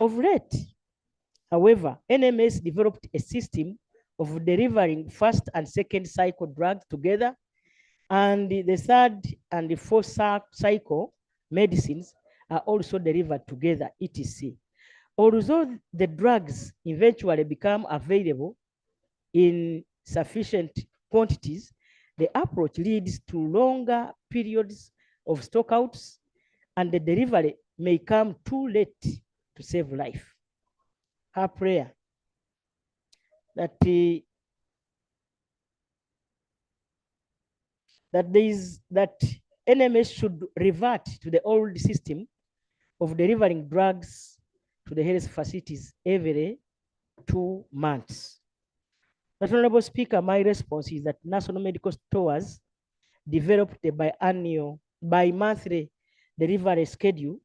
Speaker 13: Of late, however, NMS developed a system of delivering first and second cycle drugs together, and the third and the fourth cycle medicines are also delivered together, etc. Although the drugs eventually become available in sufficient quantities, the approach leads to longer periods of stockouts, and the delivery may come too late to save life. Her prayer that NMS should revert to the old system of delivering drugs to the health facilities every 2 months. Honorable Speaker, my response is that National Medical Stores developed a bi-monthly delivery schedule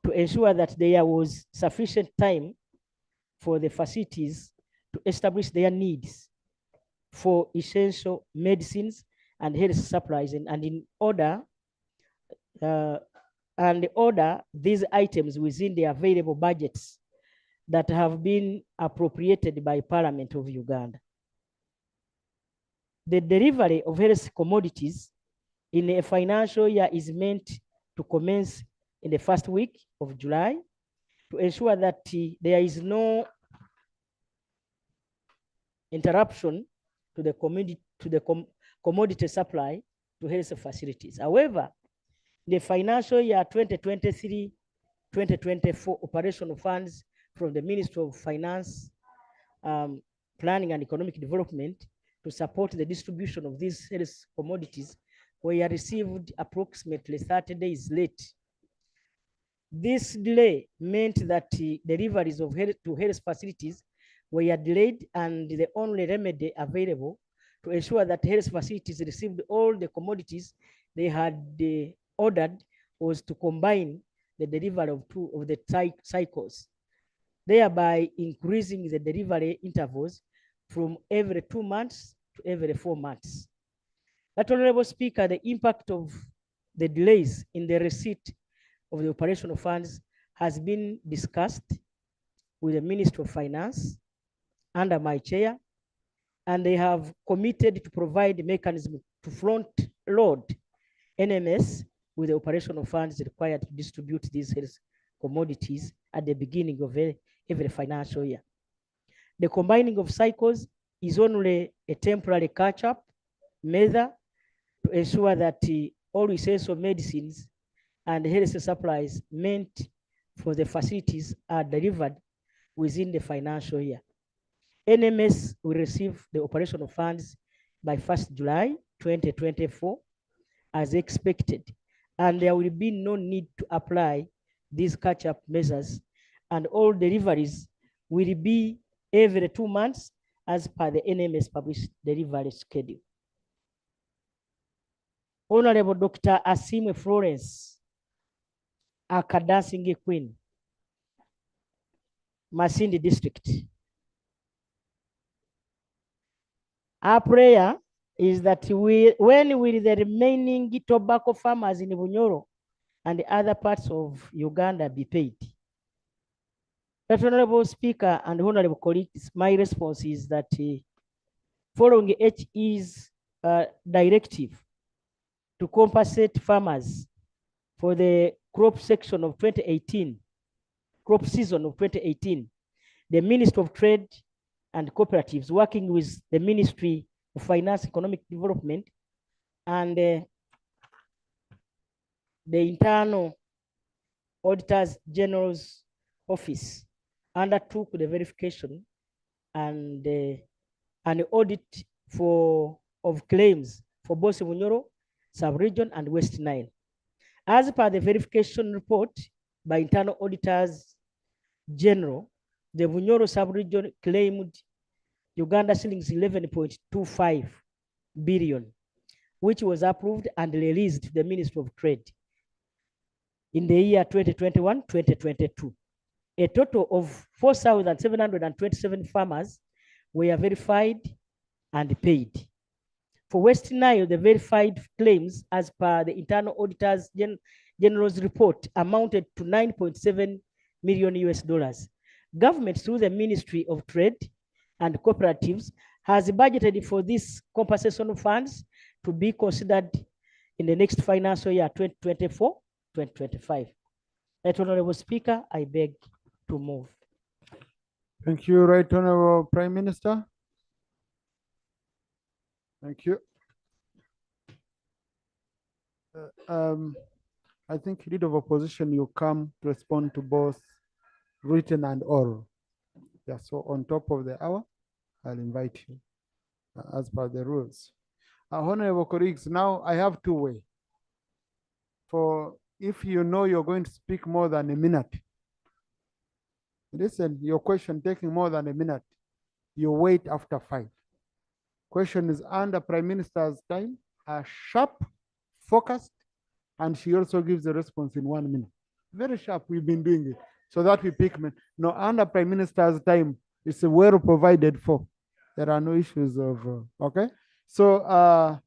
Speaker 13: to ensure that there was sufficient time for the facilities to establish their needs for essential medicines and health supplies, and order these items within the available budgets that have been appropriated by Parliament of Uganda. The delivery of health commodities in a financial year is meant to commence in the first week of July to ensure that there is no interruption to the commodity supply to health facilities. However, the financial year 2023-2024 operational funds from the Ministry of Finance, Planning and Economic Development to support the distribution of these health commodities were received approximately 30 days late. This delay meant that deliveries of health to health facilities were delayed, and the only remedy available to ensure that health facilities received all the commodities they had ordered was to combine the delivery of two of the cycles, thereby increasing the delivery intervals from every 2 months to every 4 months. That, Honorable Speaker, the impact of the delays in the receipt of the operational funds has been discussed with the Ministry of Finance under my chair, and they have committed to provide mechanism to front load NMS with the operational funds required to distribute these health commodities at the beginning of every financial year. The combining of cycles is only a temporary catch-up measure to ensure that all essential medicines and health supplies meant for the facilities are delivered within the financial year. NMS will receive the operational funds by 1st July 2024 as expected, and there will be no need to apply these catch-up measures, and all deliveries will be every 2 months as per the NMS published delivery schedule. Honorable Dr. Asimwe Florence, Akadasingi Queen, Masindi District. Our prayer is that when will the remaining tobacco farmers in Bunyoro and the other parts of Uganda be paid? That, Honorable Speaker and Honorable colleagues, my response is that following HE's directive to compensate farmers for the crop section of 2018, crop season of 2018, the Ministry of Trade and Cooperatives, working with the Ministry of Finance, Economic Development, and the Internal Auditors General's Office, undertook the verification and an audit of claims for both Bunyoro sub-region and West Nile. As per the verification report by Internal Auditors General, the Bunyoro sub-region claimed Uganda shillings 11.25 billion, which was approved and released to the Ministry of Trade in the year 2021-2022. A total of 4,727 farmers were verified and paid. For West Nile, the verified claims as per the Internal Auditors General's report amounted to 9.7 million US. Government, through the Ministry of Trade and Cooperatives, has budgeted for these compensation funds to be considered in the next financial year 2024-2025. Right, Honorable Speaker, I beg to move.
Speaker 2: Thank you, Right Honorable Prime Minister. Thank you. I think Leader of Opposition, you come to respond to both written and oral. Yeah, so on top of the hour, I'll invite you as per the rules. Honorable colleagues, now I have two ways. For if you know you're going to speak more than a minute, listen, your question taking more than a minute, you wait after 5. Question is under Prime Minister's time, sharp, focused, and she also gives the response in 1 minute. Very sharp, we've been doing it. So that we pick, no, under Prime Minister's time, it's well provided for. There are no issues of, okay? So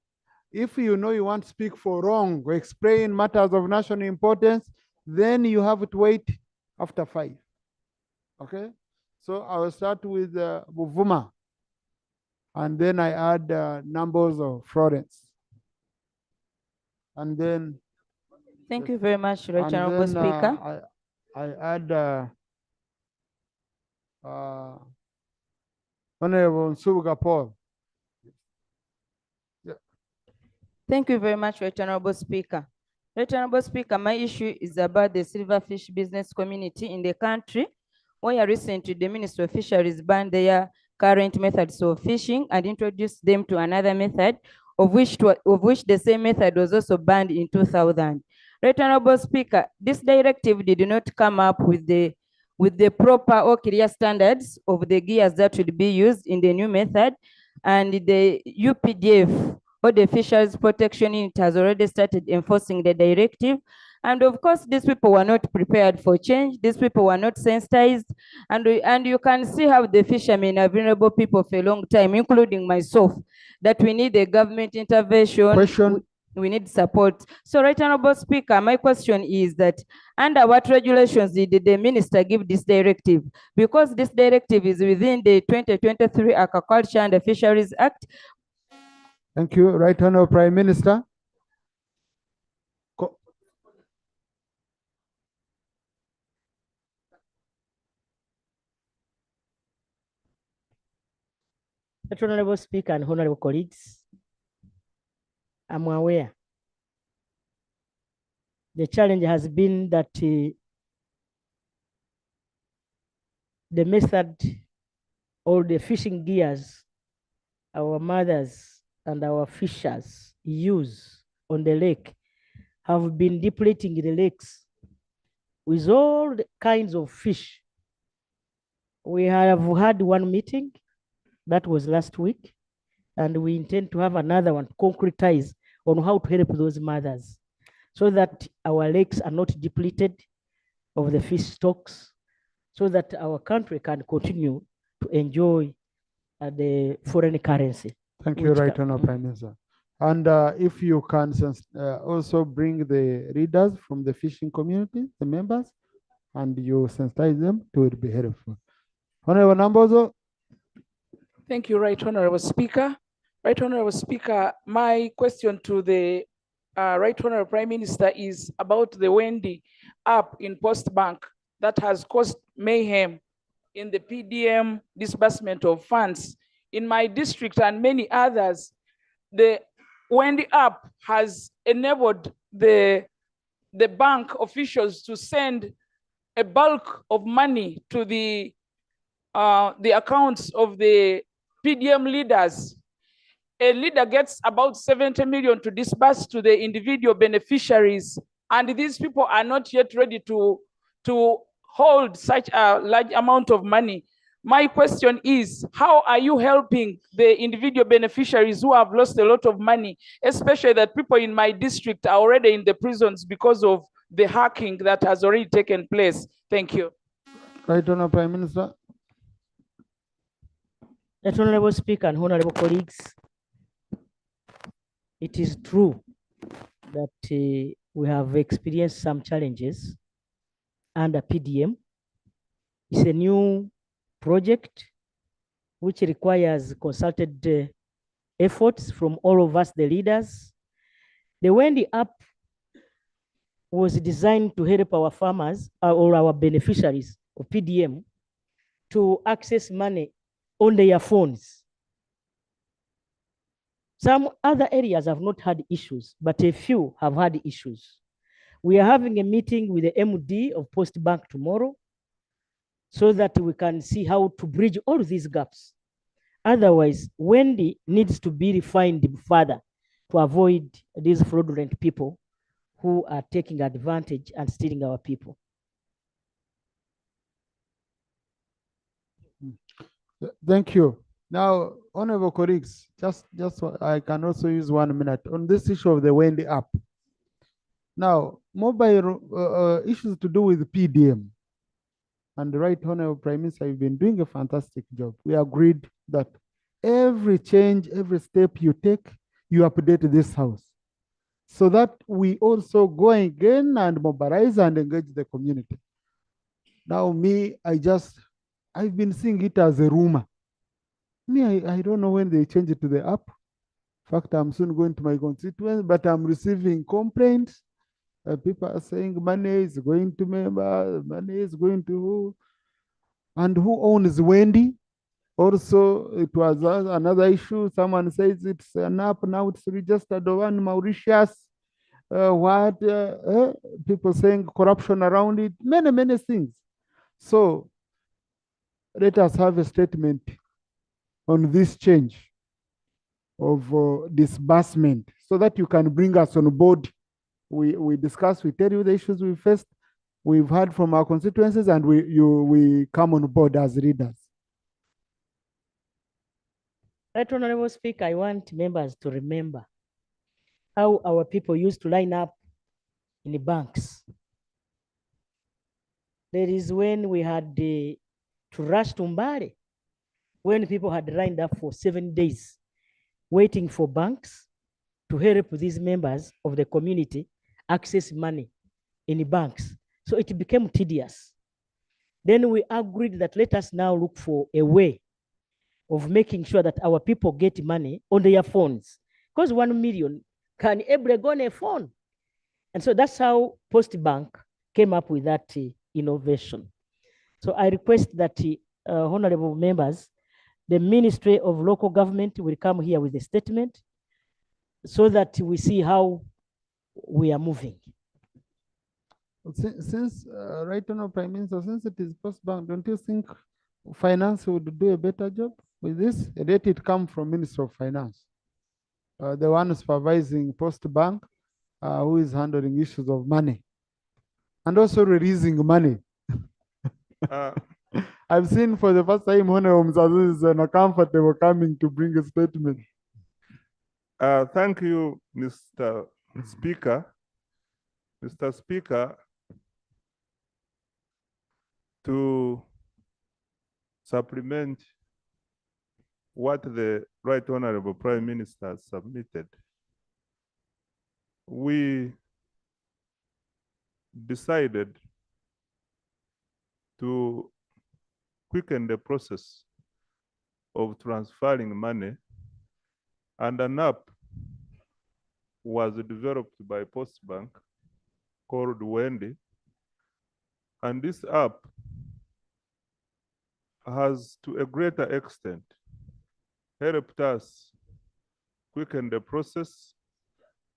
Speaker 2: if you know you want to speak for wrong or explain matters of national importance, then you have to wait after 5, okay? So I will start with Buvuma, and then I add numbers of Florence. And then.
Speaker 3: Thank you very much, Right Honorable Speaker.
Speaker 2: I add Honorable Nsubuga Paul. Yeah.
Speaker 3: Thank you very much, Right Honorable Speaker. Right Honorable Speaker, my issue is about the silverfish business community in the country, where recently the Ministry of Fisheries banned their current methods of fishing and introduced them to another method, of which the same method was also banned in 2000. Right, Honorable Speaker, this directive did not come up with the proper or clear standards of the gears that would be used in the new method, and the UPDF, or the Fisheries Protection Unit, has already started enforcing the directive. And of course, these people were not prepared for change. These people were not sensitized. And you can see how the fishermen are vulnerable people for a long time, including myself, that we need a government intervention.
Speaker 2: Question.
Speaker 3: We need support. So, Right Honorable Speaker, my question is that under what regulations did the minister give this directive? Because this directive is within the 2023 Aquaculture and Fisheries Act.
Speaker 2: Thank you. Right Honorable Prime Minister.
Speaker 13: Honorable Speaker and honorable colleagues, I'm aware the challenge has been that the method or the fishing gears our mothers and our fishers use on the lake have been depleting the lakes with all the kinds of fish. We have had one meeting that was last week, and we intend to have another one to concretize on how to help those mothers so that our lakes are not depleted of the fish stocks, so that our country can continue to enjoy the foreign currency.
Speaker 2: Thank you, Right Honorable Prime Minister. And if you can also bring the readers from the fishing community, the members, and you sensitize them, it would be helpful. Honorable Nambozo.
Speaker 14: Thank you, Right Honorable Speaker. Right Honorable Speaker, my question to the Right Honorable Prime Minister is about the Wendy app in Post Bank that has caused mayhem in the PDM disbursement of funds. In my district and many others, the Wendy app has enabled the bank officials to send a bulk of money to the accounts of the PDM leaders. A leader gets about 70 million to disburse to the individual beneficiaries, and these people are not yet ready to hold such a large amount of money. My question is, how are you helping the individual beneficiaries who have lost a lot of money, especially that people in my district are already in the prisons because of the hacking that has already taken place? Thank you.
Speaker 2: Right Honorable Prime Minister.
Speaker 13: Honorable Speaker and honorable colleagues, it is true that we have experienced some challenges under PDM. It's a new project which requires concerted efforts from all of us, the leaders. The Wendy app was designed to help our farmers or our beneficiaries of PDM to access money on their phones. Some other areas have not had issues, but a few have had issues. We are having a meeting with the MD of Post Bank tomorrow so that we can see how to bridge all these gaps. Otherwise, Wendy needs to be refined further to avoid these fraudulent people who are taking advantage and stealing our people.
Speaker 2: Thank you. Now, honorable colleagues, just I can also use 1 minute on this issue of the Wendy app. Now, mobile issues to do with PDM. And the Right Honorable Prime Minister, you've been doing a fantastic job. We agreed that every change, every step you take, you update this house so that we also go again and mobilize and engage the community. Now, I've been seeing it as a rumor. I don't know when they change it to the app. In fact, I'm soon going to my constituents, but I'm receiving complaints. People are saying money is going to members, money is going to who? And who owns Wendy? Also, it was another issue. Someone says it's an app, now it's registered on Mauritius. People saying corruption around it, many things. So let us have a statement on this change of disbursement so that you can bring us on board. We discuss, we tell you the issues we faced, we've heard from our constituencies, and we come on board as leaders.
Speaker 13: Right, Honorable Speaker, I want members to remember how our people used to line up in the banks. There is when we had to rush to Mbale, when people had lined up for 7 days, waiting for banks to help these members of the community access money in the banks. So it became tedious. Then we agreed that let us now look for a way of making sure that our people get money on their phones, because 1 million can every go on a phone. And so that's how Post Bank came up with that innovation. So I request that honorable members, the Ministry of Local Government will come here with a statement so that we see how we are moving.
Speaker 2: Since right now, Prime Minister, since it is Post Bank, don't you think finance would do a better job with this? Let it come from Minister of Finance, the one supervising Post Bank, who is handling issues of money and also releasing money. I've seen for the first time Honorable Mzazu is uncomfortable coming to bring a statement.
Speaker 15: Thank you, Mr. Speaker. Mr. Speaker, to supplement what the Right Honorable Prime Minister submitted, we decided to quicken the process of transferring money, and an app was developed by Post Bank called Wendy. And this app has, to a greater extent, helped us quicken the process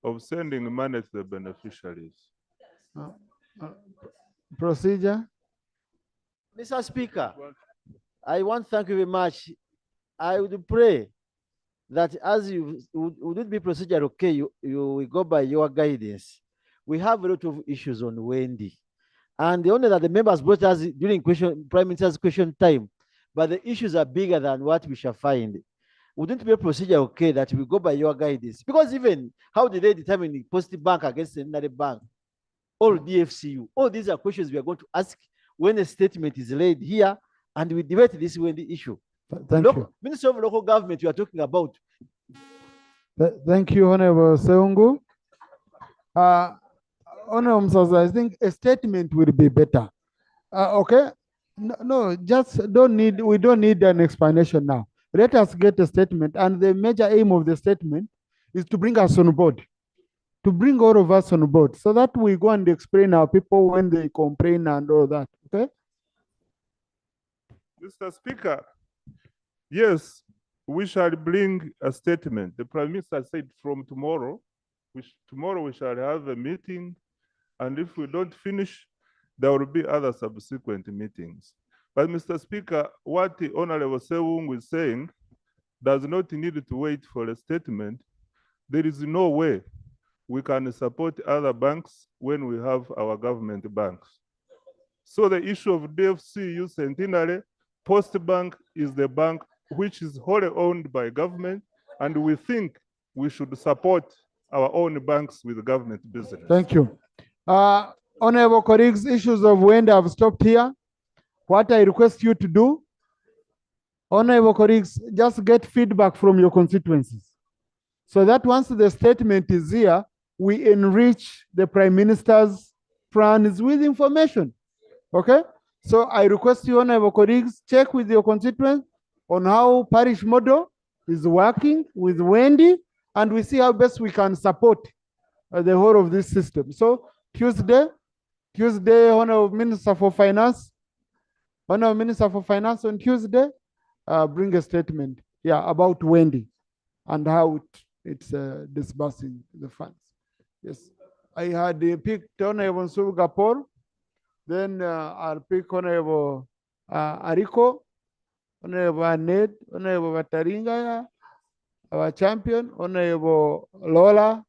Speaker 15: of sending money to the beneficiaries.
Speaker 2: Procedure.
Speaker 11: Mr. Speaker, I want to thank you very much. I would pray that as you would it be procedure okay, you will go by your guidance. We have a lot of issues on Wendy, and the only that the members brought us during Prime Minister's question time, but the issues are bigger than what we shall find. Wouldn't it be a procedure okay that we go by your guidance? Because even how did they determine the Post Bank against another bank or DFCU? All these are questions we are going to ask when a statement is laid here, and we debate this Wendy issue.
Speaker 2: Thank you.
Speaker 11: Minister of Local Government, you are talking about.
Speaker 2: Thank you, Honorable Seungu. Honorable Mzazu, I think a statement will be better. Okay? No, just don't need, we don't need an explanation now. Let us get a statement, and the major aim of the statement is to bring us on board, to bring all of us on board, so that we go and explain our people when they complain and all that. Okay?
Speaker 15: Mr. Speaker, yes, we shall bring a statement. The Prime Minister said from tomorrow, tomorrow we shall have a meeting, and if we don't finish, there will be other subsequent meetings. But Mr. Speaker, what the Honorable Sewung is saying does not need to wait for a statement. There is no way we can support other banks when we have our government banks. So the issue of DFCU Centenary, Post Bank is the bank which is wholly owned by government, and we think we should support our own banks with government business.
Speaker 2: Thank you. Honorable colleagues, issues of Wendy have stopped here. What I request you to do, honorable colleagues, just get feedback from your constituencies, so that once the statement is here, we enrich the Prime Minister's plans with information. Okay? So I request you, honorable colleagues, check with your constituents on how parish model is working with Wendy, and we see how best we can support the whole of this system. So Tuesday, Honorable Minister for Finance, Honorable Minister for Finance on Tuesday, bring a statement, about Wendy and how it's disbursing the funds. Yes, I had picked Honorable Sugapor, then I'll pick Honorable Ariko, Honorable Ned, Honorable Vataringaya, our champion, Honorable Lola,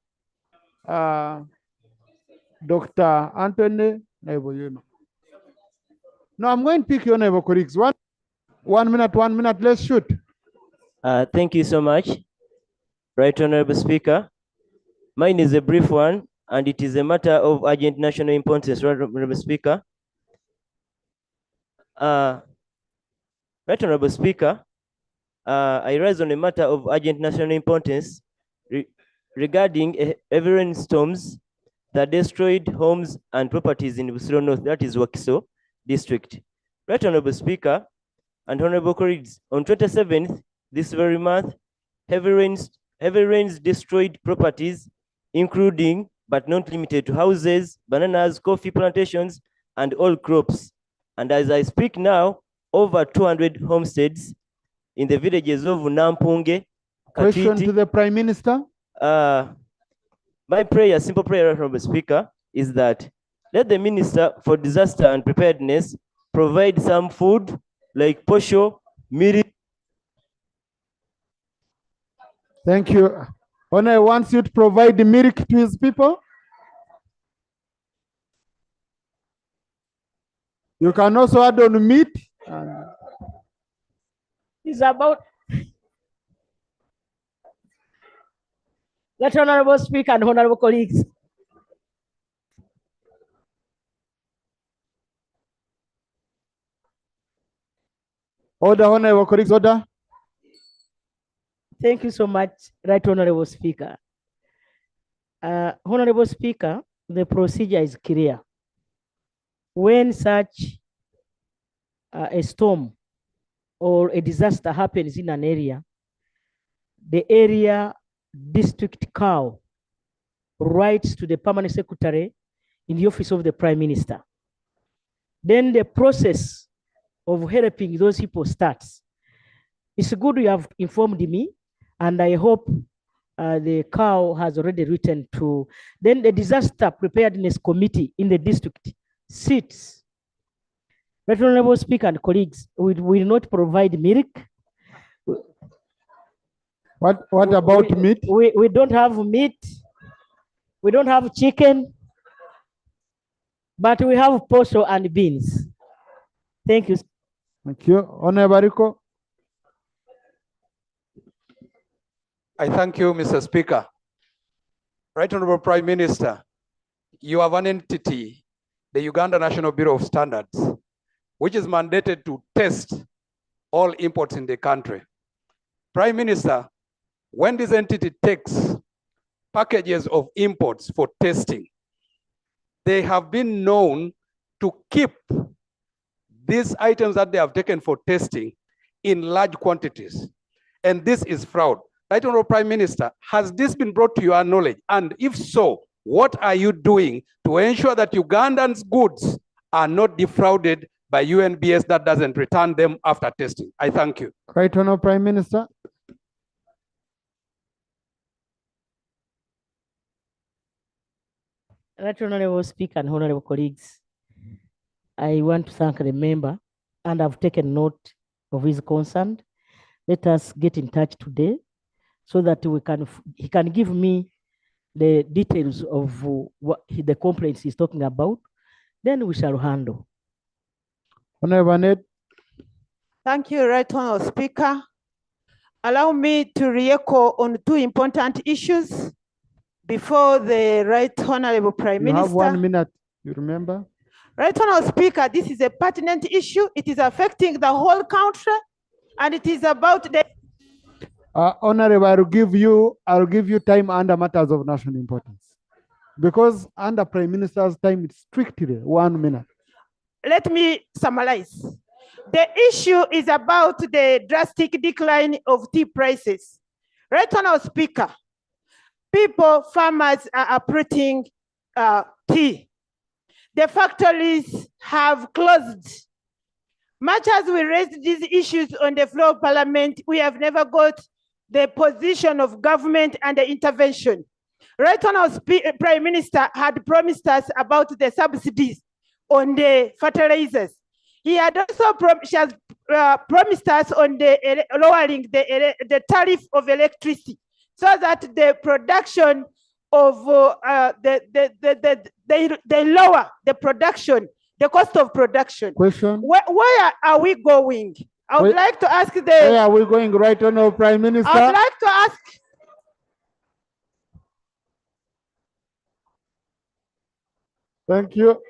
Speaker 2: Dr. Anthony, Honorable Yuno. No, I'm going to pick your Honorable colleagues. 1 minute, let's shoot.
Speaker 16: Thank you so much, Right Honorable Speaker. Mine is a brief one, and it is a matter of urgent national importance, Right Honorable Speaker. Right Honorable Speaker, I rise on a matter of urgent national importance regarding heavy rainstorms that destroyed homes and properties in Busiro North, that is Wakiso district. Right Honorable Speaker and Honorable colleagues, on 27th this very month, heavy rains destroyed properties, including but not limited to houses, bananas, coffee plantations, and all crops. And as I speak now, over 200 homesteads in the villages of Nampunge.
Speaker 2: Question to the Prime Minister.
Speaker 16: My prayer, simple prayer, Honorable Speaker, is that let the Minister for Disaster and Preparedness provide some food like posho, milk.
Speaker 2: Thank you. Honor wants you to provide the milk to his people. You can also add on meat.
Speaker 13: It's about Let Honorable Speaker and Honorable colleagues.
Speaker 2: Order, Honorable colleagues, order.
Speaker 13: Thank you so much, Right Honorable Speaker. Honorable Speaker, the procedure is clear. When such a storm or a disaster happens in an area, the area district COW writes to the permanent secretary in the office of the Prime Minister. Then the process of helping those people starts. It's good you have informed me, and I hope the COW has already written to, then the disaster preparedness committee in the district sits. Right Honorable Speaker and colleagues, we will not provide milk.
Speaker 2: What about meat?
Speaker 13: We don't have meat. We don't have chicken, but we have posho and beans. Thank you.
Speaker 2: Thank you. Honorable Rico.
Speaker 17: I thank you, Mr. Speaker. Right Honorable Prime Minister, you have an entity, the Uganda National Bureau of Standards, which is mandated to test all imports in the country. Prime Minister, when this entity takes packages of imports for testing, they have been known to keep these items that they have taken for testing in large quantities. And this is fraud. Right Honorable Prime Minister, has this been brought to your knowledge? And if so, what are you doing to ensure that Ugandans' goods are not defrauded by UNBS that doesn't return them after testing? I thank you.
Speaker 2: Right Honorable Prime Minister.
Speaker 13: Right Honorable Speaker and honorable colleagues, I want to thank the member, and I've taken note of his concern. Let us get in touch today so that he can give me the details of what the complaints he's talking about. Then we shall handle.
Speaker 2: Honorable Ned.
Speaker 12: Thank you, Right Honorable Speaker. Allow me to re-echo on two important issues before the Right Honorable Prime Minister.
Speaker 2: You have 1 minute, you remember?
Speaker 12: Right Honorable Speaker, this is a pertinent issue. It is affecting the whole country, and it is about the...
Speaker 2: Honorable, I'll give you time under matters of national importance. Because under Prime Minister's time, it's strictly 1 minute.
Speaker 12: Let me summarize. The issue is about the drastic decline of tea prices. Right Honorable Speaker, farmers are uprooting tea. The factories have closed. Much as we raised these issues on the floor of Parliament, we have never got the position of government and the intervention. Right Honorable Prime Minister had promised us about the subsidies on the fertilizers. She has
Speaker 18: promised us on the lowering the tariff of electricity, so that the production of they lower the production, the cost of production.
Speaker 2: Question.
Speaker 18: Where are we going? I would like to ask the.
Speaker 2: Where are we going, Right Honorable Prime Minister?
Speaker 18: I would like to ask.
Speaker 2: Thank you.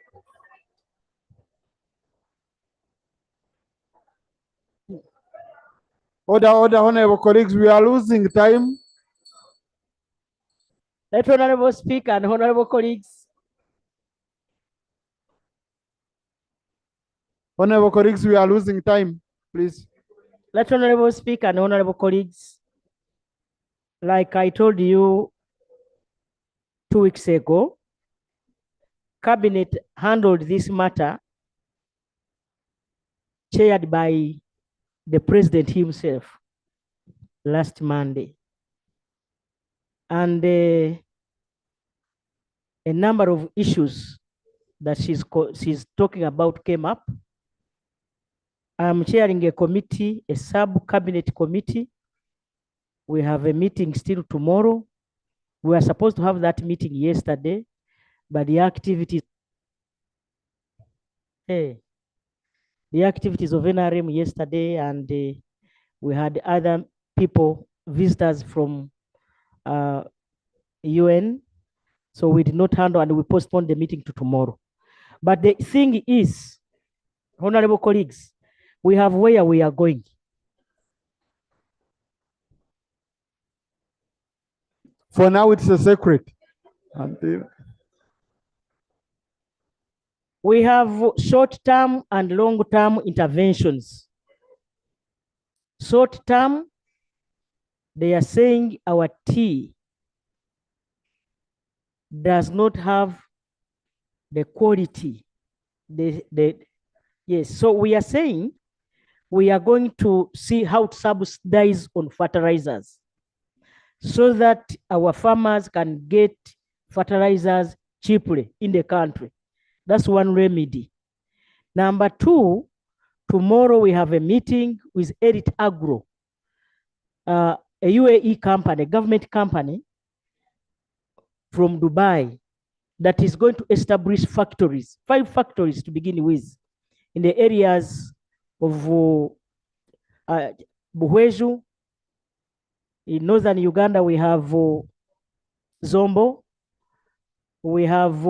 Speaker 2: Order, honorable colleagues, we are losing time.
Speaker 13: Right Honorable Speaker and honorable colleagues.
Speaker 2: Honorable colleagues, we are losing time, please.
Speaker 13: Right Honorable Speaker and honorable colleagues, like I told you 2 weeks ago, Cabinet handled this matter chaired by the President himself last Monday. And a number of issues that she's talking about came up. I'm chairing a committee, a sub-cabinet committee. We have a meeting still tomorrow. We were supposed to have that meeting yesterday, but the activities of NRM yesterday, and we had other people, visitors from UN, so we did not handle, and we postponed the meeting to tomorrow. But the thing is, honorable colleagues, we have where we are going.
Speaker 2: For now, it's a secret.
Speaker 13: We have short-term and long-term interventions. Short-term, they are saying our tea does not have the quality. Yes, so we are saying we are going to see how to subsidize on fertilizers so that our farmers can get fertilizers cheaply in the country. That's one remedy. Number two, tomorrow we have a meeting with Erit Agro, a UAE company, a government company from Dubai that is going to establish factories, 5 factories to begin with, in the areas of Buhweju. In northern Uganda, we have Zombo, we have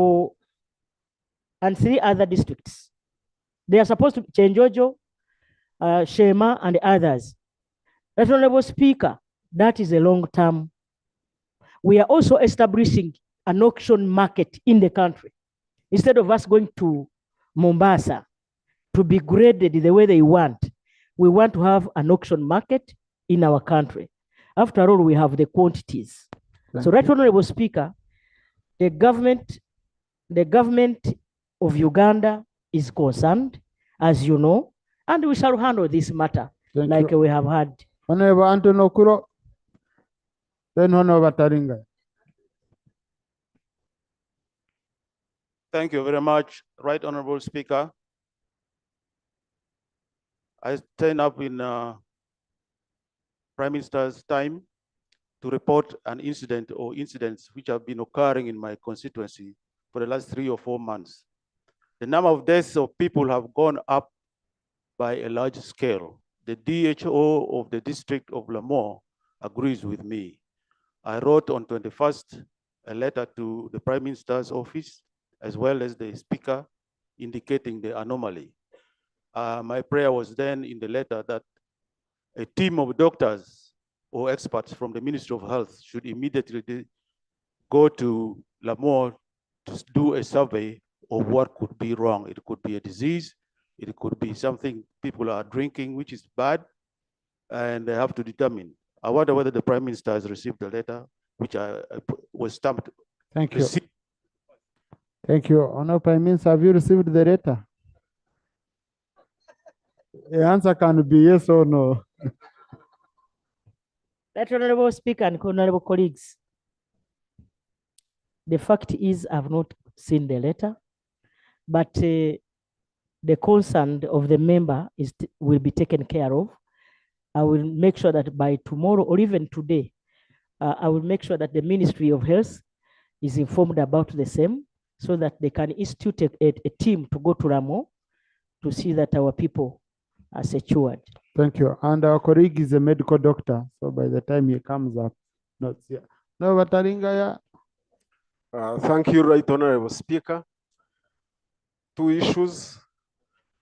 Speaker 13: and 3 other districts. They are supposed to be Chenjojo, Shema, and others. That Honorable Speaker, that is a long term. We are also establishing an auction market in the country. Instead of us going to Mombasa to be graded the way they want, we want to have an auction market in our country. After all, we have the quantities. So, Right Honorable Speaker, the government of Uganda is concerned, as you know, and we shall handle this matter like we have had.
Speaker 2: Honorable Anthony Okuro, then Honorable Taringa.
Speaker 19: Thank you very much, Right Honorable Speaker. I stand up in Prime Minister's time to report an incident or incidents which have been occurring in my constituency for the last 3 or 4 months. The number of deaths of people have gone up by a large scale. The DHO of the district of Lamore agrees with me. I wrote on 21st a letter to the Prime Minister's office as well as the Speaker indicating the anomaly. My prayer was then in the letter that a team of doctors or experts from the Ministry of Health should immediately go to Lamore to do a survey of what could be wrong. It could be a disease, it could be something people are drinking, which is bad, and they have to determine. I wonder whether the Prime Minister has received the letter, which was stamped.
Speaker 2: Thank you. Thank you. Honorable Prime Minister, have you received the letter? The answer can be yes or no.
Speaker 13: That Honorable Speaker and honorable colleagues, the fact is I've not seen the letter, but the concern of the member will be taken care of. I will make sure that by tomorrow or even today, I will make sure that the Ministry of Health is informed about the same so that they can institute a team to go to Ramo to see that our people are secured.
Speaker 2: Thank you. And our colleague is a medical doctor, so by the time he comes up, not here. No, Vataringaya.
Speaker 8: Thank you, Right Honorable Speaker. Two issues.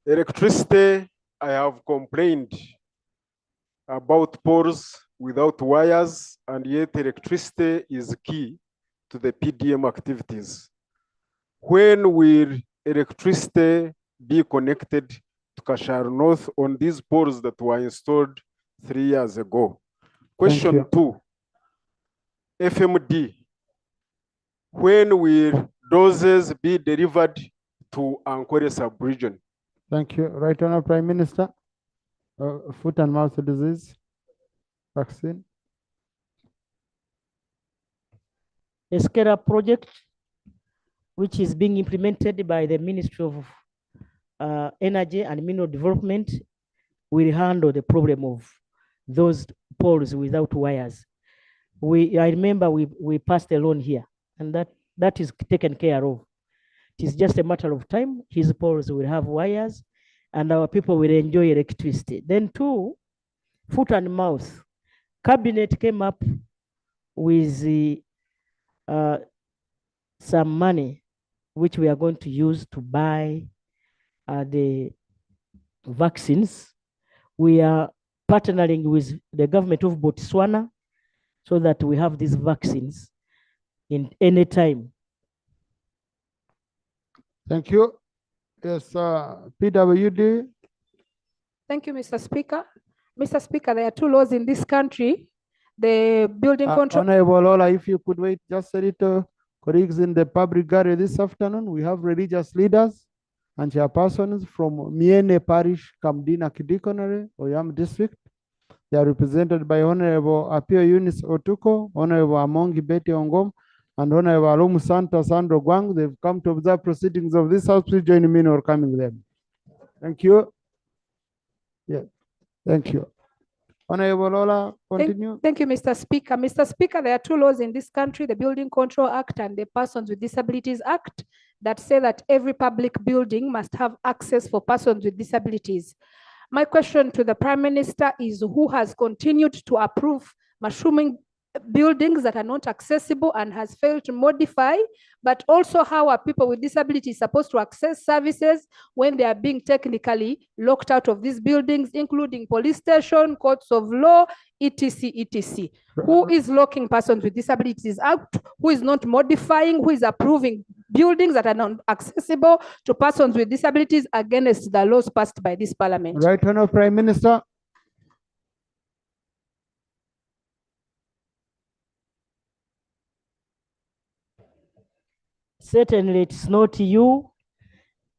Speaker 8: Electricity, I have complained about poles without wires, and yet electricity is key to the PDM activities. When will electricity be connected to Kashar North on these poles that were installed 3 years ago? Question 2, FMD. When will doses be delivered to Ankwere sub-region?
Speaker 2: Thank you. Right Honorable Prime Minister. Foot and mouth disease vaccine.
Speaker 13: A SCARA project, which is being implemented by the Ministry of Energy and Mineral Development, will handle the problem of those poles without wires. I remember we passed a loan here, and that is taken care of. It is just a matter of time. His poles will have wires, and our people will enjoy electricity. Then 2, foot and mouth. Cabinet came up with some money which we are going to use to buy the vaccines. We are partnering with the government of Botswana so that we have these vaccines in any time.
Speaker 2: Thank you. Yes, PWD.
Speaker 20: Thank you, Mr. Speaker. Mr. Speaker, there are 2 laws in this country. The building control.
Speaker 2: Honorable Ola, if you could wait just a little. Colleagues in the public gallery this afternoon, we have religious leaders and chairpersons from Miene Parish, Kamdina Kidikonere, Oyam District. They are represented by Honorable Apio Eunice Otuko, Honorable Amongi Betty Ongom, and Honorable Alomu Santa Sandro Gwang. They've come to observe proceedings of this house. Please join me in welcoming them. Thank you. Yeah, thank you. Honorable Ola, continue.
Speaker 20: Thank you, Mr. Speaker. Mr. Speaker, there are 2 laws in this country, the Building Control Act and the Persons with Disabilities Act, that say that every public building must have access for persons with disabilities. My question to the Prime Minister is, who has continued to approve mushrooming buildings that are not accessible and has failed to modify, but also how are people with disabilities supposed to access services when they are being technically locked out of these buildings, including police station, courts of law, etc., etc. Who is locking persons with disabilities out? Who is not modifying? Who is approving buildings that are not accessible to persons with disabilities against the laws passed by this parliament?
Speaker 2: Right Honorable Prime Minister.
Speaker 13: Certainly, it's not you,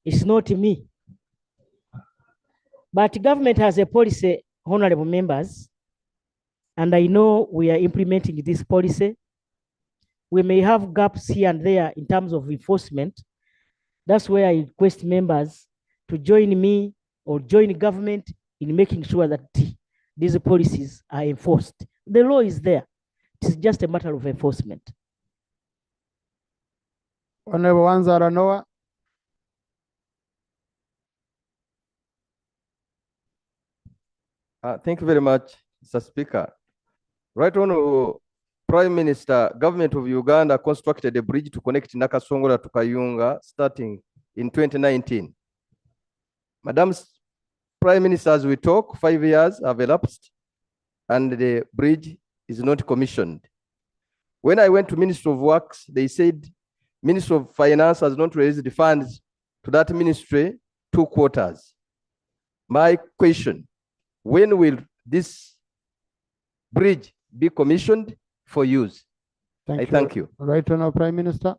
Speaker 13: it's not me. But government has a policy, honorable members, and I know we are implementing this policy. We may have gaps here and there in terms of enforcement. That's where I request members to join me or join government in making sure that these policies are enforced. The law is there. It's just a matter of enforcement.
Speaker 2: Honorable Wanzara Noah.
Speaker 21: Thank you very much, Mr. Speaker. Right Honorable Prime Minister, Government of Uganda constructed a bridge to connect Nakasongola to Kayunga starting in 2019. Madam Prime Minister, as we talk, 5 years have elapsed and the bridge is not commissioned. When I went to Ministry of Works, they said Ministry of Finance has not raised the funds to that ministry 2 quarters. My question, when will this bridge be commissioned for use? Thank you.
Speaker 2: Right Honorable Prime Minister.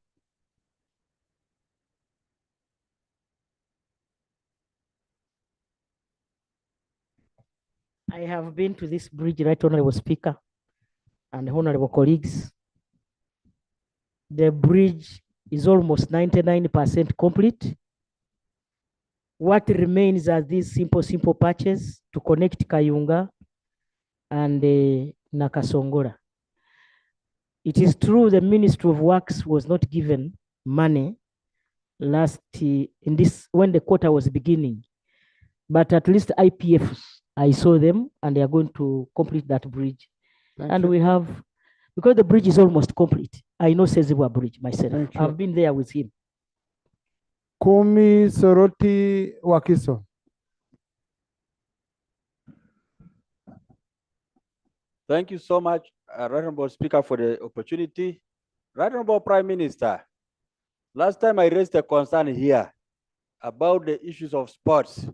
Speaker 13: I have been to this bridge, Right Honorable Speaker and honorable colleagues. The bridge is almost 99% complete. What remains are these simple patches to connect Kayunga and Nakasongola. It is true the Ministry of Works was not given money when the quarter was beginning, but at least IPFs, I saw them and they are going to complete that bridge.
Speaker 2: Thank you.
Speaker 13: We have, because the bridge is almost complete. I know Sezibwa Bridge myself.
Speaker 2: Thank you.
Speaker 13: I've been there with him.
Speaker 2: Kumi Soroti Wakiso.
Speaker 4: Thank you so much, Right Honorable Speaker, for the opportunity. Right Honorable Prime Minister, last time I raised a concern here about the issues of sports.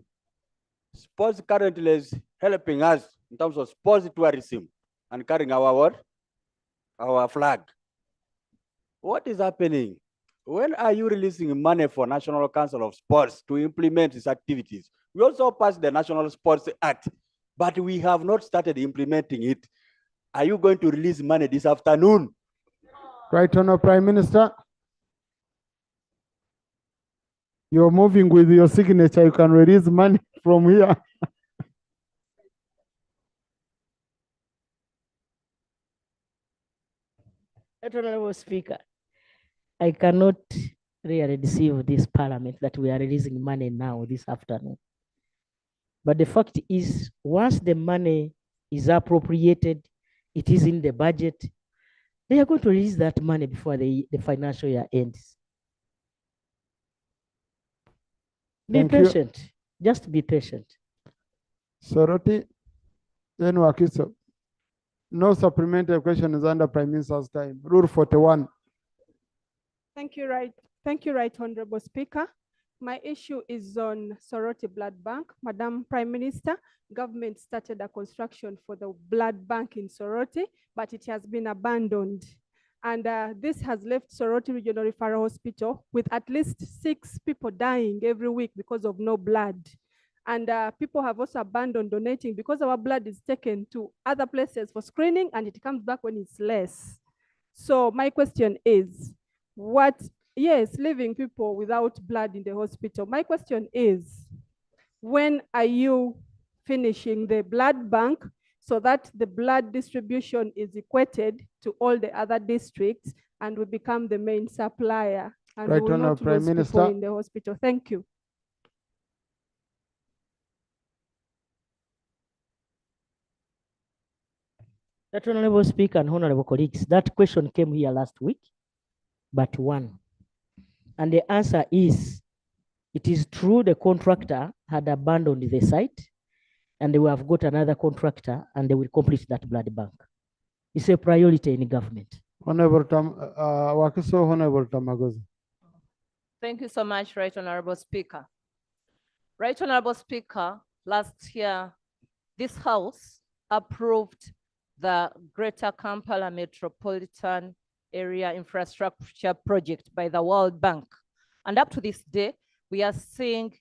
Speaker 4: Sports currently is helping us in terms of sports tourism and carrying our what? Our flag. What is happening? When are you releasing money for National Council of Sports to implement these activities? We also passed the National Sports Act, but we have not started implementing it. Are you going to release money this afternoon?
Speaker 2: Right Honorable Prime Minister. You're moving with your signature. You can release money from here.
Speaker 13: Honorable Speaker, I cannot really deceive this parliament that we are releasing money now this afternoon. But the fact is, once the money is appropriated, it is in the budget, they are going to release that money before the financial year ends. Be patient. Just be patient.
Speaker 2: Soroti, then Wakiso. No supplementary question is under Prime Minister's time. Rule 41.
Speaker 20: Thank you, Right Honorable Speaker. My issue is on Soroti Blood Bank. Madam Prime Minister, government started a construction for the blood bank in Soroti, but it has been abandoned. And this has left Soroti Regional Referral Hospital with at least 6 people dying every week because of no blood. And people have also abandoned donating because our blood is taken to other places for screening and it comes back when it's less. So my question is, leaving people without blood in the hospital. My question is, when are you finishing the blood bank so that the blood distribution is equated to all the other districts and we become the main supplier and
Speaker 2: Right
Speaker 20: we will not
Speaker 2: Prime
Speaker 20: lose people
Speaker 2: Minister.
Speaker 20: in the hospital? Thank you.
Speaker 13: That Honorable Speaker and Honorable colleagues, that question came here last week, but one. And the answer is, it is true the contractor had abandoned the site and they will have got another contractor and they will complete that blood bank. It's a priority in government.
Speaker 2: Honorable Wakiso, Honorable Tamagoza.
Speaker 3: Thank you so much, Right Honorable Speaker. Right Honorable Speaker, last year, this House approved the Greater Kampala Metropolitan Area Infrastructure Project by the World Bank. And up to this day, we are seeing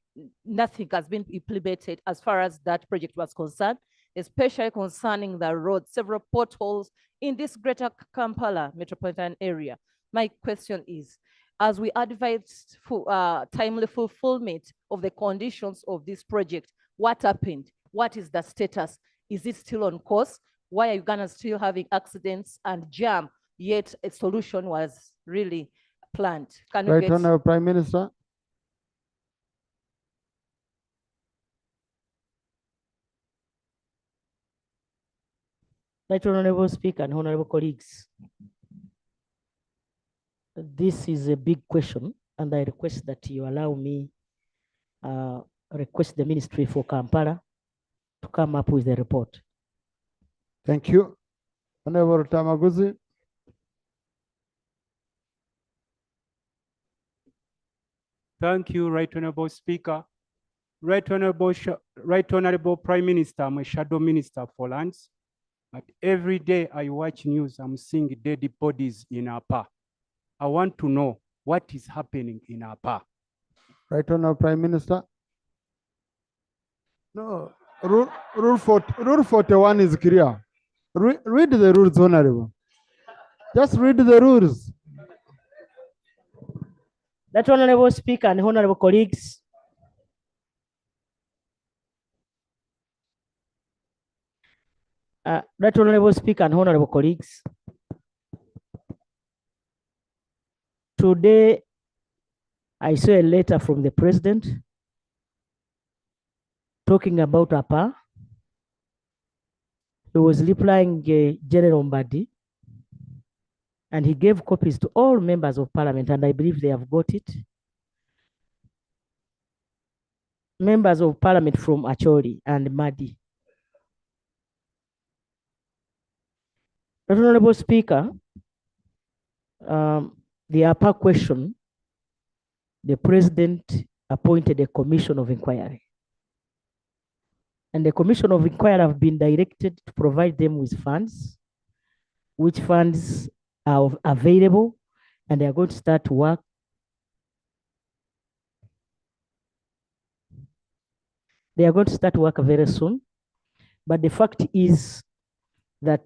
Speaker 3: nothing has been implemented as far as that project was concerned, especially concerning the road, several potholes in this Greater Kampala Metropolitan Area. My question is, as we advise for timely fulfillment of the conditions of this project, what happened? What is the status? Is it still on course? Why are Uganda still having accidents and jam, yet a solution was really planned? Can
Speaker 2: Right Honorable Prime Minister.
Speaker 13: Right Honorable Speaker and Honorable colleagues, this is a big question and I request that you allow me request the Ministry for Kampala to come up with a report.
Speaker 2: Thank you. Honorable Tamaguzi.
Speaker 6: Thank you, Right Honorable Speaker. Right Honorable Prime Minister, I'm a shadow minister for lands, but every day I watch news, I'm seeing dead bodies in Apa. I want to know what is happening in Apa.
Speaker 2: Right Honorable Prime Minister. No, rule 41 is clear. Read the rules, Honorable. Just read the rules.
Speaker 13: That Honorable Speaker and Honorable colleagues, Right Honorable Speaker and honorable colleagues, today I saw a letter from the president talking about APA. He was replying General Mbadi, and he gave copies to all members of parliament, and I believe they have got it. Members of parliament from Acholi and Madi. Honorable Speaker, the APA question, the president appointed a commission of inquiry. And the commission of inquiry have been directed to provide them with funds, which funds are available, and they are going to start work. They are going to start work very soon. But the fact is that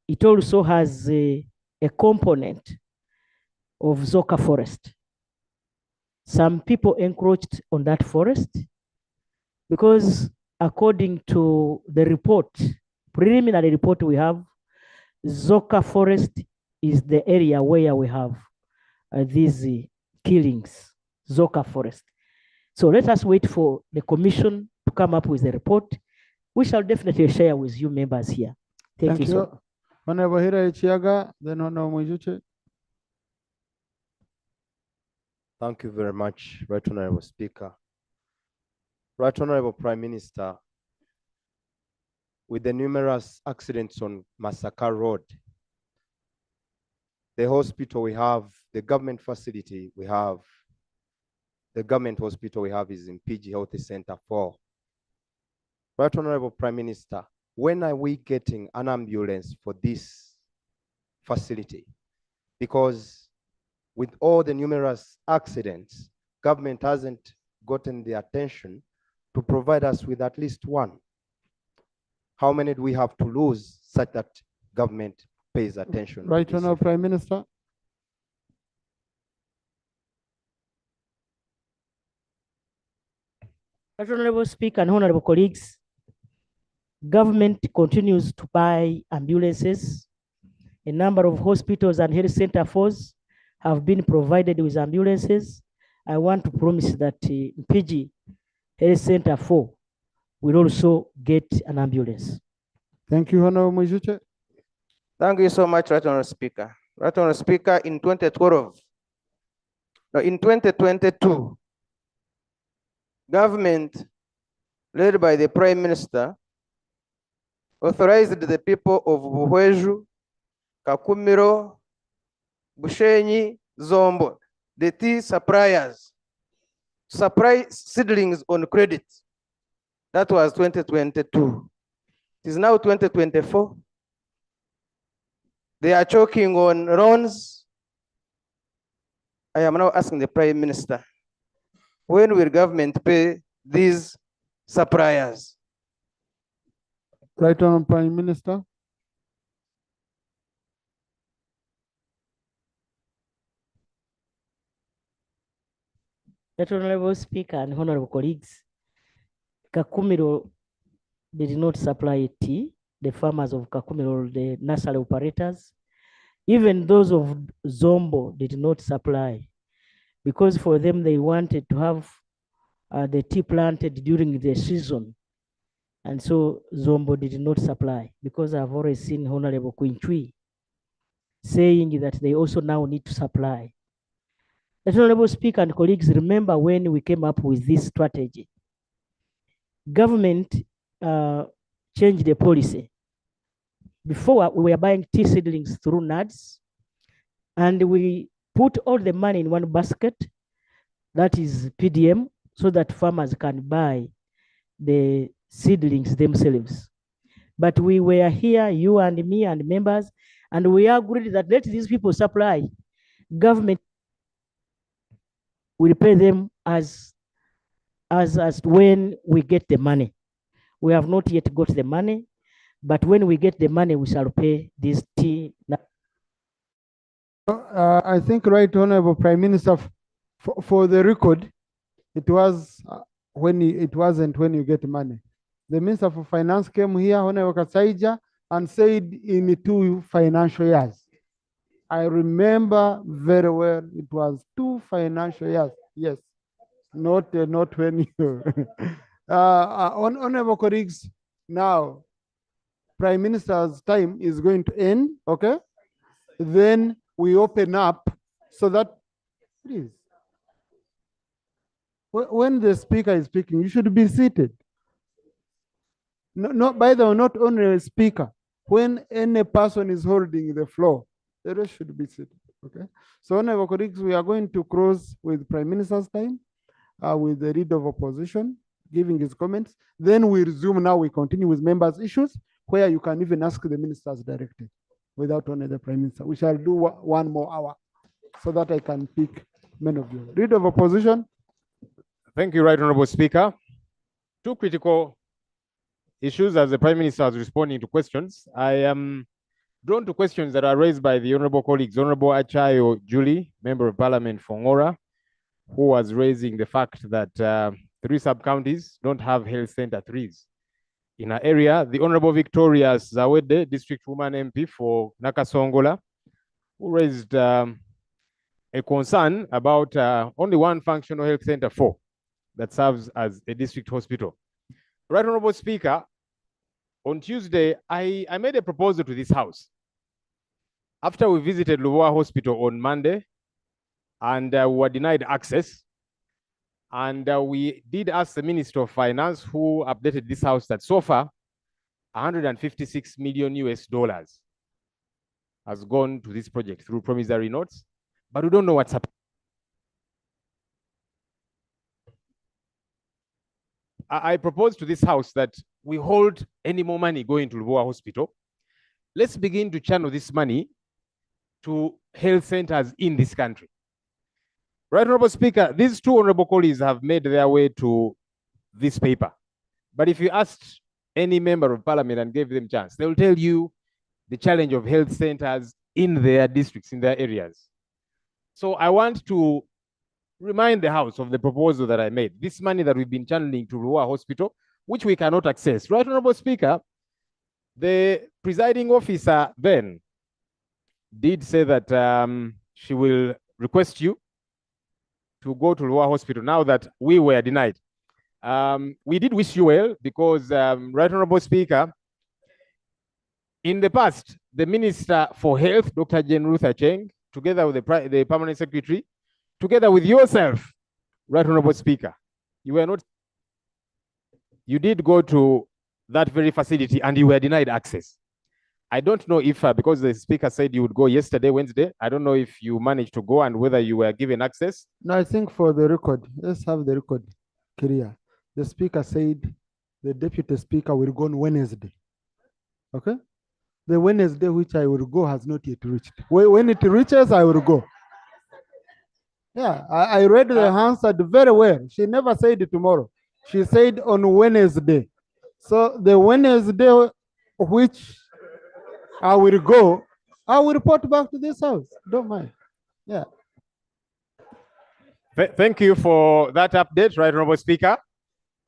Speaker 13: it also has a component of Zoka forest. Some people encroached on that forest because according to the report, preliminary report we have, Zoka forest is the area where we have these killings, Zoka forest. So let us wait for the commission to come up with a report. We shall definitely share with you members here. Thank you. So
Speaker 2: Honorable Hira Chiaga, then Honorable Mwijuche.
Speaker 1: Thank you very much, Right Honorable Speaker. Right Honorable Prime Minister, with the numerous accidents on Massacre Road, the hospital we have, the government facility we have, the government hospital we have is in PG Health Center 4. Right Honorable Prime Minister, when are we getting an ambulance for this facility? Because with all the numerous accidents, government hasn't gotten the attention to provide us with at least one. How many do we have to lose such that government pays attention?
Speaker 2: Right Honorable Prime Minister.
Speaker 13: Honorable Speaker and honorable colleagues, government continues to buy ambulances. A number of hospitals and health center fours have been provided with ambulances. I want to promise that PG Health Center 4 will also get an ambulance.
Speaker 2: Thank you, Honorable Mwijuche.
Speaker 5: Thank you so much, Right Honorable Speaker. Right Honorable Speaker, in 2022, government led by the Prime Minister authorized the people of Buhweju, Kakumiro, Bushenyi, Zombo, the tea suppliers, supply seedlings on credit. That was 2022. It is now 2024. They are choking on loans. I am now asking the Prime Minister, when will government pay these suppliers?
Speaker 2: Right Honorable Prime Minister.
Speaker 13: That Honorable Speaker and honorable colleagues, Kakumiro did not supply tea. The farmers of Kakumiro, the nursery operators, even those of Zombo did not supply, because for them they wanted to have the tea planted during the season. And so Zombo did not supply, because I've already seen Honorable Quintui saying that they also now need to supply. The Honorable Speaker and colleagues, remember when we came up with this strategy, government changed the policy. Before we were buying tea seedlings through NADS, and we put all the money in one basket, that is PDM, so that farmers can buy the seedlings themselves. But we were here, you and me and members, and we agreed that let these people supply. Government will pay them as when we get the money. We have not yet got the money, but when we get the money, we shall pay this tea.
Speaker 2: I think Right Honorable Prime Minister, for the record, it was it wasn't when you get money. The Minister for Finance came here, Honorable Kasaija, and said in 2 financial years. I remember very well, it was 2 financial years. Yes, not when you. Honorable colleagues, now Prime Minister's time is going to end, okay? Then we open up so that, please, when the speaker is speaking, you should be seated. Not by the way, not only a speaker. When any person is holding the floor, the rest should be seated. Okay. So, honorable colleagues, we are going to close with Prime Minister's time, with the leader of opposition giving his comments. Then we resume. Now we continue with members' issues, where you can even ask the ministers directly, without only the Prime Minister. We shall do 1 more hour, so that I can pick many of you. Leader of opposition.
Speaker 7: Thank you, Right Honorable Speaker. 2 critical issues as the Prime Minister is responding to questions. I am drawn to questions that are raised by the honorable colleagues, Honorable Achayo Julie, Member of Parliament for Ngora, who was raising the fact that 3 sub-counties don't have health center 3s. In our area, the Honorable Victoria Zawede, District Woman MP for Nakasongola, who raised a concern about only 1 functional health center 4 that serves as a district hospital. Right Honorable Speaker, on Tuesday, I made a proposal to this House. After we visited Lubowa Hospital on Monday, and we were denied access, and we did ask the Minister of Finance, who updated this House, that so far, $156 million has gone to this project through promissory notes, but we don't know what's happening. I proposed to this House that we hold any more money going to Lubowa Hospital. Let's begin to channel this money to health centers in this country. Right Honorable Speaker, these 2 honorable colleagues have made their way to this paper. But if you asked any member of Parliament and gave them a chance, they will tell you the challenge of health centers in their districts, in their areas. So I want to remind the House of the proposal that I made. This money that we've been channeling to Lubowa Hospital, which we cannot access. Right Honorable Speaker, the presiding officer then did say that she will request you to go to Lubowa Hospital now that we were denied. We did wish you well because, Right Honorable Speaker, in the past, the Minister for Health, Dr. Jane Ruth Acheng, together with the Permanent Secretary, together with yourself, Right Honorable Speaker, you did go to that very facility and you were denied access. I don't know if, because the Speaker said you would go yesterday, Wednesday, I don't know if you managed to go and whether you were given access.
Speaker 2: No, I think for the record, let's have the record clear. The Speaker said the Deputy Speaker will go on Wednesday. Okay? The Wednesday which I will go has not yet reached. When it reaches, I will go. Yeah, I read the answer very well. She never said tomorrow. She said on Wednesday. So the Wednesday which I will go, I will report back to this House. Don't mind. Yeah.
Speaker 7: Thank you for that update, Right Honorable Speaker.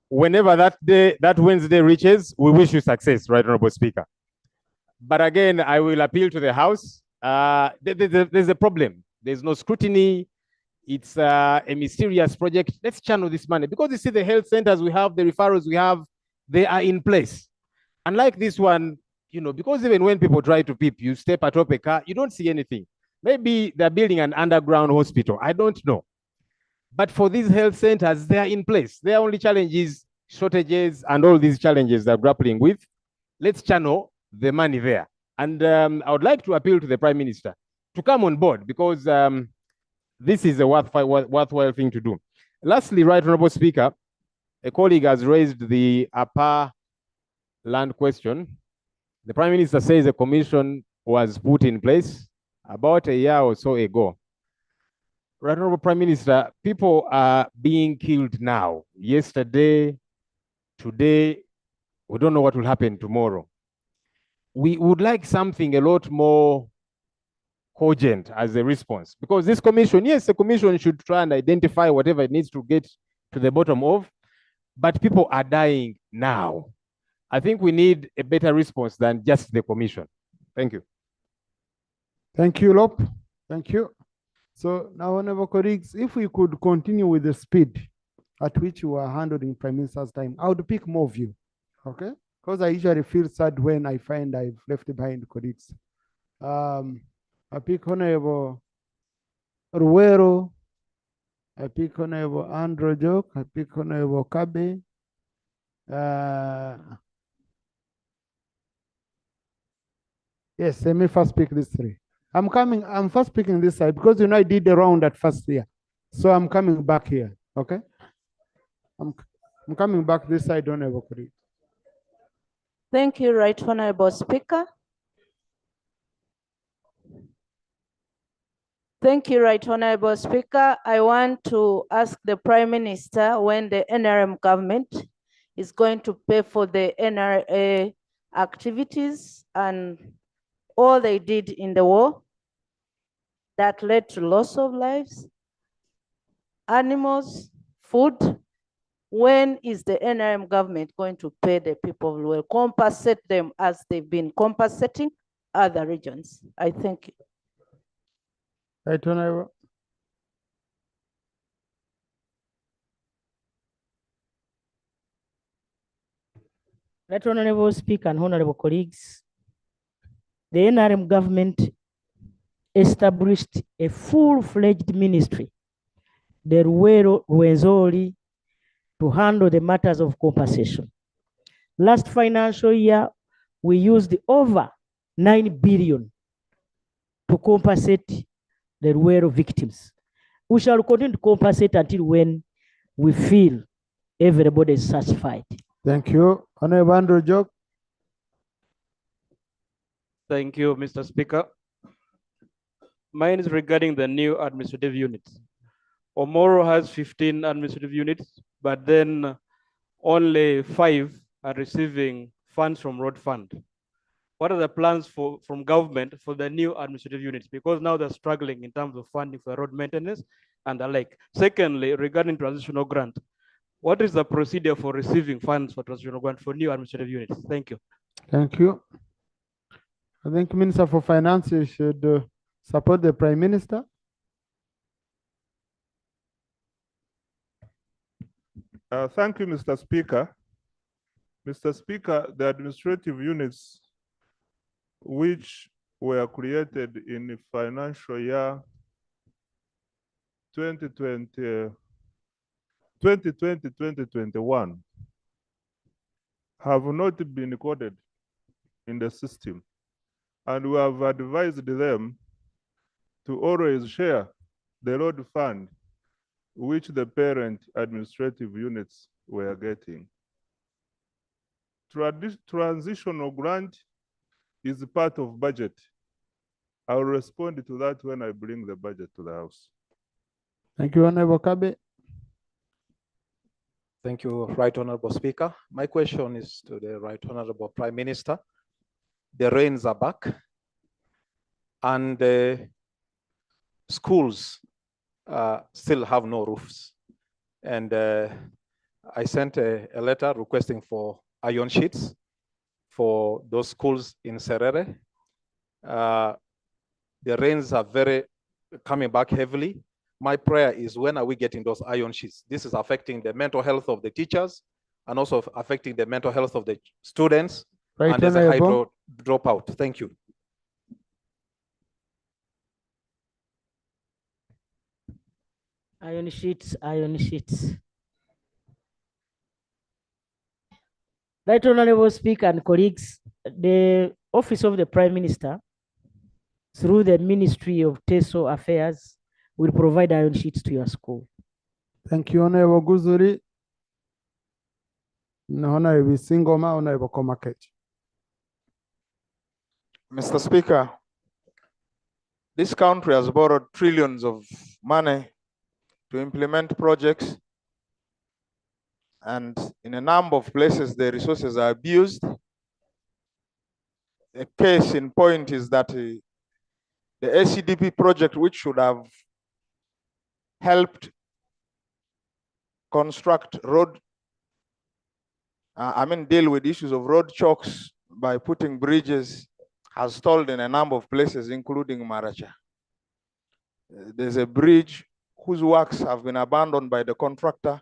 Speaker 7: Whenever that Wednesday reaches, we wish you success, Right Honorable Speaker. But again, I will appeal to the House. There's a problem. There's no scrutiny. It's a mysterious project. Let's channel this money because you see the health centers we have, the referrals we have, they are in place. Unlike this one, because even when people try to peep, you step atop a car, you don't see anything. Maybe they're building an underground hospital. I don't know. But for these health centers, they are in place. Their only challenge is shortages and all these challenges they're grappling with. Let's channel the money there. And I would like to appeal to the Prime Minister to come on board because this is a worthwhile thing to do. Lastly, Right Honorable Speaker, a colleague has raised the upper land question. The Prime Minister says a commission was put in place about a year or so ago. Right Honorable Prime Minister, people are being killed now. Yesterday, today, we don't know what will happen tomorrow. We would like something a lot more cogent as a response because this commission, yes, the commission should try and identify whatever it needs to get to the bottom of, but people are dying now. I think we need a better response than just the commission. Thank you.
Speaker 2: Thank you, Lop. Thank you. So now, honorable colleagues, if we could continue with the speed at which we are handling Prime Minister's time, I would pick more of you, okay? Because I usually feel sad when I find I've left behind colleagues. I pick Honorable Ruero, I pick Honorable Andrew Joke, I pick Honorable Kabe. Yes, let me first pick these three. I'm first picking this side because I did the round at first here. So I'm coming back here, okay? I'm coming back this side, Honorable colleague.
Speaker 3: Thank you, Right Honorable Speaker. Thank you, Right Honorable Speaker. I want to ask the Prime Minister when the NRM government is going to pay for the NRA activities and all they did in the war that led to loss of lives, animals, food. When is the NRM government going to pay the people who will compensate them as they've been compensating other regions? I thank you.
Speaker 2: Right, Honorable.
Speaker 13: Right Honorable Speaker and honorable colleagues, the NRM government established a full-fledged ministry, the Ruero Rwenzori, to handle the matters of compensation. Last financial year, we used over 9 billion to compensate the Ruero victims. We shall continue to compensate until when we feel everybody is satisfied.
Speaker 2: Thank you. Honorable Andrew Joke.
Speaker 9: Thank you, Mr. Speaker. Mine is regarding the new administrative units. Omoro has 15 administrative units, but then only 5 are receiving funds from road fund. What are the plans from government for the new administrative units? Because now they're struggling in terms of funding for road maintenance and the like. Secondly, regarding transitional grant, what is the procedure for receiving funds for transitional grant for new administrative units? Thank you.
Speaker 2: Thank you. I think Minister for Finance should support the Prime Minister.
Speaker 15: Thank you, Mr. Speaker. Mr. Speaker, the administrative units which were created in the financial year 2020-2021 have not been recorded in the system. And we have advised them to always share the road fund which the parent administrative units were getting. Transitional grant is part of budget. I will respond to that when I bring the budget to the House.
Speaker 2: Thank you, Honorable Kabe.
Speaker 10: Thank you, Right Honorable Speaker. My question is to the Right Honorable Prime Minister. The rains are back and schools still have no roofs. And I sent a letter requesting for iron sheets for those schools in Serere. The rains are coming back heavily. My prayer is, when are we getting those iron sheets? This is affecting the mental health of the teachers and also affecting the mental health of the students.
Speaker 2: Right,
Speaker 10: and there's a high dropout. Thank you.
Speaker 13: Iron sheets, iron sheets. Right Honorable Speaker and colleagues, the Office of the Prime Minister, through the Ministry of TESO Affairs, will provide iron sheets to your school.
Speaker 2: Thank you, Honorable Guzuri. Honorable Singoma, Honorable Komakech.
Speaker 23: Mr. Speaker, this country has borrowed trillions of money to implement projects, and in a number of places the resources are abused. A case in point is that the ACDP project, which should have helped construct road deal with issues of road chokes by putting bridges has stalled in a number of places, including Maracha. There's a bridge whose works have been abandoned by the contractor.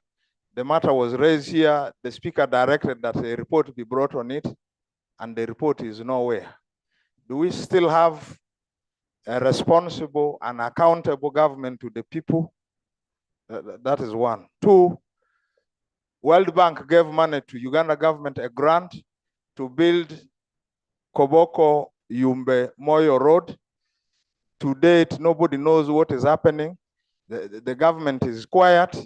Speaker 23: The matter was raised here. The speaker directed that a report be brought on it, and the report is nowhere. Do we still have a responsible and accountable government to the people? That is one. Two, World Bank gave money to Uganda government, a grant to build Koboko Yumbe Moyo Road. To date, nobody knows what is happening. The government is quiet.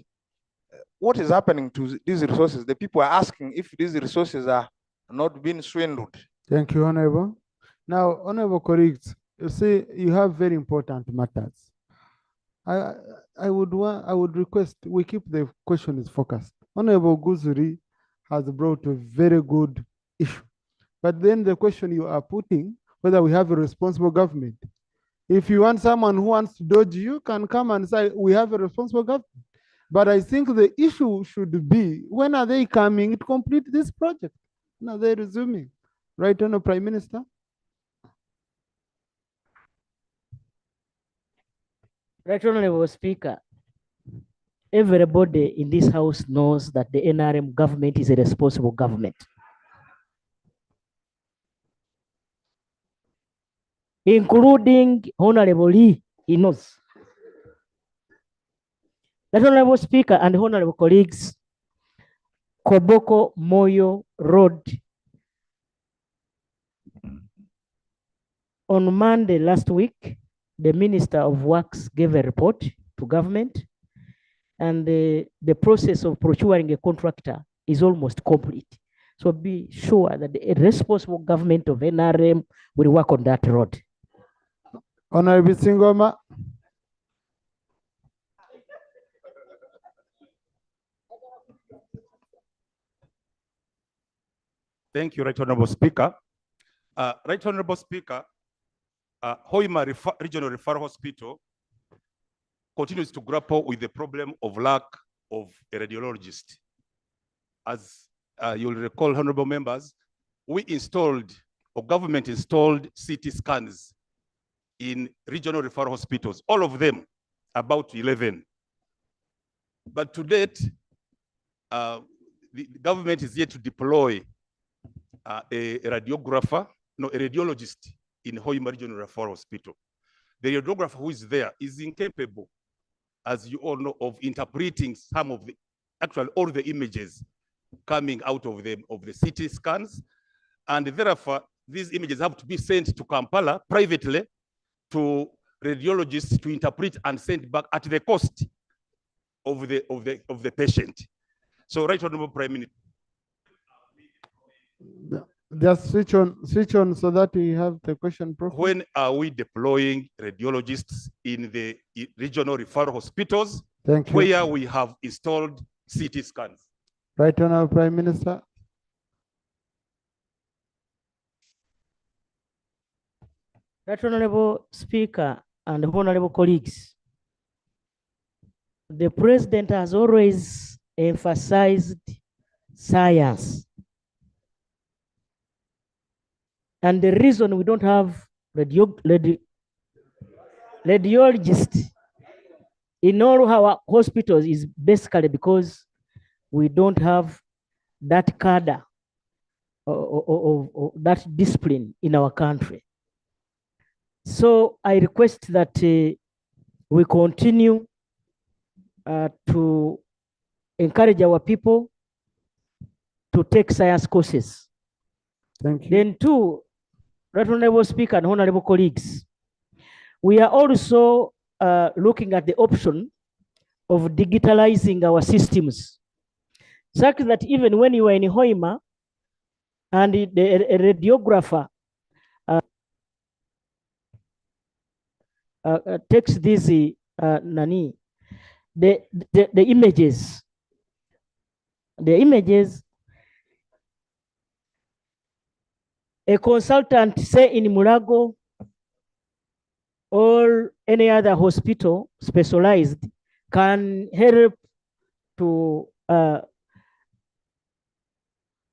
Speaker 23: What is happening to these resources? The people are asking if these resources are not being swindled.
Speaker 2: Thank you, Honorable. Now, Honorable colleagues, you see, you have very important matters. I would request we keep the questions focused. Honorable Guzuri has brought a very good issue. But then the question you are putting, whether we have a responsible government. If you want someone who wants to dodge, you can come and say, we have a responsible government. But I think the issue should be, when are they coming to complete this project? When are they resuming? Right, Honorable Prime Minister?
Speaker 13: Right, Honorable Speaker, everybody in this house knows that the NRM government is a responsible government. Including Honorable Lee, he knows. That Honorable Speaker and Honorable colleagues, Koboko Moyo Road. On Monday last week, the Minister of Works gave a report to government, and the process of procuring a contractor is almost complete. So be sure that the responsible government of NRM will work on that road.
Speaker 2: Honorable Singoma.
Speaker 11: Thank you, Right Honorable Speaker. Right Honorable Speaker, Hoima Regional Referral Hospital continues to grapple with the problem of lack of a radiologist. As you'll recall, honorable members, we installed, or government installed CT scans in regional referral hospitals, all of them, about 11. But to date, the government is yet to deploy a radiographer, no, a radiologist in Hoima Regional Referral Hospital. The radiographer who is there is incapable, as you all know, of interpreting some of the, actually all the images coming out of the CT scans. And therefore, these images have to be sent to Kampala privately to radiologists to interpret and send back at the cost of the patient. So, Right Honorable Prime Minister.
Speaker 2: Just switch on so that we have the question properly.
Speaker 11: When are we deploying radiologists in the regional referral hospitals?
Speaker 2: Thank you.
Speaker 11: Where we have installed CT scans?
Speaker 2: Right Honorable Prime Minister.
Speaker 13: Right Honorable Speaker and honorable colleagues, the President has always emphasized science. And the reason we don't have radiologists in all our hospitals is basically because we don't have that cadre of that discipline in our country. So I request that we continue to encourage our people to take science courses.
Speaker 2: Thank you.
Speaker 13: Then two, Right Honorable Speaker and honorable colleagues, we are also looking at the option of digitalizing our systems, such that even when you are in Hoima and a radiographer takes these the images, a consultant, say in Mulago or any other hospital specialized, can help to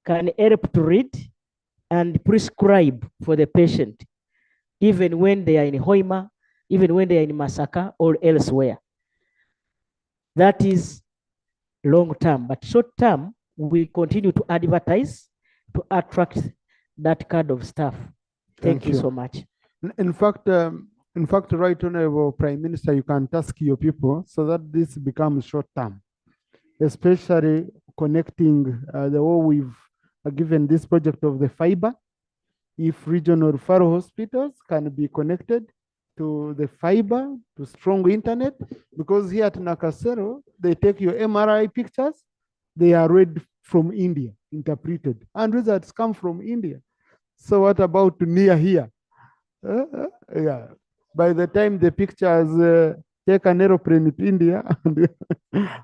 Speaker 13: can help to read and prescribe for the patient, even when they are in Hoima, even when they are in Masaka or elsewhere. That is long term, but short term, we continue to advertise to attract that kind of staff. Thank you so much.
Speaker 2: In fact, Right Honorable Prime Minister, you can task your people so that this becomes short term, especially connecting the way we've given this project of the fiber. If regional referral hospitals can be connected to the fiber, to strong internet, because here at Nakasero, they take your MRI pictures, they are read from India, interpreted, and results come from India. So what about near here? Yeah. By the time the pictures take an aeroplane to India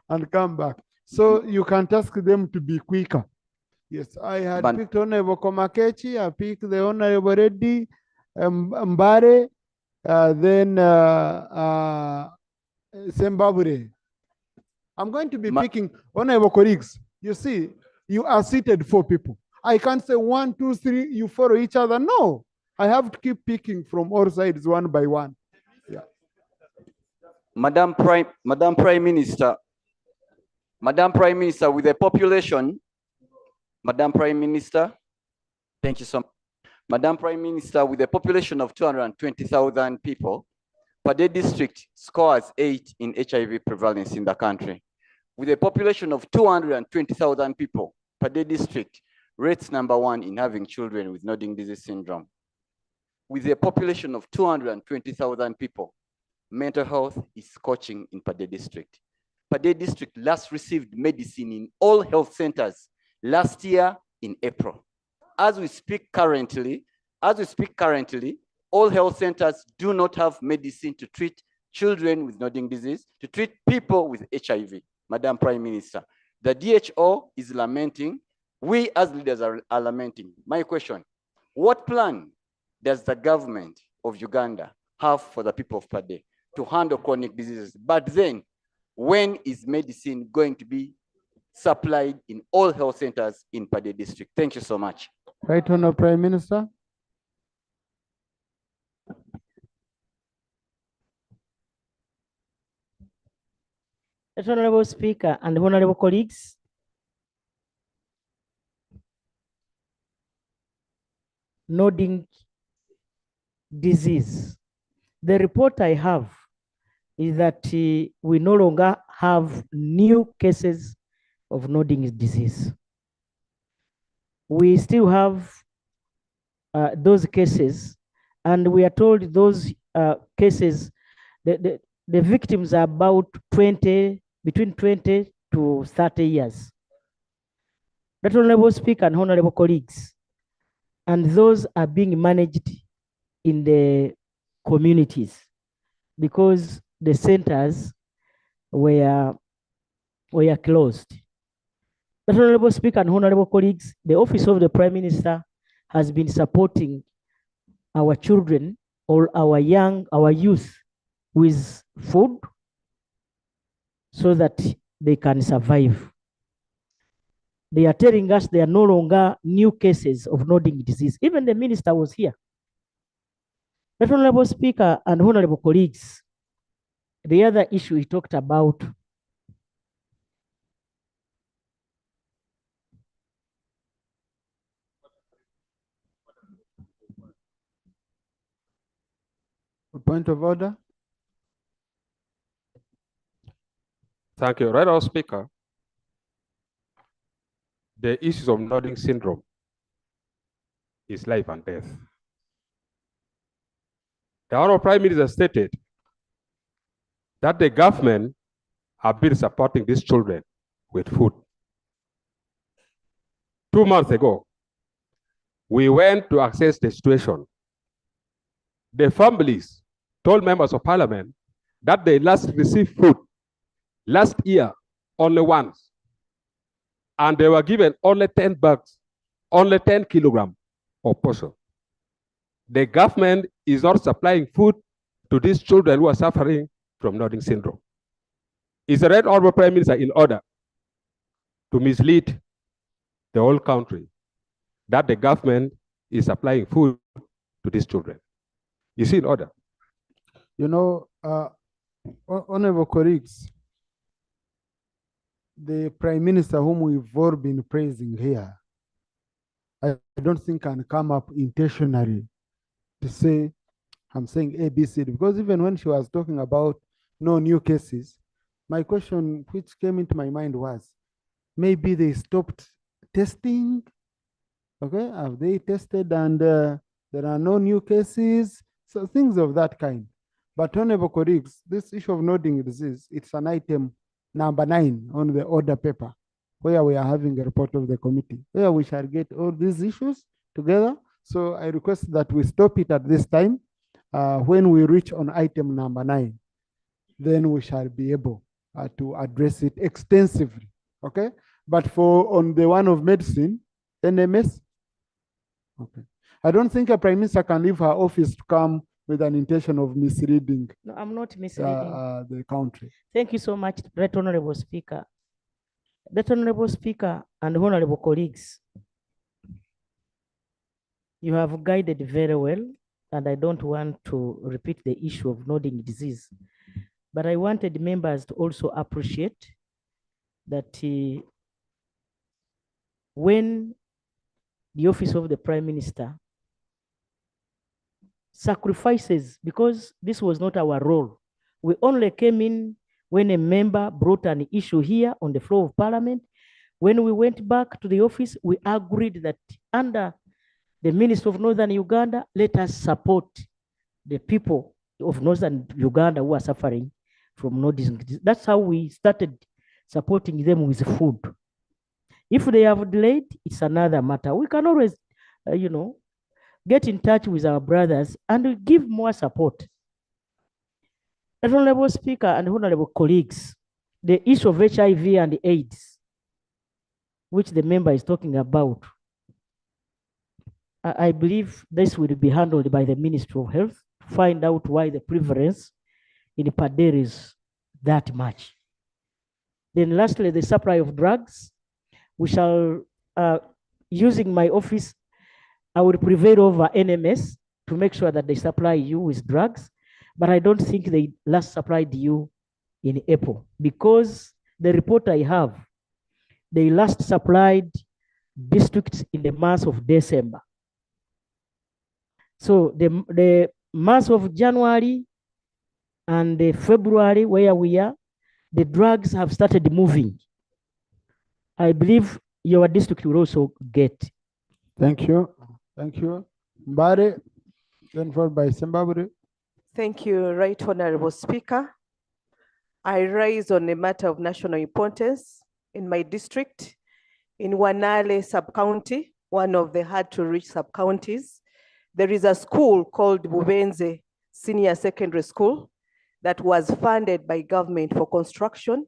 Speaker 2: and come back. So you can task them to be quicker. Yes, I had picked Honorable Komakechi, I picked the Honorable Reddy, Mbare, then Zimbabwe. I'm going to be picking Honorable colleagues. You see, you are seated 4 people. I can't say 1, 2, 3, you follow each other. No, I have to keep picking from all sides one by one. Yeah.
Speaker 14: Madam Prime Minister, with the population, Madam Prime Minister, thank you so much. Madam Prime Minister, with a population of 220,000 people, Pade district scores 8 in HIV prevalence in the country. With a population of 220,000 people, Pade district rates #1 in having children with nodding disease syndrome. With a population of 220,000 people, mental health is scorching in Pade district. Pade district last received medicine in all health centers last year in April. As we speak currently, all health centers do not have medicine to treat children with nodding disease, to treat people with HIV. Madam Prime Minister, the DHO is lamenting. We as leaders are lamenting. My question, what plan does the government of Uganda have for the people of Pade to handle chronic diseases? But then, when is medicine going to be supplied in all health centers in Pade district? Thank you so much.
Speaker 2: Right Honorable Prime Minister.
Speaker 13: Honorable Speaker and honorable colleagues, nodding disease. The report I have is that we no longer have new cases of nodding disease. We still have those cases, and we are told those cases, the victims are about between 20 to 30 years. That Honorable Speaker and honorable colleagues, and those are being managed in the communities because the centers were closed. That Honorable Speaker and honorable colleagues, the Office of the Prime Minister has been supporting our children or our youth with food so that they can survive. They are telling us there are no longer new cases of nodding disease. Even the minister was here. That Honorable Speaker and honorable colleagues, the other issue he talked about
Speaker 2: a point of order.
Speaker 11: Thank you. Right, Honorable Speaker. The issues of nodding syndrome is life and death. The Honorable Prime Minister stated that the government have been supporting these children with food. 2 months ago, we went to assess the situation. The families told members of parliament that they last received food last year only once, and they were given only 10 bags, only 10 kilograms of portion. The government is not supplying food to these children who are suffering from nodding syndrome. Is the Right Honorable Prime Minister in order to mislead the whole country
Speaker 16: that the government is supplying food to these children. Is it in order?
Speaker 2: You know, honorable colleagues, the Prime Minister whom we've all been praising here, I don't think can come up intentionally to say, I'm saying ABC, because even when she was talking about no new cases, my question which came into my mind was, maybe they stopped testing, okay? Have they tested and there are no new cases? So things of that kind. But honorable colleagues, this issue of nodding disease, it's an item number 9 on the order paper, where we are having a report of the committee, where we shall get all these issues together. So I request that we stop it at this time. When we reach on item number 9, then we shall be able to address it extensively, okay? But for on the one of medicine, NMS, okay. I don't think a Prime Minister can leave her office to come with an intention of misleading.
Speaker 13: No, I'm not misleading.
Speaker 2: The country.
Speaker 13: Thank you so much, Right Honorable Speaker. Right Honorable Speaker and honorable colleagues, you have guided very well, and I don't want to repeat the issue of nodding disease, but I wanted members to also appreciate that when the office of the Prime Minister sacrifices, because this was not our role. We only came in when a member brought an issue here on the floor of Parliament. When we went back to the office, we agreed that under the Minister of Northern Uganda, let us support the people of Northern Uganda who are suffering from nodding disease. That's how we started supporting them with food. If they have delayed, it's another matter. We can always, get in touch with our brothers and give more support. Honorable Speaker and honorable colleagues, the issue of HIV and AIDS, which the member is talking about, I believe this will be handled by the Ministry of Health to find out why the prevalence in Padere is that much. Then lastly, the supply of drugs. We shall, using my office, I will prevail over NMS to make sure that they supply you with drugs, but I don't think they last supplied you in April, because the report I have, they last supplied districts in the month of December. So the month of January and the February, where we are, the drugs have started moving. I believe your district will also get.
Speaker 2: Thank you. Thank you. Mbare, then followed by Zimbabwe.
Speaker 12: Thank you, Right Honorable Speaker. I rise on a matter of national importance in my district, in Wanale sub-county, one of the hard-to-reach sub-counties. There is a school called Bubenze Senior Secondary School that was funded by government for construction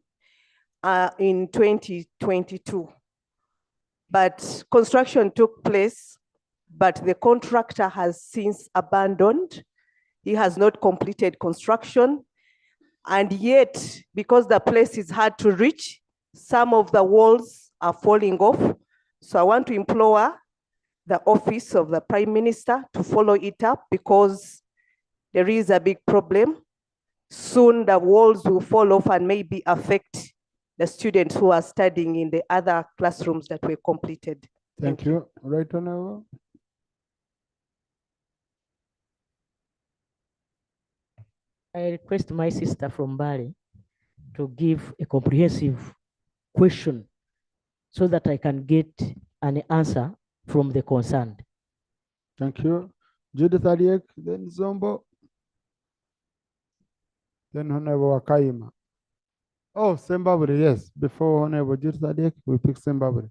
Speaker 12: in 2022. But construction took place, but the contractor has since abandoned. He has not completed construction. And yet, because the place is hard to reach, some of the walls are falling off. So I want to implore the office of the Prime Minister to follow it up, because there is a big problem. Soon the walls will fall off and maybe affect the students who are studying in the other classrooms that were completed.
Speaker 2: Thank you. Right Honorable.
Speaker 13: I request my sister from Bali to give a comprehensive question so that I can get an answer from the concerned.
Speaker 2: Thank you. Judith Aliek, then Zombo, then Honorable Wakaima. Oh, Zimbabwe, yes. Before Honorable Judith Aliek, we pick Zimbabwe.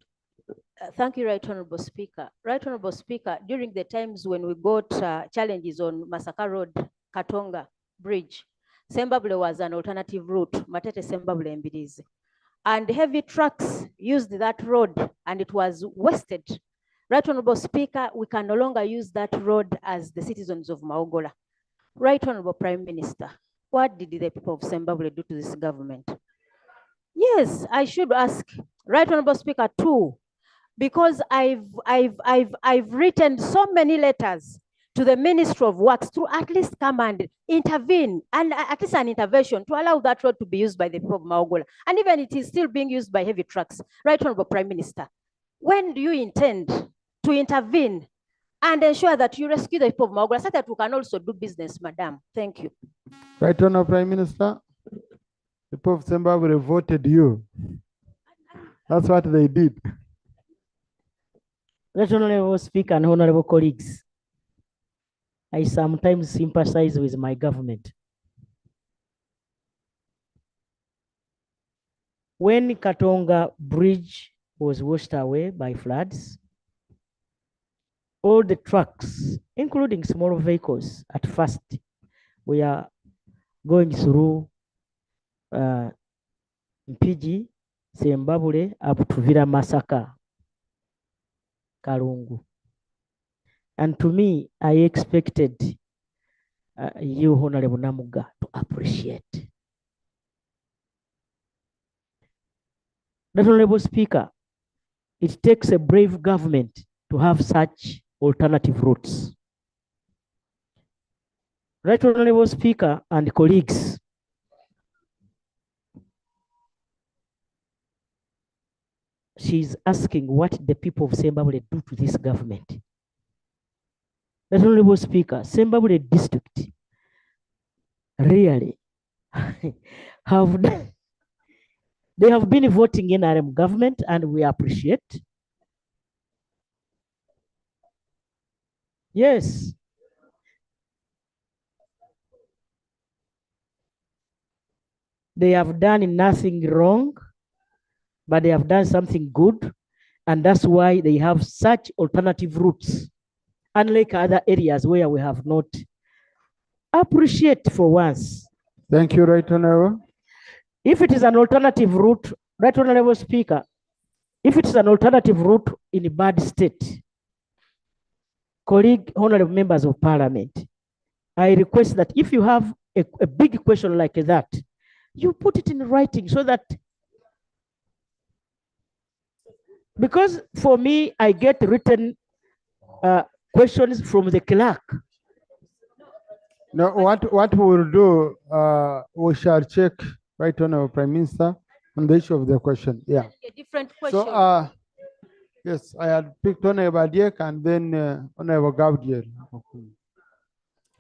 Speaker 17: Thank you, Right Honorable Speaker. Right Honorable Speaker, during the times when we got challenges on Masaka Road, Katonga Bridge, Zimbabwe was an alternative route, Matete Zimbabwe Mbirizi. And heavy trucks used that road and it was wasted. Right Honorable Speaker, we can no longer use that road as the citizens of Maogola. Right Honorable Prime Minister, what did the people of Zimbabwe do to this government? Yes, I should ask. Right Honorable Speaker, too, because I've written so many letters to the Ministry of Works to at least come and intervene, and at least an intervention to allow that road to be used by the people of Maogola. And even it is still being used by heavy trucks. Right Honorable Prime Minister, when do you intend to intervene and ensure that you rescue the people of Maogola so that we can also do business, Madam? Thank you.
Speaker 2: Right Honorable Prime Minister, the people of Zimbabwe voted you. That's what they did.
Speaker 13: Right Honorable Speaker and honorable colleagues, I sometimes sympathize with my government. When Katonga Bridge was washed away by floods, all the trucks, including small vehicles, at first, we are going through Mpigi, Sembabule, up to Villa Masaka, Kalungu. And to me, I expected you, Honorable Namuga, to appreciate. That Honorable Speaker, it takes a brave government to have such alternative routes. Right Honorable Speaker and colleagues, she's asking what the people of Zimbabwe do to this government. Right Honorable Speaker, Zimbabwe district really they have been voting in NRM government, and we appreciate. Yes. They have done nothing wrong, but they have done something good, and that's why they have such alternative routes, unlike other areas where we have not. Appreciate for once.
Speaker 2: Thank you, Right Honorable.
Speaker 13: If it is an alternative route, Right Honorable Speaker, if it is an alternative route in a bad state, colleague, honorable members of parliament, I request that if you have a big question like that, you put it in writing so that, because for me, I get written questions from the clerk.
Speaker 2: No, what we will do, we shall check Right Honorable Prime Minister on the issue of the question. Yeah.
Speaker 17: A different question.
Speaker 2: So, yes, I had picked Honorable Adiek and then Honorable Gabriel.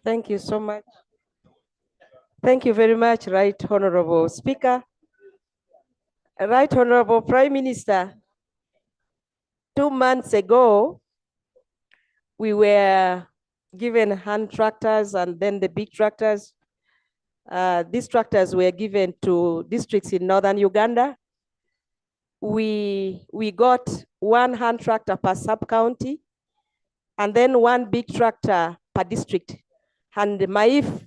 Speaker 18: Thank you so much. Thank you very much, Right Honorable Speaker. Right Honorable Prime Minister, 2 months ago, we were given hand tractors and then the big tractors. These tractors were given to districts in northern Uganda. We got 1 hand tractor per sub-county and then 1 big tractor per district. And Maif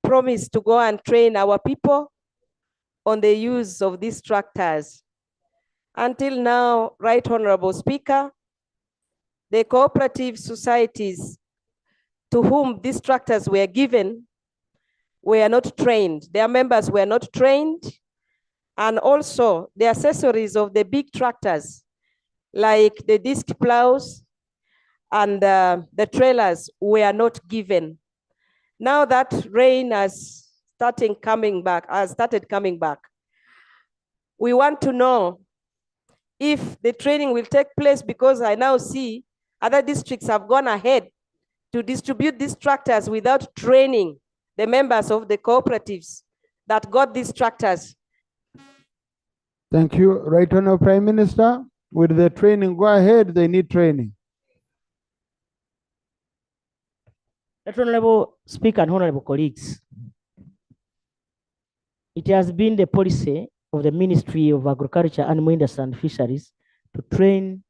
Speaker 18: promised to go and train our people on the use of these tractors. Until now, Right Honorable Speaker, the cooperative societies to whom these tractors were given were not trained. Their members were not trained. And also the accessories of the big tractors, like the disc plows and the trailers, were not given. Now that rain has started coming back, we want to know if the training will take place, because I now see other districts have gone ahead to distribute these tractors without training the members of the cooperatives that got these tractors.
Speaker 2: Thank you. Right Honorable Prime Minister, with the training, go ahead, they need training.
Speaker 13: Right Honorable Speaker and honorable colleagues, it has been the policy of the Ministry of Agriculture, Animal Industry and Fisheries to train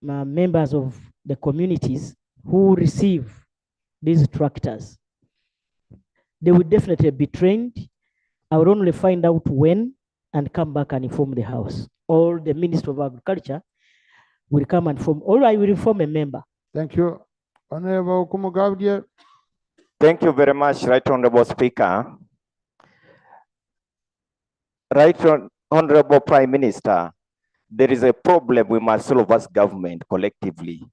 Speaker 13: members of the communities who receive these tractors. They will definitely be trained. I will only find out when and come back and inform the House. Or the Minister of Agriculture will come and inform, or I will inform a member.
Speaker 2: Thank you. Honorable Kumu Gabriel.
Speaker 19: Thank you very much, Right Honorable Speaker. Right Honorable Prime Minister, there is a problem we must solve as government collectively.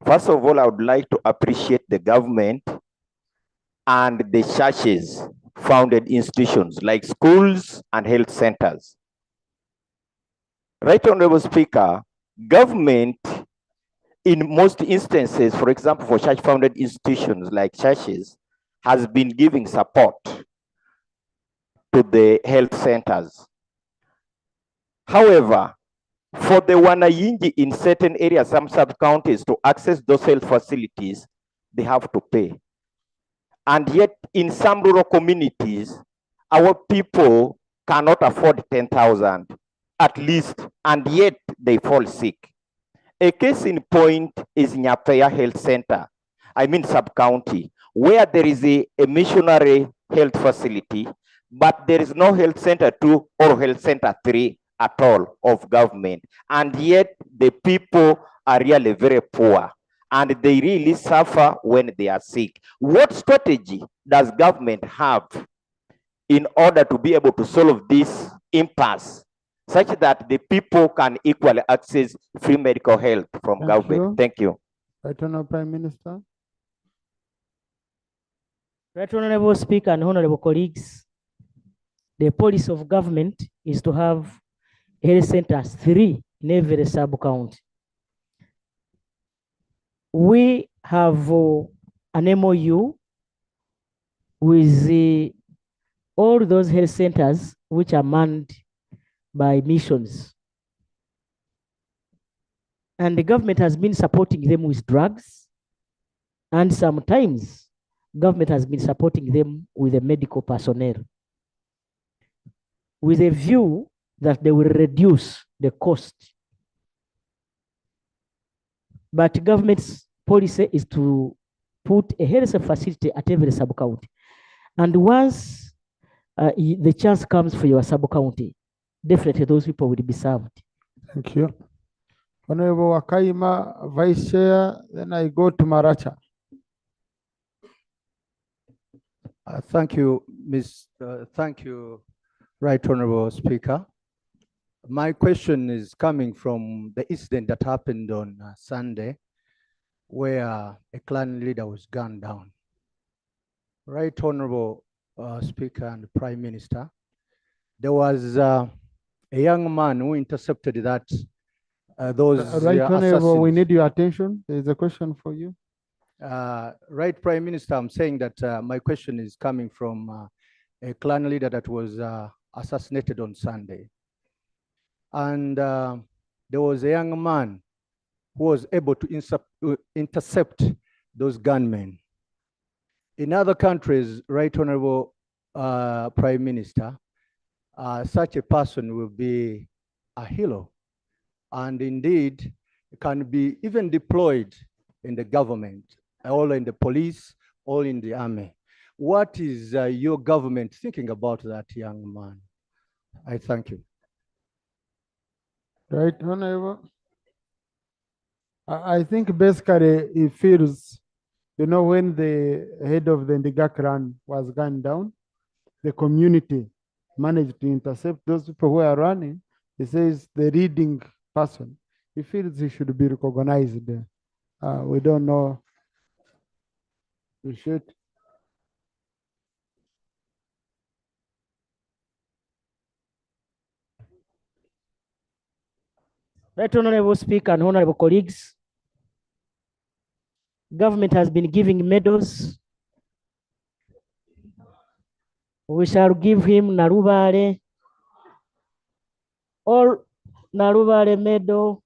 Speaker 19: First of all, I would like to appreciate the government and the churches founded institutions like schools and health centers. Right Honorable Speaker, government in most instances, for example, for church founded institutions like churches, has been giving support to the health centers. However, for the wanayinji in certain areas, some sub-counties, to access those health facilities, they have to pay. And yet in some rural communities, our people cannot afford 10,000 at least, and yet they fall sick. A case in point is Nyapea Health Center, I mean sub-county, where there is a missionary health facility, but there is no health center 2 or health center 3 at all of government. And yet the people are really very poor and they really suffer when they are sick. What strategy does government have in order to be able to solve this impasse such that the people can equally access free medical health from government? Thank you.
Speaker 2: Right Honorable Prime Minister.
Speaker 13: Right Honorable Speaker and honorable colleagues, the policy of government is to have health centers 3 in every sub-county. We have an MOU with all those health centers which are manned by missions. And the government has been supporting them with drugs, and sometimes government has been supporting them with the medical personnel with a view that they will reduce the cost. But government's policy is to put a health facility at every sub-county. And once the chance comes for your sub-county, definitely those people will be served.
Speaker 2: Thank you. Honorable Wakaima, Vice Chair, then I go to Maracha.
Speaker 8: Thank you, thank you, Right Honorable Speaker. My question is coming from the incident that happened on Sunday, where a clan leader was gunned down. Right Honorable Speaker and Prime Minister, there was a young man who intercepted that those
Speaker 2: Right Honorable, we
Speaker 8: assassins.
Speaker 2: need your attention. There is a question for you.
Speaker 8: Right Prime Minister, I'm saying that my question is coming from a clan leader that was assassinated on Sunday. And there was a young man who was able to intercept those gunmen. In other countries, Right Honorable Prime Minister, such a person will be a hero, and indeed can be even deployed in the government, or in the police, or in the army. What is your government thinking about that young man? I thank you.
Speaker 2: Right Honorable. I think basically he feels, you know, when the head of the Ndiga clan was gunned down, the community managed to intercept those people who are running. He says the leading person, he feels he should be recognized there. We don't know. We should.
Speaker 13: Right Honorable Speaker and honorable colleagues, government has been giving medals. We shall give him Narubare or Narubare medal.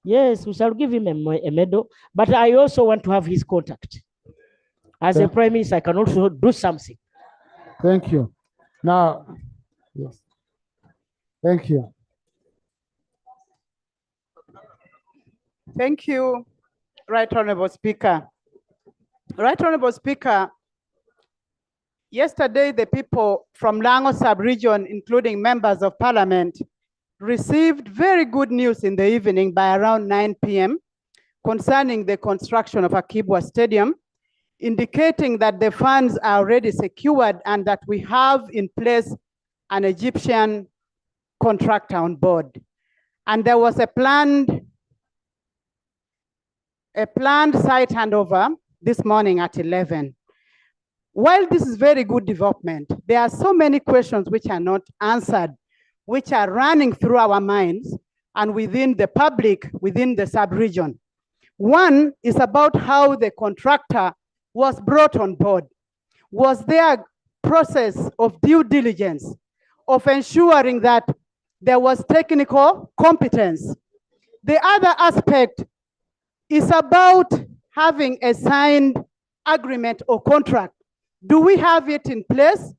Speaker 13: Yes, we shall give him a medal, but I also want to have his contact. As a Prime Minister, I can also do something.
Speaker 2: Thank you. Now, yes. Thank you.
Speaker 21: Thank you, Right Honorable Speaker. Right Honorable Speaker, yesterday the people from Lango sub-region, including members of parliament, received very good news in the evening by around 9 p.m. concerning the construction of Akibwa Stadium, indicating that the funds are already secured and that we have in place an Egyptian contractor on board. And there was a planned site handover this morning at 11. While this is very good development, there are so many questions which are not answered, which are running through our minds and within the public, within the sub-region. One is about how the contractor was brought on board. Was there a process of due diligence of ensuring that there was technical competence? The other aspect is about having a signed agreement or contract. Do we have it in place?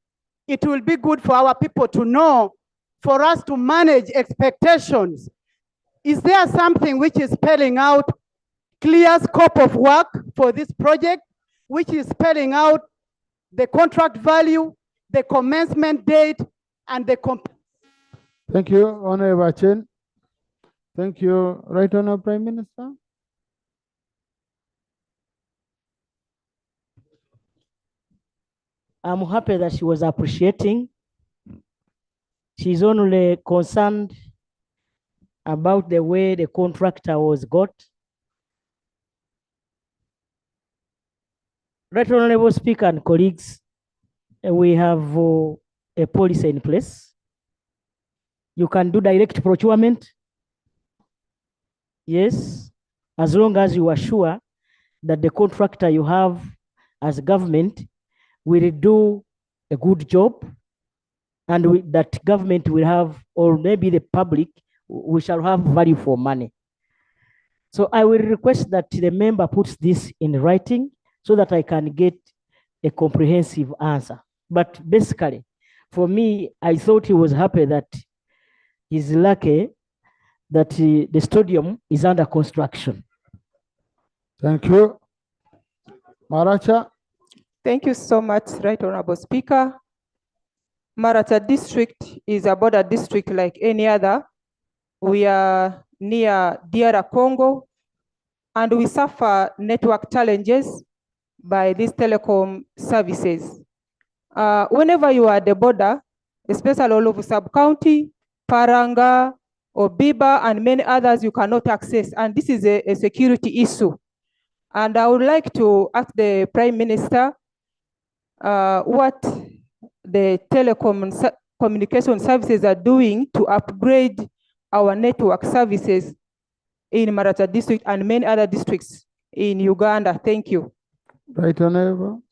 Speaker 21: It will be good for our people to know, for us to manage expectations. Is there something which is spelling out clear scope of work for this project, which is spelling out the contract value, the commencement date, and the
Speaker 2: Thank you, Honorable Chen. Thank you, Right Honorable Prime Minister.
Speaker 13: I'm happy that she was appreciating. She's only concerned about the way the contractor was got. Right Honorable Speaker and colleagues, we have a policy in place. You can do direct procurement. Yes, as long as you are sure that the contractor you have as government will do a good job, and that government will have, or maybe the public, we shall have value for money. So I will request that the member puts this in writing so that I can get a comprehensive answer. But basically, for me, I thought he was happy that he's lucky that the stadium is under construction.
Speaker 2: Thank you. Maracha.
Speaker 4: Thank you so much, Right Honorable Speaker. Maracha district is a border district like any other. We are near DR Congo, and we suffer network challenges by these telecom services. Whenever you are at the border, especially all over sub-county, Paranga, Obiba, and many others you cannot access, and this is a security issue. And I would like to ask the Prime Minister what the communication services are doing to upgrade our network services in Maracha district and many other districts in Uganda. Thank you.
Speaker 2: Right Honorable.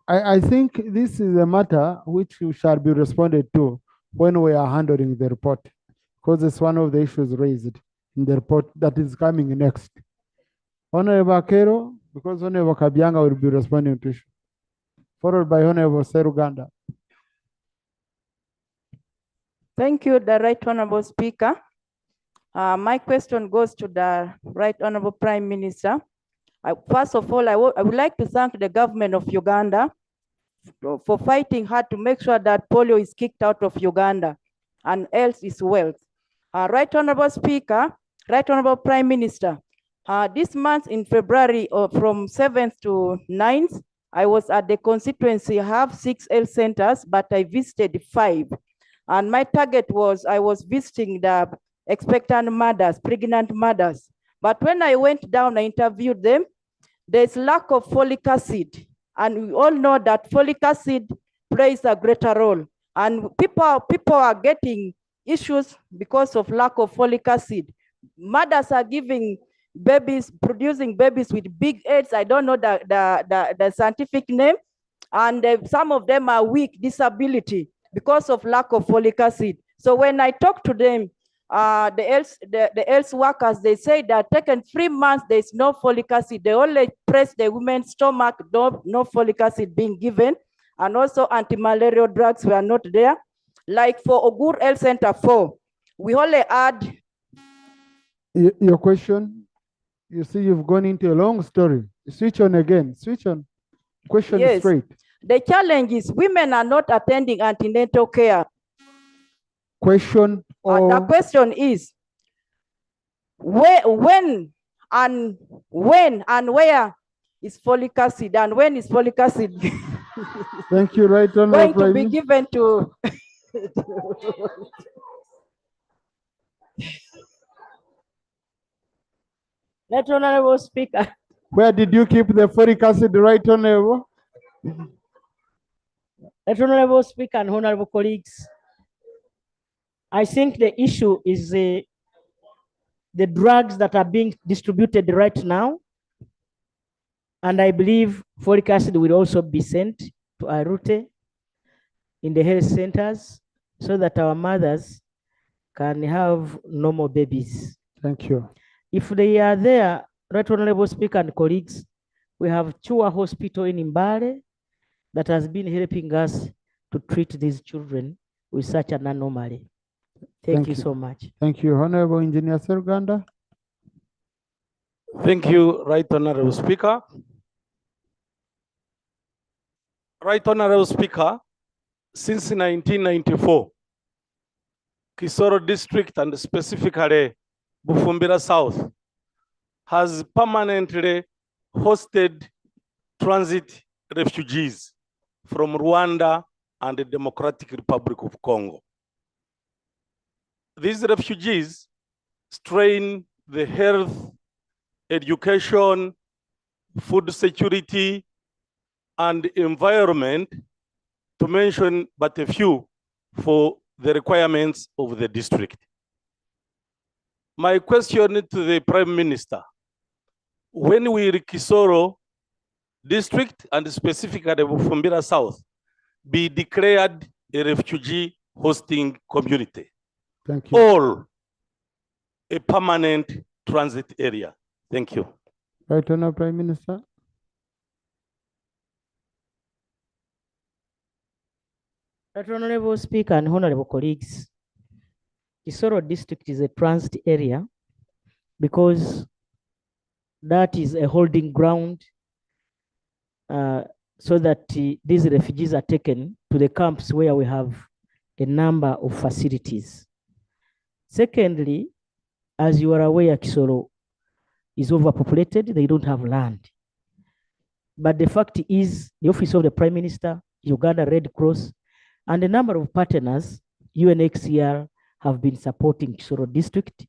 Speaker 2: I think this is a matter which shall be responded to when we are handling the report, because it's one of the issues raised in the report that is coming next. Honorable Kero, because Honorable Kabianga will be responding to issue, followed by Honorable Seruganda.
Speaker 3: Thank you, the Right Honorable Speaker. My question goes to the Right Honorable Prime Minister. First of all, I would like to thank the government of Uganda for fighting hard to make sure that polio is kicked out of Uganda and health is wealth. Right Honorable Speaker, Right Honorable Prime Minister, this month in February, from 7th to 9th, I was at the constituency. I have 6 health centers, but I visited 5. And my target was, I was visiting the expectant mothers, pregnant mothers. But when I went down, I interviewed them, there's lack of folic acid. And we all know that folic acid plays a greater role. And people are getting issues because of lack of folic acid. Mothers are giving babies, producing babies with big heads. I don't know the scientific name. And some of them are weak, disability, because of lack of folic acid. So when I talk to them, the health workers, they say that taken 3 months, there's no folic acid. They only press the women's stomach, no folic acid being given. And also anti-malarial drugs were not there. Like for Ogur Health Center 4, we only add.
Speaker 2: Your question, you see, you've gone into a long story. Switch on again, switch on. Question
Speaker 3: Yes.
Speaker 2: straight.
Speaker 3: The challenge is women are not attending antenatal care.
Speaker 2: Question
Speaker 3: The question is, when and where is folic acid, and when is folic acid
Speaker 2: Thank you, Right Honorable
Speaker 3: going to be
Speaker 2: Prime
Speaker 3: given to
Speaker 13: Right Honorable Speaker.
Speaker 2: Where did you keep the folic acid, Right Honorable?
Speaker 13: Right Honorable Speaker and honorable colleagues, I think the issue is the drugs that are being distributed right now. And I believe folic acid will also be sent to Arute in the health centers so that our mothers can have normal babies.
Speaker 2: Thank you.
Speaker 13: If they are there, Right Honorable Speaker and colleagues, we have Chua Hospital in Mbale that has been helping us to treat these children with such an anomaly. Thank you so much.
Speaker 2: Thank you. Honorable Engineer Seruganda.
Speaker 9: Thank you, Right Honorable Speaker. Right Honorable Speaker, since 1994, Kisoro District and specifically Bufumbira South has permanently hosted transit refugees from Rwanda and the Democratic Republic of Congo. These refugees strain the health, education, food security, and environment, to mention but a few, for the requirements of the district. My question to the Prime Minister, when will Kisoro District and specifically Bufumbira South be declared a refugee hosting community?
Speaker 2: Thank you.
Speaker 9: All a permanent transit area. Thank you.
Speaker 2: Right Honorable Prime Minister.
Speaker 13: Right Honorable Speaker and honorable colleagues, Kisoro District is a transit area because that is a holding ground so that these refugees are taken to the camps where we have a number of facilities. Secondly, as you are aware, Kisoro is overpopulated, they don't have land. But the fact is, the Office of the Prime Minister, Uganda Red Cross, and a number of partners, UNHCR, have been supporting Kisoro District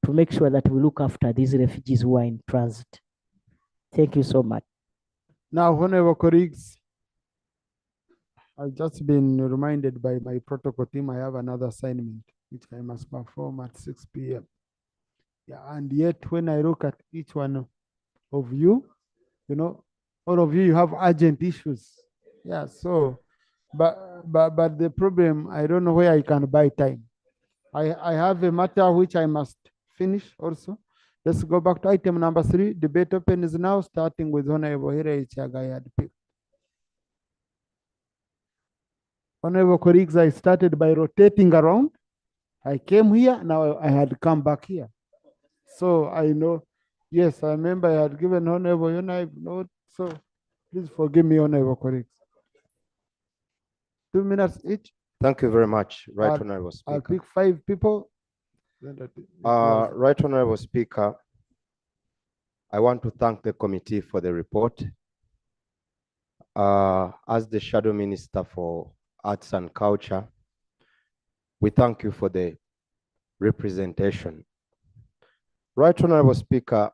Speaker 13: to make sure that we look after these refugees who are in transit. Thank you so much.
Speaker 2: Now, honorable colleagues, I've just been reminded by my protocol team I have another assignment which I must perform at 6 p.m. Yeah, and yet when I look at each one of you, you know, all of you have urgent issues. Yeah, so, but the problem, I don't know where I can buy time. I have a matter which I must finish also. Let's go back to item number 3. Debate open is now, starting with Honorable Hire Chagai had picked. Honorable colleagues, I started by rotating around. I came here, now I had come back here. So I know, yes, I remember I had given Honorable Yonai note, so please forgive me, Honorable colleagues. 2 minutes each.
Speaker 1: Thank you very much, Right
Speaker 2: I'll-
Speaker 1: Honorable Speaker.
Speaker 2: I'll pick 5 people.
Speaker 1: Right Honorable Speaker, I want to thank the committee for the report. As the Shadow Minister for Arts and Culture, we thank you for the representation. Right Honorable Speaker,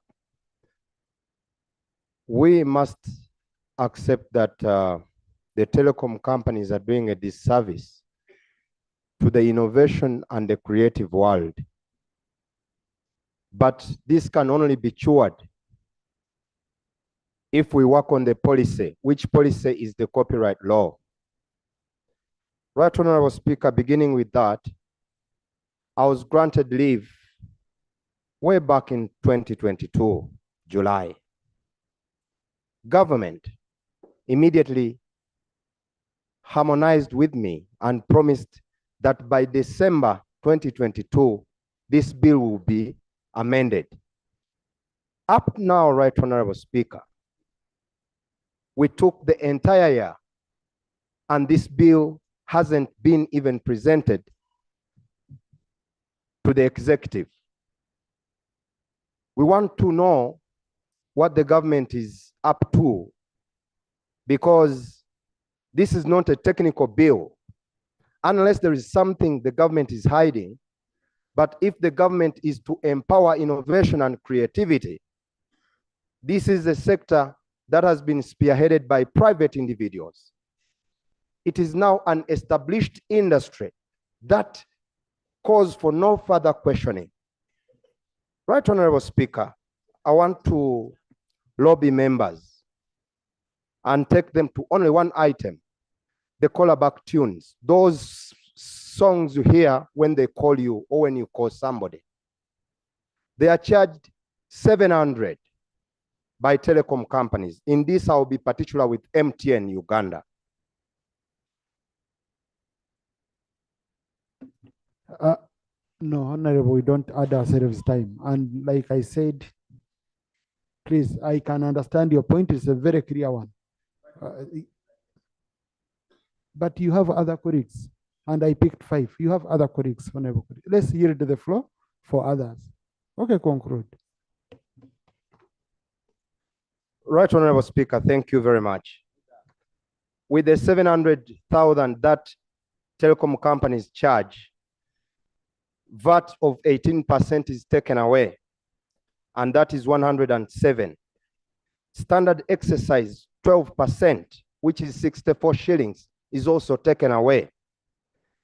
Speaker 1: we must accept that the telecom companies are doing a disservice to the innovation and the creative world. But this can only be cured if we work on the policy, which policy is the copyright law. Right Honorable Speaker, beginning with that, I was granted leave way back in 2022, July. Government immediately harmonized with me and promised that by December 2022, this bill will be amended. Up now, Right Honorable Speaker, we took the entire year and this bill hasn't been even presented to the executive. We want to know what the government is up to, because this is not a technical bill, unless there is something the government is hiding. But if the government is to empower innovation and creativity,
Speaker 6: This is a sector that has been spearheaded by private individuals. It is now an established industry that calls for no further questioning. Right Honorable Speaker, I want to lobby members and take them to only one item, the call-back tunes, those songs you hear when they call you or when you call somebody. They are charged 700 by telecom companies. In this, I'll be particular with MTN Uganda.
Speaker 2: No, Honorable, we don't add ourselves time. And like I said, please, I can understand your point. It's a very clear one. But you have other colleagues, and I picked 5. You have other colleagues, Honorable. Let's yield the floor for others. Okay, conclude.
Speaker 6: Right Honorable Speaker, thank you very much. With the 700,000 that telecom companies charge, VAT of 18% is taken away, and that is 107. Standard exercise 12%, which is 64 shillings, is also taken away.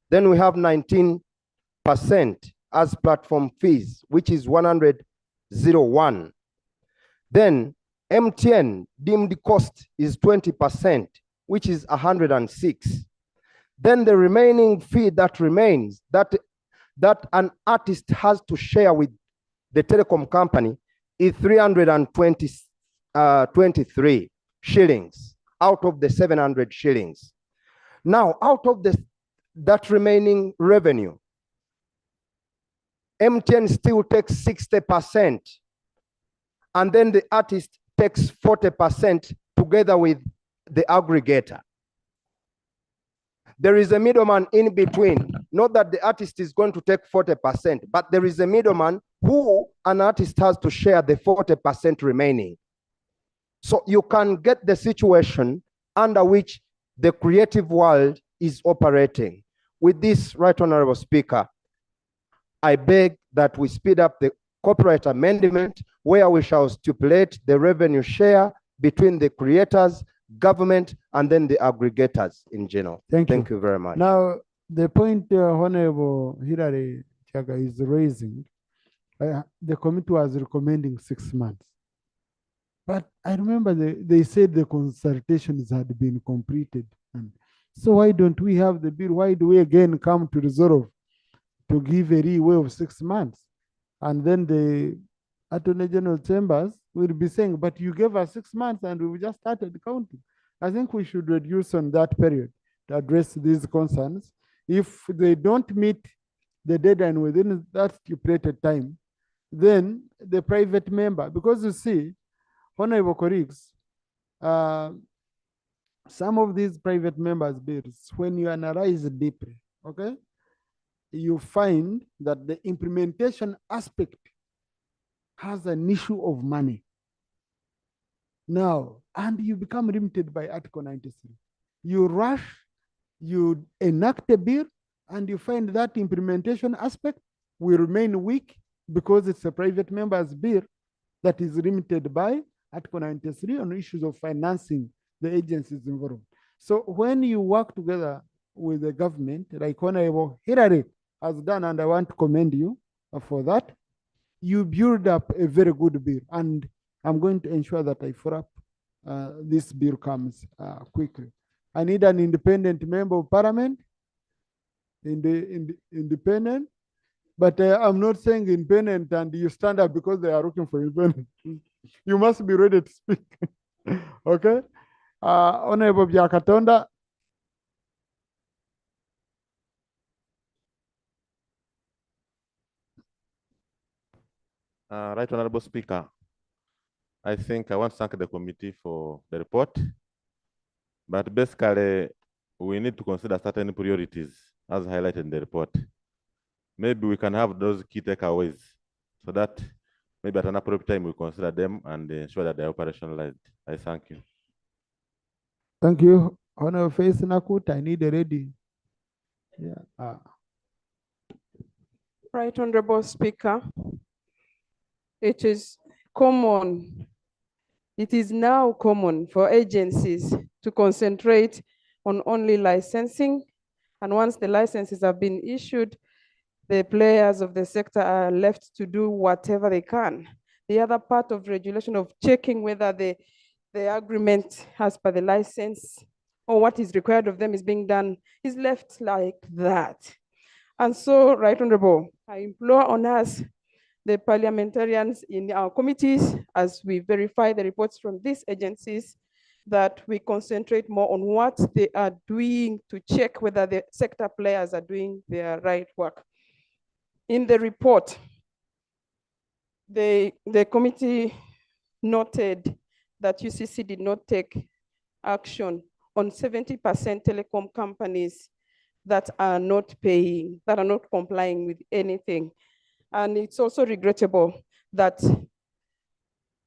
Speaker 6: Then we have 19% as platform fees, which is 101. Then MTN deemed cost is 20%, which is 106. Then the remaining fee that remains, that an artist has to share with the telecom company is 323 shillings out of the 700 shillings. Now, out of that remaining revenue, MTN still takes 60%, and then the artist takes 40% together with the aggregator. There is a middleman in between. Not that the artist is going to take 40%, but there is a middleman who an artist has to share the 40% remaining. So you can get the situation under which the creative world is operating. With this, Right Honorable Speaker, I beg that we speed up the copyright amendment where we shall stipulate the revenue share between the creators, government, and then the aggregators in general. Thank you very much.
Speaker 2: Now, the point Honorable Hilary Chaga is raising, the committee was recommending 6 months. But I remember they said the consultations had been completed. And so why don't we have the bill? Why do we again come to resolve to give a leeway of 6 months? And then the Attorney General Chambers will be saying, but you gave us 6 months and we just started counting. I think we should reduce on that period to address these concerns. If they don't meet the deadline within that stipulated time, then the private member, because you see, Honorable colleagues, some of these private members' bills, when you analyze deeply, okay, you find that the implementation aspect has an issue of money. Now, and you become limited by Article 93. You rush, you enact a bill, and you find that implementation aspect will remain weak because it's a private member's bill that is limited by Article 93 on issues of financing the agencies involved. So when you work together with the government, like Honorable Hilary has done, and I want to commend you for that, you build up a very good bill. And I'm going to ensure that I follow up this bill comes quickly. I need an independent member of parliament, independent, but I'm not saying independent and you stand up because they are looking for independent. You must be ready to speak. Okay? Honorable Byakatonda.
Speaker 20: Right Honorable Speaker, I think I want to thank the committee for the report, but basically we need to consider certain priorities as highlighted in the report. Maybe we can have those key takeaways so that maybe at an appropriate time we consider them and ensure that they are operationalized. I thank you.
Speaker 2: Thank you. Honorable Face Nakut, I need a ready. Yeah.
Speaker 22: Right Honorable Speaker, it is common
Speaker 5: It is now common for agencies to concentrate on only licensing, and once the licenses have been issued, the players of the sector are left to do whatever they can. The other part of regulation of checking whether the agreement as per the license or what is required of them is being done is left like that. And so, Right Honorable, I implore on us, the parliamentarians in our committees, as we verify the reports from these agencies, that we concentrate more on what they are doing to check whether the sector players are doing their right work. In the report, the committee noted that UCC did not take action on 70% telecom companies that are not paying, that are not complying with anything. And it's also regrettable that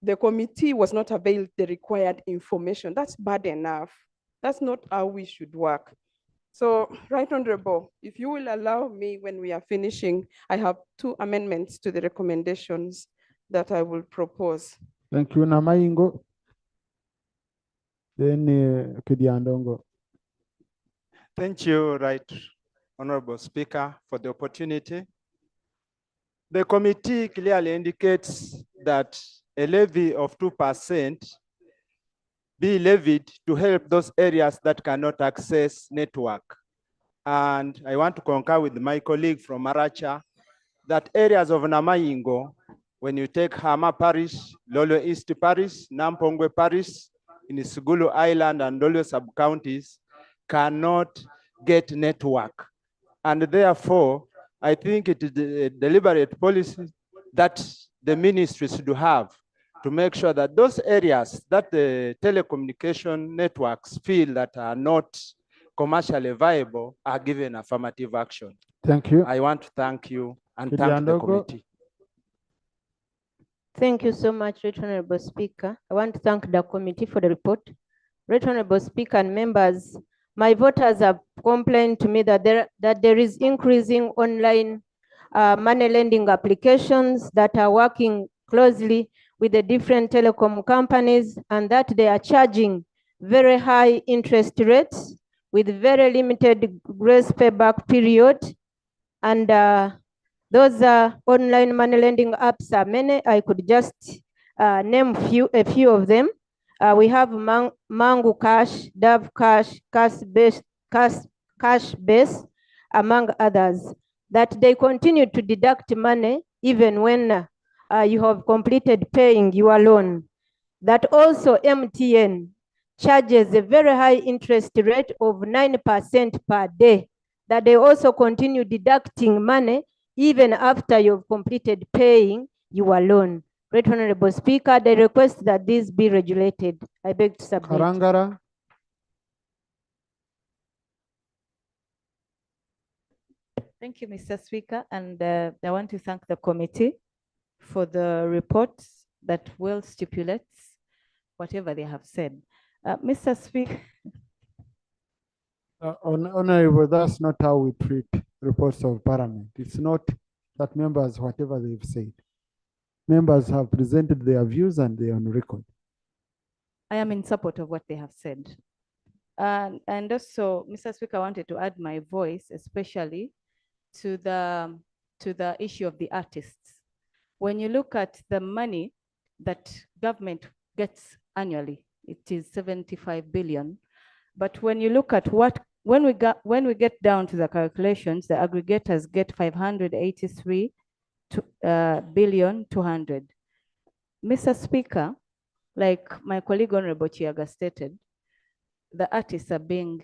Speaker 5: the committee was not availed the required information. That's bad enough. That's not how we should work. So, Right Honorable, if you will allow me, when we are finishing, I have 2 amendments to the recommendations that I will propose.
Speaker 2: Thank you, Namaingo. Then Kidiandongo.
Speaker 7: Thank you, Right Honorable Speaker, for the opportunity. The committee clearly indicates that a levy of 2% be levied to help those areas that cannot access network. And I want to concur with my colleague from Maracha that areas of Namaingo, when you take Hama Parish, Lolo East Parish, Nampongwe Parish, in Sugulu Island and Lolo sub-counties, cannot get network. And therefore, I think it is a deliberate policy that the ministry should have to make sure that those areas that the telecommunication networks feel that are not commercially viable are given affirmative action.
Speaker 2: Thank you.
Speaker 7: I want to thank you and thank the committee.
Speaker 17: Thank you so much, Right Honorable Speaker. I want to thank the committee for the report. Right Honorable Speaker and members, my voters have complained to me that there is increasing online money lending applications that are working closely with the different telecom companies, and that they are charging very high interest rates with very limited grace payback period. And those online money lending apps are many. I could just name a few of them. We have Mango Cash, Dove Cash, Cash Base, among others, that they continue to deduct money even when you have completed paying your loan. That also MTN charges a very high interest rate of 9% per day, that they also continue deducting money even after you've completed paying your loan. Right Honorable Speaker, they request that this be regulated. I beg to submit.
Speaker 2: Karangara.
Speaker 22: Thank you, Mr. Speaker, and I want to thank the committee for the report that well stipulates whatever they have said. Mr. Speaker.
Speaker 2: Honorable, that's not how we treat reports of Parliament. It's not that members, whatever they've said. Members have presented their views and they are on record.
Speaker 22: I am in support of what they have said. And also, Mr. Speaker, I wanted to add my voice, especially to the issue of the artists. When you look at the money that government gets annually, it is 75 billion. But when you look at when we get down to the calculations, the aggregators get 583 billion 200. Mr. Speaker, like my colleague Honorable Chiaga stated, the artists are being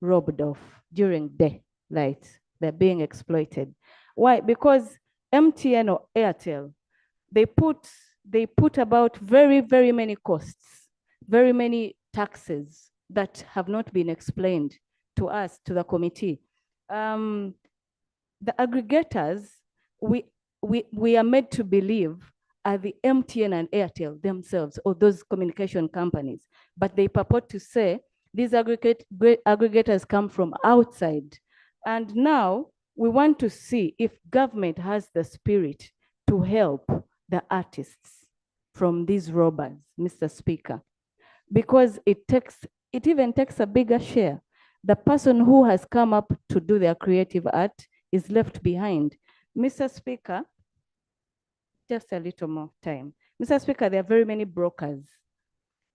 Speaker 22: robbed off during daylight. They're being exploited. Why? Because MTN or Airtel, they put about very, very many costs, very many taxes that have not been explained to us, to the committee. The aggregators, we are made to believe are the MTN and Airtel themselves, or those communication companies, but they purport to say these aggregators come from outside. And now we want to see if government has the spirit to help the artists. from these robbers, Mr. Speaker, because it even takes a bigger share. The person who has come up to do their creative art is left behind. Mr. Speaker, just a little more time. Mr. Speaker, there are very many brokers.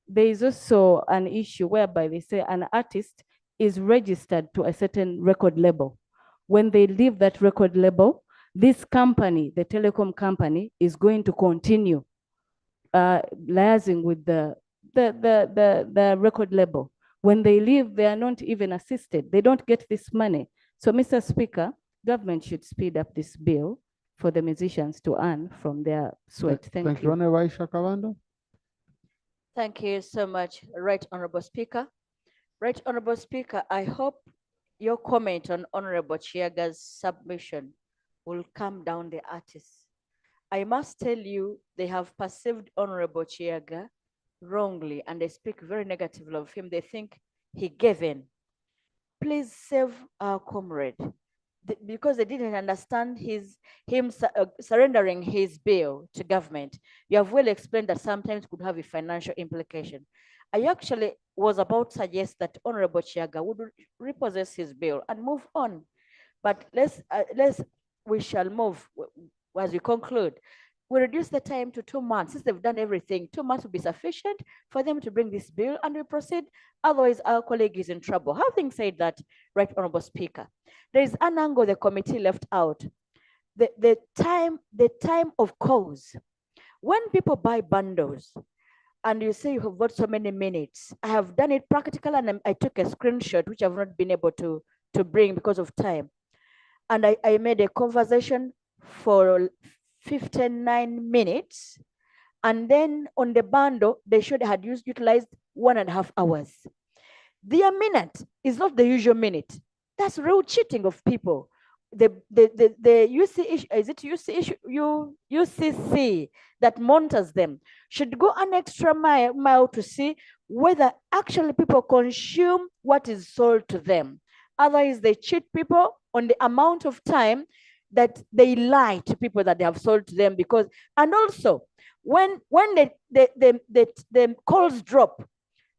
Speaker 22: There is also an issue whereby they say an artist is registered to a certain record label. When they leave that record label, this company, the telecom company, is going to continue liaising with the record label. When they leave, they are not even assisted. They don't get this money. So, Mr. Speaker, government should speed up this bill for the musicians to earn from their sweat. Thank you.
Speaker 2: Honorable Aisha Kawando.
Speaker 17: Thank you so much, Right Honorable Speaker. Right Honorable Speaker, I hope your comment on Honorable Chiaga's submission will calm down the artists. I must tell you, they have perceived Honorable Chiaga wrongly, and they speak very negatively of him. They think he gave in. Please save our comrade, because they didn't understand him surrendering his bill to government. You have well explained that sometimes could have a financial implication. I actually was about to suggest that Honorable Chiaga would repossess his bill and move on. But we shall move as we conclude. We reduce the time to 2 months. Since they've done everything, 2 months will be sufficient for them to bring this bill and we proceed. Otherwise, our colleague is in trouble. Having said that, Right Honorable Speaker, there is an angle the committee left out. The time of calls. When people buy bundles, and you say you have got so many minutes, I have done it practical, and I took a screenshot, which I've not been able to bring because of time. And I made a conversation for 59 minutes. And then on the bundle, they should have utilized 1.5 hours. Their minute is not the usual minute. That's real cheating of people. The UC, is it UCC that monitors them should go an extra mile to see whether actually people consume what is sold to them. Otherwise, they cheat people on the amount of time that they lie to people that they have sold to them. Because, and also when the calls drop,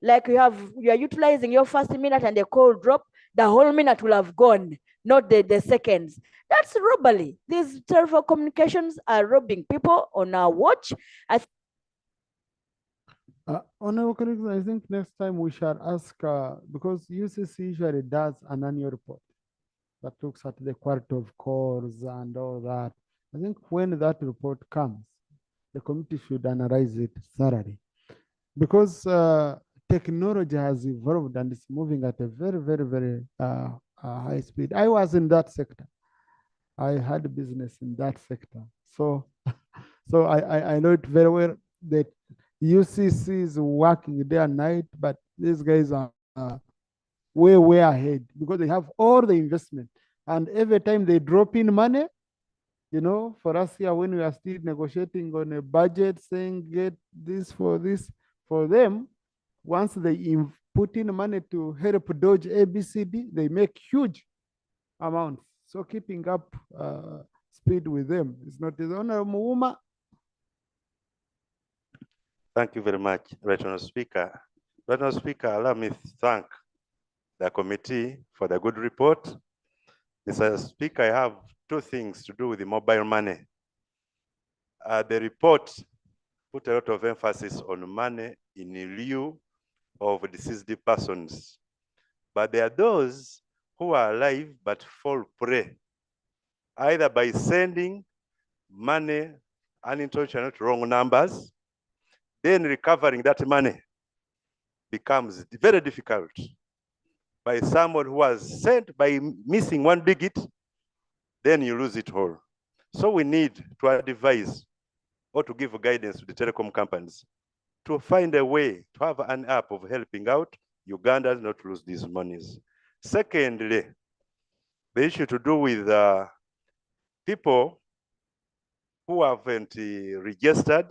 Speaker 17: like you are utilizing your first minute and the call drop, the whole minute will have gone, not the seconds. That's robbery. These telephone communications are robbing people on our watch.
Speaker 2: Honorable colleagues, I think next time we shall ask, because UCC usually does an annual report that looks at the quality of calls and all that. I think when that report comes, the committee should analyze it thoroughly. Because technology has evolved and it's moving at a very, very, very high speed. I was in that sector. I had business in that sector. So, so I know it very well. That UCC is working day and night, but these guys are way ahead because they have all the investment. And every time they drop in money, you know, for us here, when we are still negotiating on a budget, saying get this, for them, once they put in money to help dodge ABCD, they make huge amounts. So keeping up speed with them is not the Honorable Uma.
Speaker 10: Thank you very much, Right Honourable Speaker. Right Honourable Speaker, allow me to thank the committee for the good report. Mr. Speaker, I have 2 things to do with the mobile money. The report put a lot of emphasis on money in lieu of deceased persons. But there are those who are alive but fall prey, either by sending money unintentional wrong numbers, then recovering that money becomes very difficult by someone who was sent by missing 1 digit, then you lose it all. So we need to advise or to give guidance to the telecom companies to find a way to have an app of helping out Ugandans not to lose these monies. Secondly, the issue to do with people who haven't registered.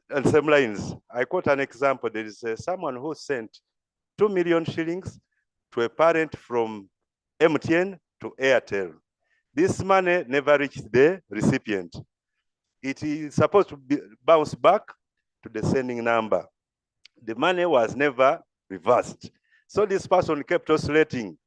Speaker 10: And same lines, I quote an example. There is someone who sent 2 million shillings to a parent from MTN to Airtel. This money never reached the recipient. it is supposed to bounce back to the sending number. The money was never reversed. So this person kept oscillating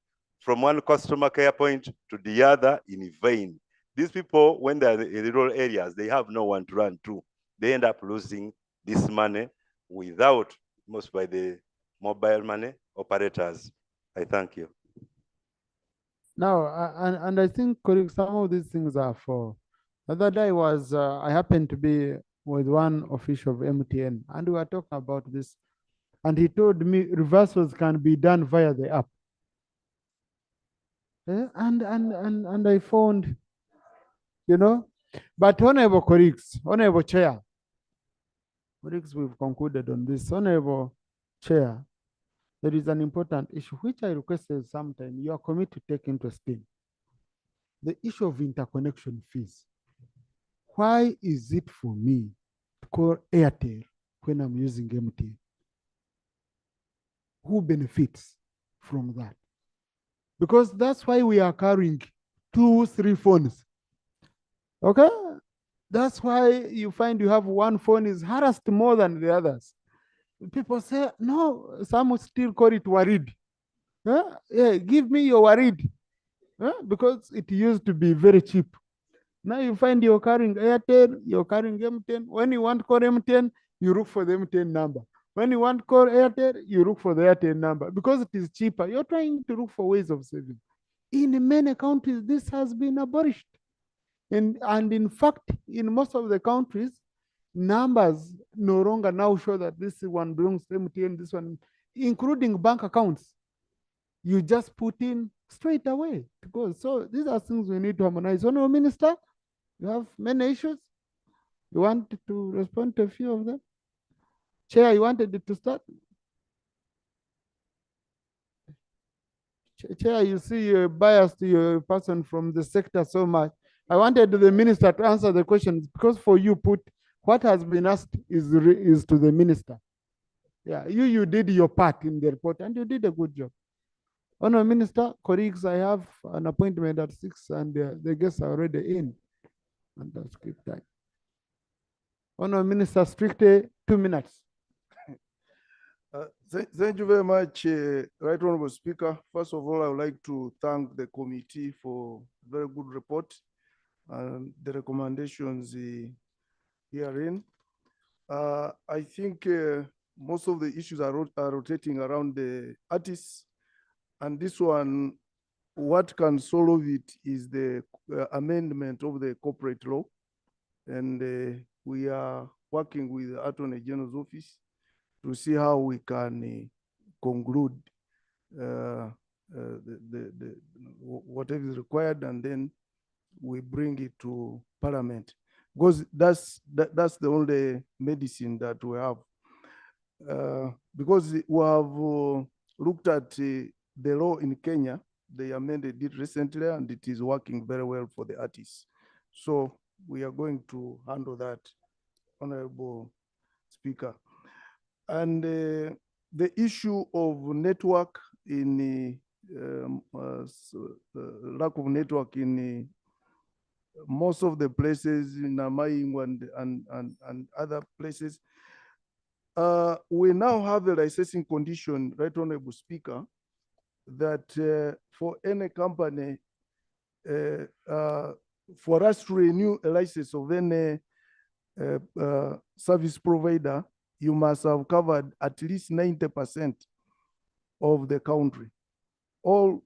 Speaker 10: from one customer care point to the other in vain. These people, when they're in the rural areas, they have no one to run to. They end up losing this money without, most by the mobile money operators. I thank you.
Speaker 2: Now, and I think some of these things are for. The other day was, I happened to be with one official of MTN, and we were talking about this, and he told me reversals can be done via the app. And I found, but honorable colleagues, honorable chair, colleagues, we've concluded on this. Honorable chair, there is an important issue which I requested sometime your committee to take into esteem. The issue of interconnection fees. Why is it for me to call Airtel when I'm using MTN? Who benefits from that? Because that's why we are carrying 2, 3 phones. Okay? That's why you find you have one phone is harassed more than the others. People say, no, some would still call it worried. Yeah, give me your worried. Because it used to be very cheap. Now you find you're carrying Airtel, you're carrying M10. When you want to call M10, you look for the M10 number. When you want to call Airtel, you look for the Airtel number. Because it is cheaper, you're trying to look for ways of saving. In many countries, this has been abolished. And in fact, in most of the countries, numbers no longer now show that this one belongs to MTN, this one, including bank accounts. You just put in straight away to go. So these are things we need to harmonize. Honorable Minister, you have many issues. You want to respond to a few of them? Chair, you wanted to start? Chair, you see you're biased to your person from the sector so much. I wanted the minister to answer the questions because for you put what has been asked is to the minister. Yeah, you did your part in the report and you did a good job. Honourable Minister, colleagues, I have an appointment at 6 and the guests are already in. And that's keep time. Honourable Minister, strictly 2 minutes.
Speaker 14: Thank you very much, Right Honourable Speaker. First of all, I would like to thank the committee for a very good report and the recommendations herein. I think most of the issues are rotating around the artists, and this one, what can solve it is the amendment of the corporate law, and we are working with the Attorney General's office to see how we can conclude whatever is required, and then we bring it to Parliament, because that's the only medicine that we have. Because we have looked at the law in Kenya, they amended it recently, and it is working very well for the artists. So we are going to handle that, Honorable Speaker. And the issue of network in lack of network in most of the places in Amaingo and other places, we now have a licensing condition, Right Honorable Speaker, that for any company, for us to renew a license of any service provider, you must have covered at least 90% of the country, all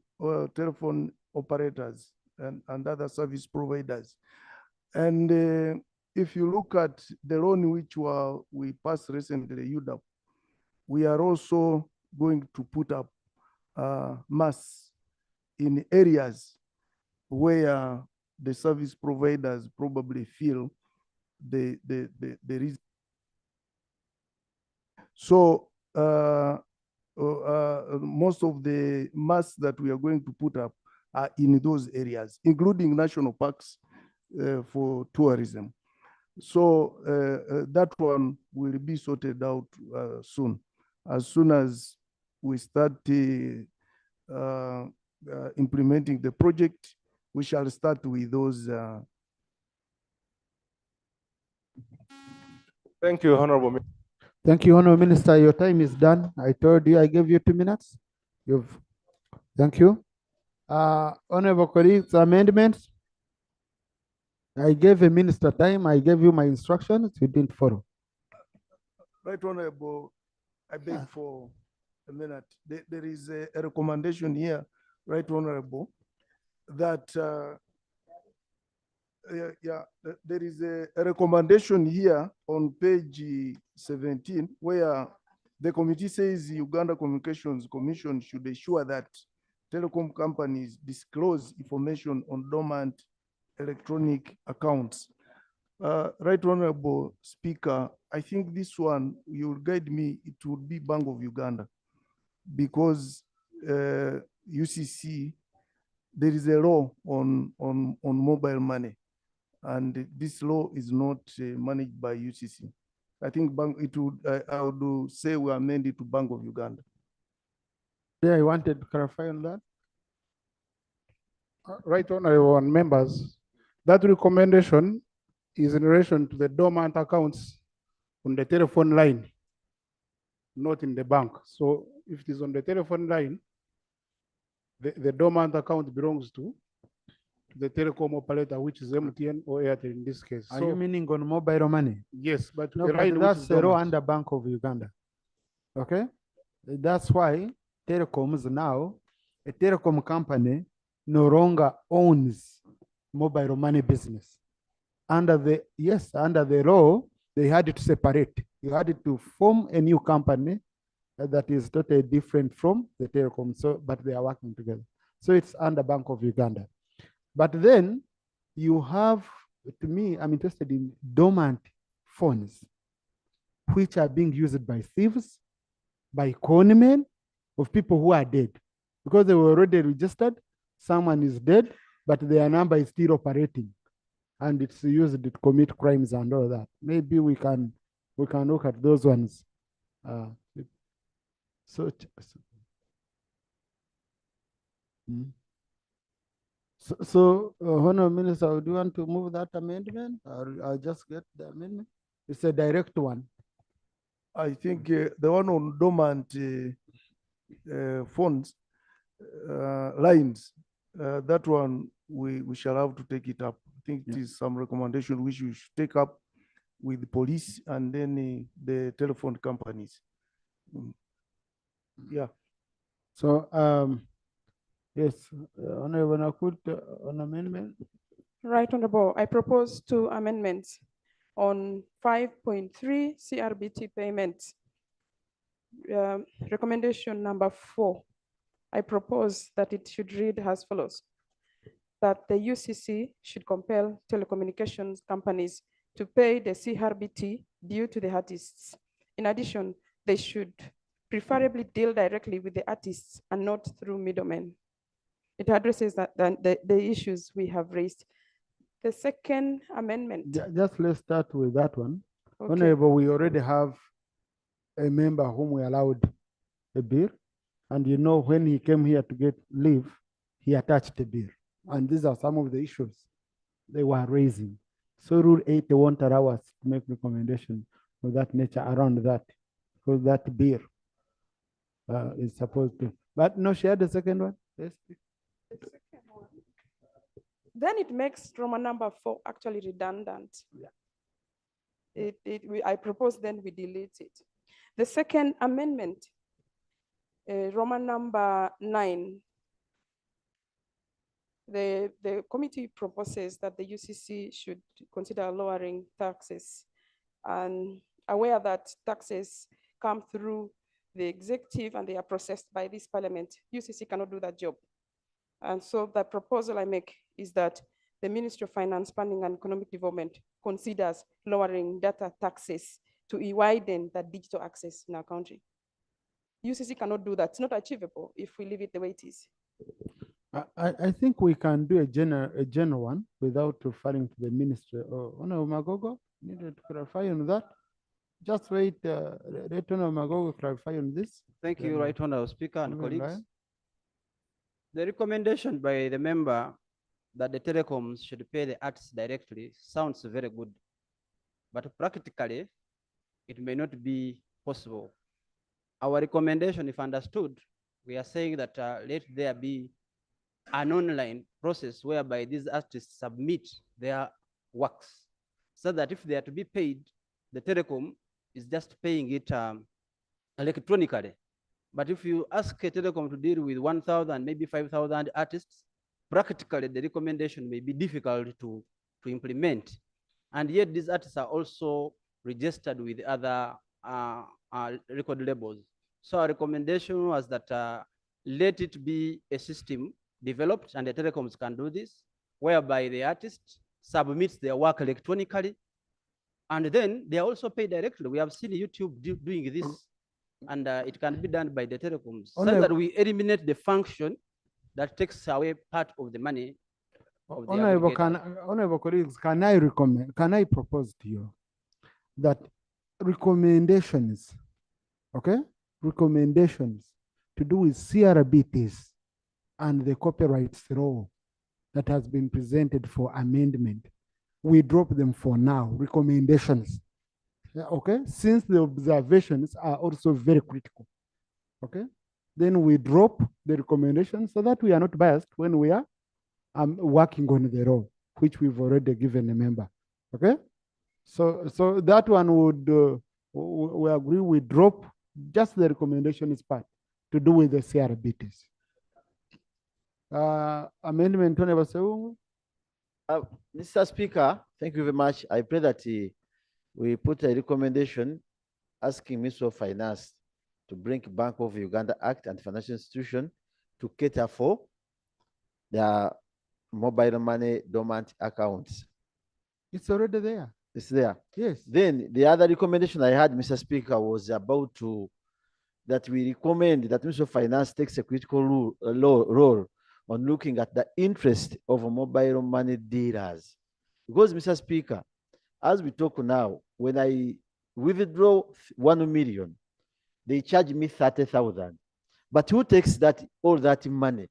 Speaker 14: telephone operators and other service providers. And if you look at the loan which we passed recently, UDAP, we are also going to put up masts in areas where the service providers probably feel there is. So most of the masts that we are going to put up are in those areas, including national parks for tourism. So that one will be sorted out soon. As soon as we start implementing the project, we shall start with those Thank you, Honorable Minister.
Speaker 2: Thank you, Honorable Minister. Your time is done. I told you I gave you 2 minutes. Thank you. Honorable colleagues, amendments. I gave a minister time. I gave you my instructions. You didn't follow.
Speaker 14: Right Honorable, I beg for a minute. There is a recommendation here, Right Honorable, that there is a recommendation here on page 17 where the committee says the Uganda Communications Commission should ensure that telecom companies disclose information on dormant electronic accounts. Right Honorable Speaker, I think this one, you will guide me, it would be Bank of Uganda, because UCC, there is a law on mobile money, and this law is not managed by UCC. I think I would say we amend it to Bank of Uganda.
Speaker 2: Yeah, I wanted to clarify on that.
Speaker 11: Right Honorable members, that recommendation is in relation to the dormant accounts on the telephone line, not in the bank. So if it is on the telephone line, the dormant account belongs to the telecom operator, which is MTN or Airtel in this case.
Speaker 2: Are you meaning on mobile money?
Speaker 11: Yes, but
Speaker 2: No,
Speaker 11: the line
Speaker 2: but
Speaker 11: which
Speaker 2: that's
Speaker 11: is
Speaker 2: a law
Speaker 11: dormant.
Speaker 2: under Bank of Uganda. Okay? That's why telecoms now, a telecom company no longer owns mobile money business. Under the law, they had to separate. You had to form a new company that is totally different from the telecom. So, but they are working together. So it's under Bank of Uganda. But then you have, to me, I'm interested in dormant phones, which are being used by thieves, by conmen, of people who are dead. Because they were already registered, someone is dead, but their number is still operating. And it's used to commit crimes and all that. Maybe we can look at those ones. Honorable Minister, do you want to move that amendment, or I'll just get the amendment? It's a direct one.
Speaker 14: I think the one on dormant funds, lines, that one we shall have to take it up. I think it is some recommendation which we should take up with the police and then the telephone companies. Yeah.
Speaker 2: So, yes, Honorable Nakut, on amendment.
Speaker 5: Right Honorable, I propose 2 amendments on 5.3 CRBT payments. Recommendation number 4, I propose that it should read as follows: that the UCC should compel telecommunications companies to pay the CRBT due to the artists. In addition, they should preferably deal directly with the artists and not through middlemen. It addresses the issues we have raised. The second amendment.
Speaker 2: Just let's start with that one.
Speaker 5: Okay.
Speaker 2: Honorable, we already have a member whom we allowed a beer, and you know when he came here to get leave, he attached a beer. And these are some of the issues they were raising. So Rule 8 won't allow us to make recommendation of that nature around that, because that beer is supposed to. But no, she had the second one. Yes.
Speaker 5: Then it makes Roman number 4 actually redundant. Yeah. I propose then we delete it. The second amendment, Roman number 9, the committee proposes that the UCC should consider lowering taxes, and aware that taxes come through the executive and they are processed by this parliament. UCC cannot do that job. And so the proposal I make is that the Ministry of Finance, Planning and Economic Development considers lowering data taxes to widen that digital access in our country. UCC cannot do that. It's not achievable if we leave it the way it is.
Speaker 2: I think we can do a general one without referring to the ministry. Honorable Magogo, needed to clarify on that. Just wait, let Honorable Magogo clarify on this.
Speaker 15: Thank you, Right Honorable Speaker and colleagues. The recommendation by the member that the telecoms should pay the artists directly sounds very good. But practically, it may not be possible. Our recommendation, if understood, we are saying that let there be an online process whereby these artists submit their works, so that if they are to be paid, the telecom is just paying it electronically. But if you ask a telecom to deal with 1,000, maybe 5,000 artists, practically the recommendation may be difficult to implement. And yet these artists are also registered with other record labels. So our recommendation was that let it be a system developed, and the telecoms can do this, whereby the artist submits their work electronically, and then they are also paid directly. We have seen YouTube doing this, and it can be done by the telecoms, so that we eliminate the function that takes away part of the money of the
Speaker 2: Honorable colleagues, can I propose to you that recommendations, okay? Recommendations to do with CRBTs and the copyright law that has been presented for amendment, we drop them for now, recommendations. Yeah, okay, since the observations are also very critical, okay? Then we drop the recommendations so that we are not biased when we are working on the law, which we've already given a member, okay? So that one would, we agree we drop just the recommendations part to do with the CRBTs. Amendment, Honorable Sewungu.
Speaker 12: Mr. Speaker, thank you very much. I pray that we put a recommendation asking Minister of Finance to bring Bank of Uganda Act and financial institution to cater for their mobile money dormant accounts.
Speaker 2: It's already there.
Speaker 12: It's there.
Speaker 2: Yes.
Speaker 12: Then the other recommendation I had, Mr. Speaker, was about that we recommend that Minister of Finance takes a critical role on looking at the interest of mobile money dealers. Because, Mr. Speaker, as we talk now, when I withdraw 1 million, they charge me 30,000. But who takes all that money?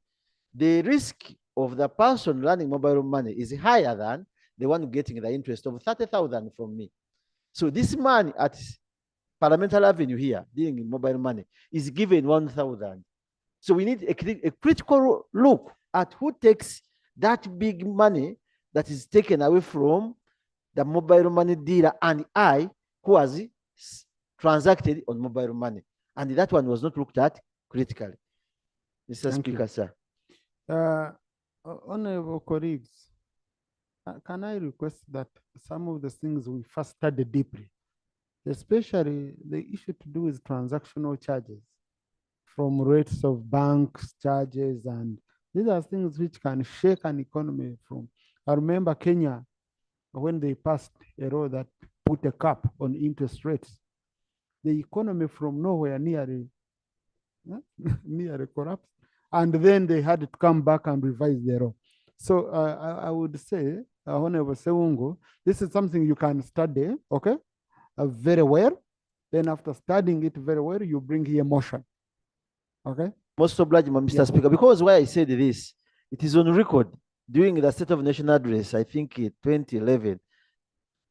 Speaker 12: The risk of the person running mobile money is higher than the one getting the interest of 30,000 from me. So this money at Parliamentary Avenue here, dealing in mobile money, is given 1,000. So we need a critical look at who takes that big money that is taken away from the mobile money dealer and I, who has transacted on mobile money. And that one was not looked at critically. Mr. Speaker, sir.
Speaker 2: Honorable colleagues, can I request that some of the things we first study deeply, especially the issue to do with transactional charges from rates of banks, charges, and these are things which can shake an economy from. I remember Kenya, when they passed a law that put a cap on interest rates, the economy from nowhere nearly collapsed. And then they had to come back and revise the law. So I would say, Honorable Sewungu, this is something you can study, okay, very well. Then after studying it very well, you bring here motion, okay?
Speaker 12: Most obliged, Mr. Speaker, because why I said this, it is on record during the State of Nation address, I think 2011,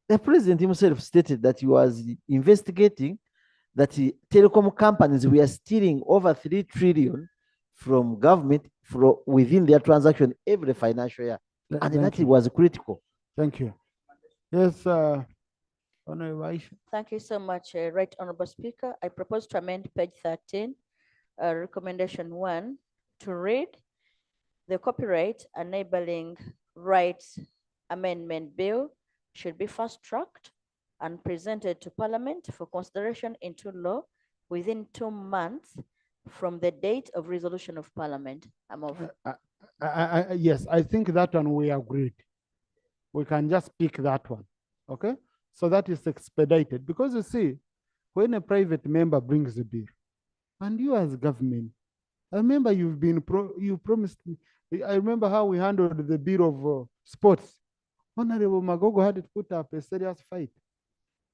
Speaker 12: the president himself stated that he was investigating that telecom companies were stealing over 3 trillion from government within their transaction every financial year. And that was critical.
Speaker 2: Thank you. Yes, Honorable Aisha.
Speaker 17: Thank you so much, Right Honorable Speaker. I propose to amend page 13, recommendation 1, to read the Copyright Enabling Rights Amendment Bill should be fast-tracked and presented to Parliament for consideration into law within 2 months from the date of resolution of Parliament. I'm over.
Speaker 2: Yes, I think that one we agreed. We can just pick that one, okay? So that is expedited, because you see, when a private member brings a bill, and you as government, I remember you promised me, I remember how we handled the bill of sports. Honorable Magogo had to put up a serious fight.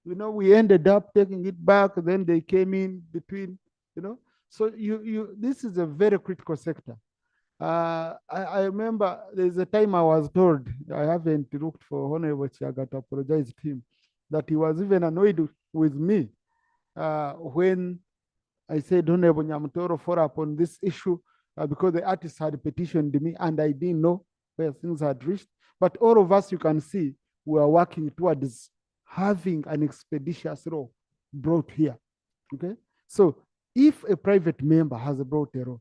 Speaker 2: You know, we ended up taking it back, then they came in between, you know. So this is a very critical sector. I remember there's a time I was told, I haven't looked for Honorable Chiaga to apologize to him, that he was even annoyed with me when I said Honorable Nyamutoro follow up on this issue because the artists had petitioned me and I didn't know where things had reached. But all of us, you can see, we are working towards having an expeditious law brought here. Okay, so if a private member has brought a law,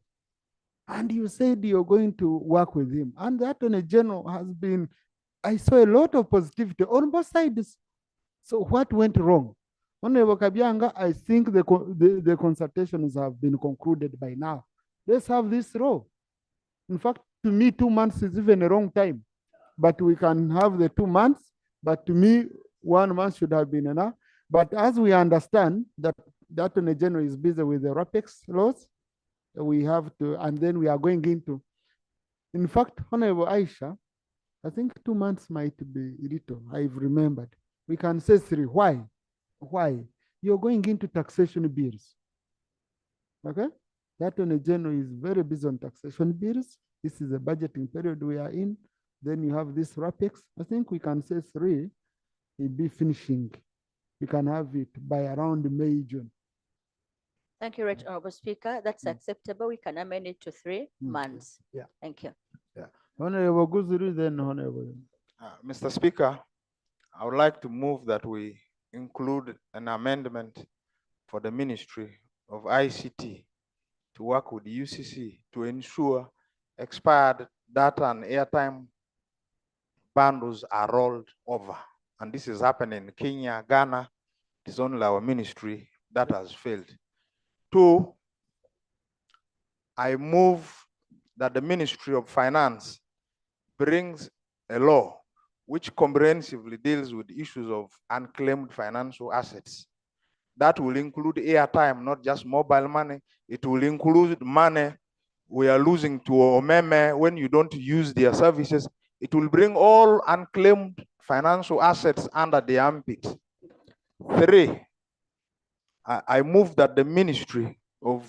Speaker 2: and you said you're going to work with him, and the Attorney General has been, I saw a lot of positivity on both sides. So what went wrong? Honorable Kabianga, I think the consultations have been concluded by now. Let's have this law. In fact, to me, 2 months is even a wrong time, but we can have the 2 months, but to me, 1 month should have been enough. But as we understand that the Attorney General is busy with the RAPEX laws, we have to, and then we are going into, in fact, Honorable Aisha, I think 2 months might be little, I've remembered. We can say 3, why? Why? You're going into taxation bills, okay? The Attorney General is very busy on taxation bills. This is the budgeting period we are in. Then you have this RAPEX. I think we can say 3, will be finishing. We can have it by around May, June.
Speaker 17: Thank you, Right Honorable Speaker. That's acceptable. We can amend it to 3 months.
Speaker 2: Yeah.
Speaker 17: Thank you.
Speaker 2: Yeah. Honorable Guzuru, then Honorable.
Speaker 16: Mr. Speaker, I would like to move that we include an amendment for the Ministry of ICT to work with the UCC to ensure expired data and airtime bundles are rolled over. And this is happening in Kenya, Ghana. It is only our ministry that has failed. 2, I move that the Ministry of Finance brings a law which comprehensively deals with issues of unclaimed financial assets. That will include airtime, not just mobile money. It will include money we are losing to Omeme when you don't use their services. It will bring all unclaimed financial assets under the armpit. 3, I move that the Ministry of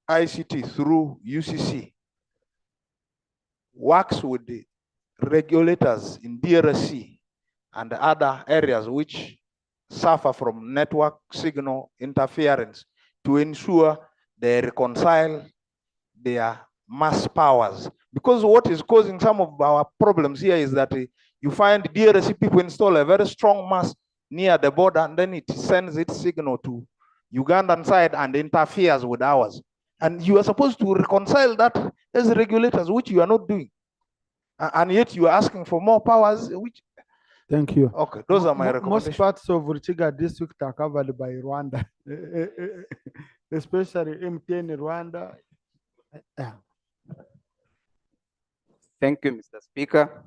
Speaker 16: ICT through UCC works with the regulators in DRC and other areas which suffer from network signal interference to ensure they reconcile their mass powers. Because what is causing some of our problems here is that you find DRC people install a very strong mass near the border and then it sends its signal to Ugandan side and interferes with ours. And you are supposed to reconcile that as regulators, which you are not doing. And yet you are asking for more powers, which...
Speaker 2: Thank you.
Speaker 16: Okay, those are my recommendations.
Speaker 2: Most parts of Ruchiga district are covered by Rwanda, especially MTN Rwanda.
Speaker 18: Thank you, Mr. Speaker.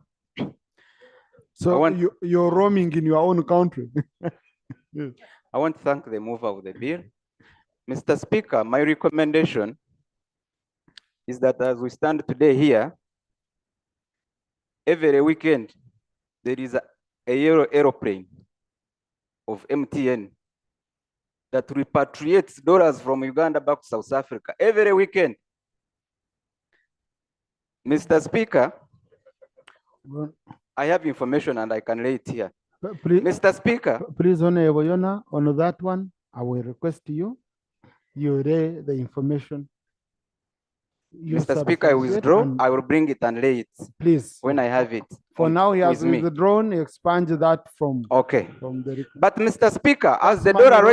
Speaker 2: So you're roaming in your own country.
Speaker 18: Yes. I want to thank the mover of the bill. Mr. Speaker, my recommendation is that as we stand today here, every weekend, there is a yellow aeroplane of MTN that repatriates dollars from Uganda back to South Africa every weekend. Mr. Speaker, I have information and I can lay it here.
Speaker 2: Please,
Speaker 18: Mr. Speaker.
Speaker 2: Please, Honorable Yona, on that one, I will request you lay the information.
Speaker 18: Mr. Speaker, I withdraw. I will bring it and lay it.
Speaker 2: Please.
Speaker 18: When I have it.
Speaker 2: For now, he has withdrawn. Expunge that from.
Speaker 18: Okay.
Speaker 2: From the.
Speaker 18: But Mr. Speaker, as the dollar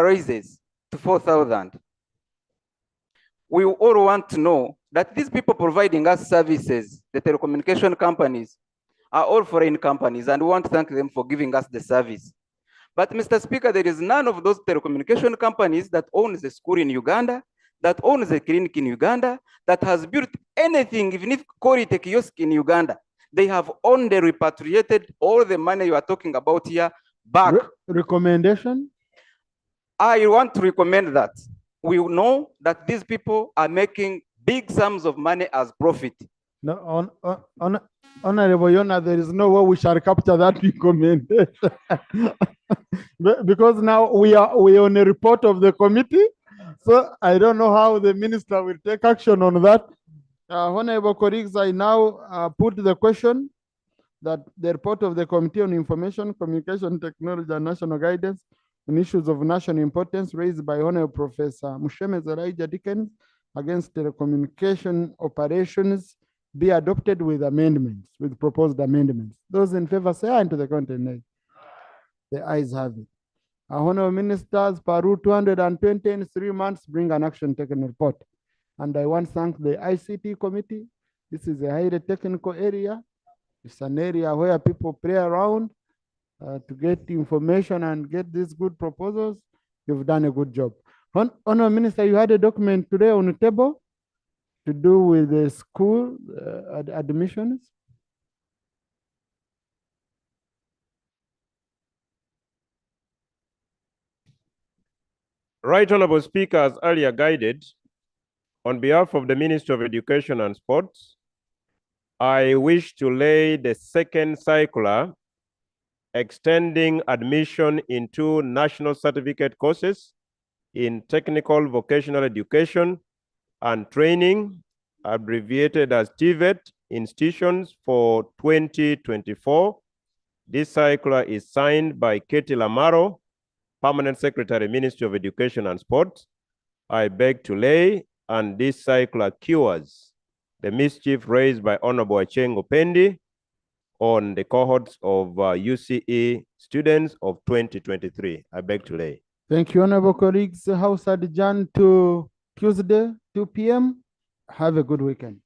Speaker 18: raises to 4,000, we all want to know that these people providing us services, the telecommunication companies, are all foreign companies, and we want to thank them for giving us the service. But Mr. Speaker, there is none of those telecommunication companies that owns a school in Uganda, that owns a clinic in Uganda, that has built anything, even if call it a kiosk in Uganda. They have only repatriated all the money you are talking about here back.
Speaker 2: Recommendation? I
Speaker 18: want to recommend that. We know that these people are making big sums of money as profit.
Speaker 2: No, Honorable Yona, there is no way we shall capture that recommendation. Because now we are on a report of the committee. So I don't know how the minister will take action on that. Honorable colleagues, I now put the question that the report of the Committee on Information, Communication Technology and National Guidance on issues of national importance raised by Honorable Professor Mushemes Elijah Dickens against telecommunication operations be adopted with amendments, with proposed amendments. Those in favor say aye to the content nay. The ayes have it. Honorable Ministers, per Rule 220 in 3 months, bring an action taken report. And I want to thank the ICT committee. This is a highly technical area. It's an area where people play around to get information and get these good proposals. You've done a good job. Honorable Minister, you had a document today on the table to do with the school admissions.
Speaker 1: Right Honorable Speaker, as earlier guided, on behalf of the Ministry of Education and Sports, I wish to lay the second circular extending admission into national certificate courses in technical vocational education and training, abbreviated as TVET, institutions for 2024. This circular is signed by Katie Lamaro, Permanent Secretary, Ministry of Education and Sports. I beg to lay, and this circular cures the mischief raised by Honorable Achengo Pendi on the cohorts of UCE students of 2023. I beg to lay.
Speaker 2: Thank you, honorable colleagues. House adjourned to Tuesday, 2 p.m. Have a good weekend.